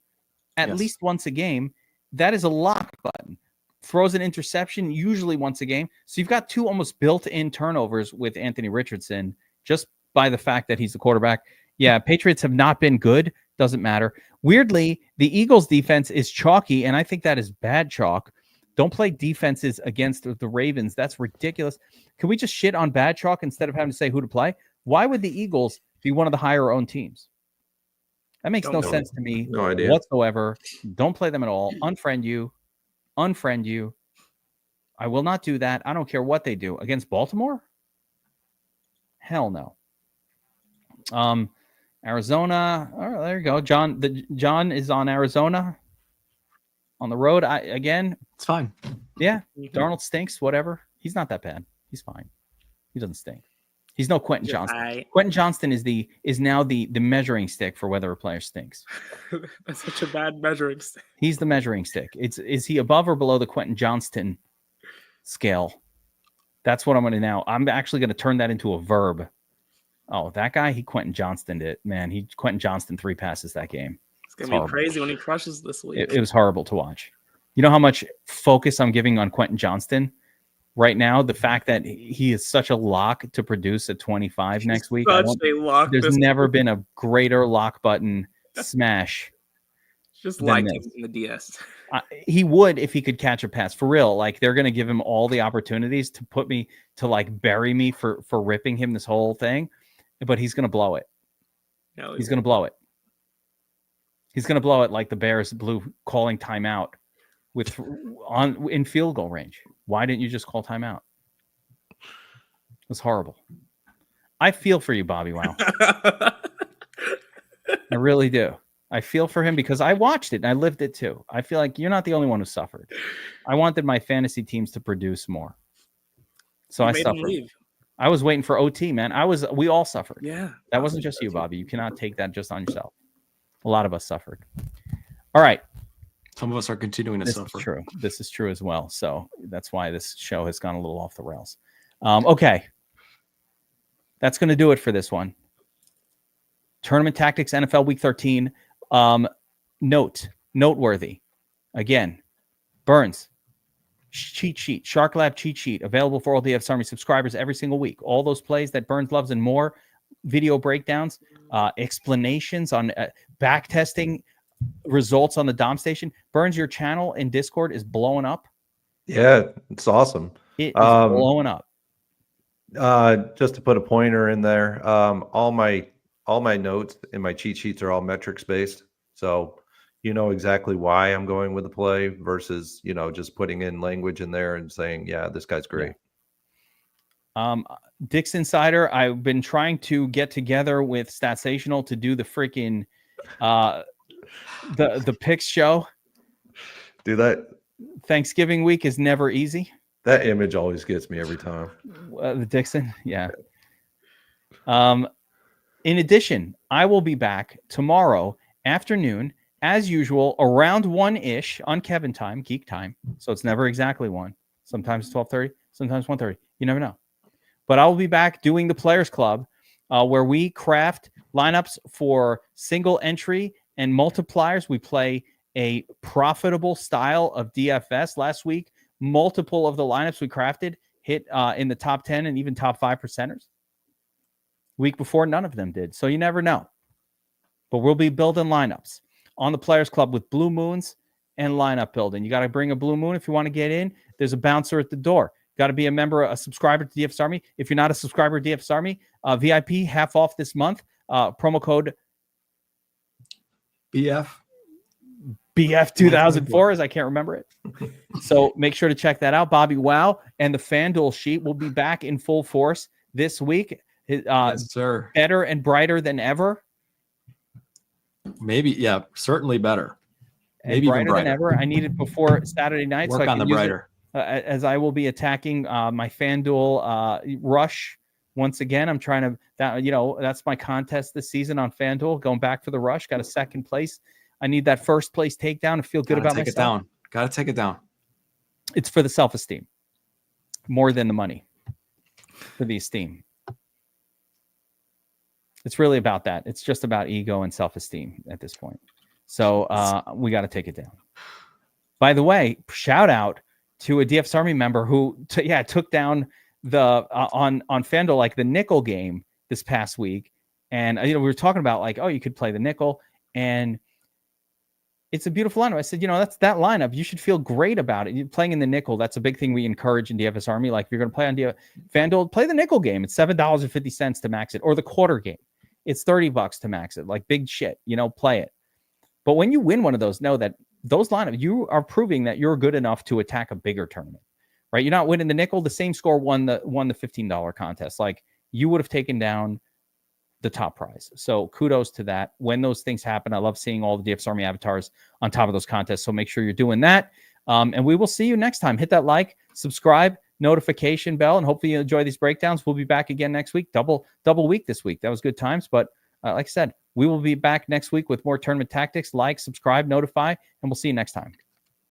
at least once a game. That is a lock button. Throws an interception usually once a game. So you've got 2 almost built-in turnovers with Anthony Richardson just by the fact that he's the quarterback. Yeah, Patriots have not been good. Doesn't matter. Weirdly, the Eagles defense is chalky, and I think that is bad chalk. Don't play defenses against the Ravens. That's ridiculous. Can we just shit on bad chalk instead of having to say who to play? Why would the Eagles be one of the higher owned teams? That makes no sense to me No idea. whatsoever. Don't play them at all. Unfriend you. I will not do that. I don't care what they do. Against Baltimore? Hell no. Arizona. All right, there you go. John is on Arizona. On the road. It's fine. Yeah. Darnold stinks, whatever. He's not that bad. He's fine. He doesn't stink. He's no Quentin Johnston. Quentin Johnston is now the measuring stick for whether a player stinks. That's such a bad measuring stick. He's the measuring stick. Is he above or below the Quentin Johnston scale? That's what I'm actually going to turn that into a verb. Oh, that guy, he Quentin Johnstoned it. Man, he Quentin Johnston 3 passes that game. It's going to be crazy when he crushes this week. It was horrible to watch. You know how much focus I'm giving on Quentin Johnston right now? The fact that he is such a lock to produce at 25 next week. There's never been a greater lock button smash. Just like him in the DS. He would if he could catch a pass for real. Like they're going to give him all the opportunities to put me to like bury me for ripping him this whole thing, but he's going to blow it. No, he's going to blow it. He's going to blow it like the Bears blew calling timeout in field goal range. Why didn't you just call timeout? It was horrible. I feel for you, BobbyWow. I really do. I feel for him because I watched it and I lived it too. I feel like you're not the only one who suffered. I wanted my fantasy teams to produce more. So I suffered. I was waiting for OT, man. We all suffered. Yeah. That wasn't just you, Bobby. You cannot take that just on yourself. A lot of us suffered. All right. Some of us are continuing to suffer. Is true. This is true as well. So that's why this show has gone a little off the rails. Okay. That's going to do it for this one. Tournament Tactics, NFL Week 13. Noteworthy. Again, Burns, cheat sheet, Shark Lab cheat sheet, available for all DFS Army subscribers every single week. All those plays that Burns loves and more, video breakdowns, explanations on back testing, results on the Dom station. Burns, your channel in Discord is blowing up. Yeah, it's awesome. It is blowing up. Just to put a pointer in there, all my notes and my cheat sheets are all metrics based. So you know exactly why I'm going with the play versus, just putting in language in there and saying, yeah, this guy's great. Dick's Insider, I've been trying to get together with Statsational to do the freaking the picks show. Do that. Thanksgiving week is never easy. That image always gets me every time. The Dixon, yeah. In addition, I will be back tomorrow afternoon, as usual, around 1-ish on Kevin time, Geek time. So it's never exactly 1. Sometimes it's 12:30, sometimes 1:30. You never know. But I will be back doing the Players Club, where we craft lineups for single entry and multipliers. We play a profitable style of DFS. Last week, multiple of the lineups we crafted hit in the top 10 and even top 5 percenters. Week before, none of them did. So you never know. But we'll be building lineups on the Players Club with blue moons and lineup building. You got to bring a blue moon if you want to get in. There's a bouncer at the door. Got to be a member, a subscriber to DFS Army. If you're not a subscriber to DFS Army, VIP half off this month. Promo code BF 2004, as I can't remember it. So make sure to check that out. BobbyWow and the FanDuel sheet will be back in full force this week. Yes, sir. Better and brighter than ever. Maybe, yeah, certainly better. Maybe brighter even brighter than ever. I need it before Saturday night. Work on the brighter. As I will be attacking my FanDuel rush once again. I'm trying to that's my contest this season on FanDuel. Going back for the rush. Got a second place. I need that first place takedown to feel good about myself. Gotta take it down. It's for the self-esteem more than the money. For the esteem. It's really about that. It's just about ego and self-esteem at this point. So we got to take it down. By the way, shout out to a DFS Army member who took down the on FanDuel, like the nickel game this past week. And we were talking about like, oh, you could play the nickel, and It's a beautiful lineup. I said, that's that lineup. You should feel great about it. You're playing in the nickel. That's a big thing we encourage in DFS Army. Like if you're going to play on FanDuel, play the nickel game. It's $7.50 to max it, or the quarter game. It's $30 to max it. Like big shit, play it. But when you win one of those, know that those lineups, you are proving that you're good enough to attack a bigger tournament, right? You're not winning the nickel. The same score won the $15 contest. Like you would have taken down the top prize. So kudos to that. When those things happen, I love seeing all the DFS Army avatars on top of those contests. So make sure you're doing that. And we will see you next time. Hit that like, subscribe, notification bell, and hopefully you enjoy these breakdowns. We'll be back again next week. Double week this week. That was good times. But like I said, we will be back next week with more tournament tactics. Like, subscribe, notify, and we'll see you next time.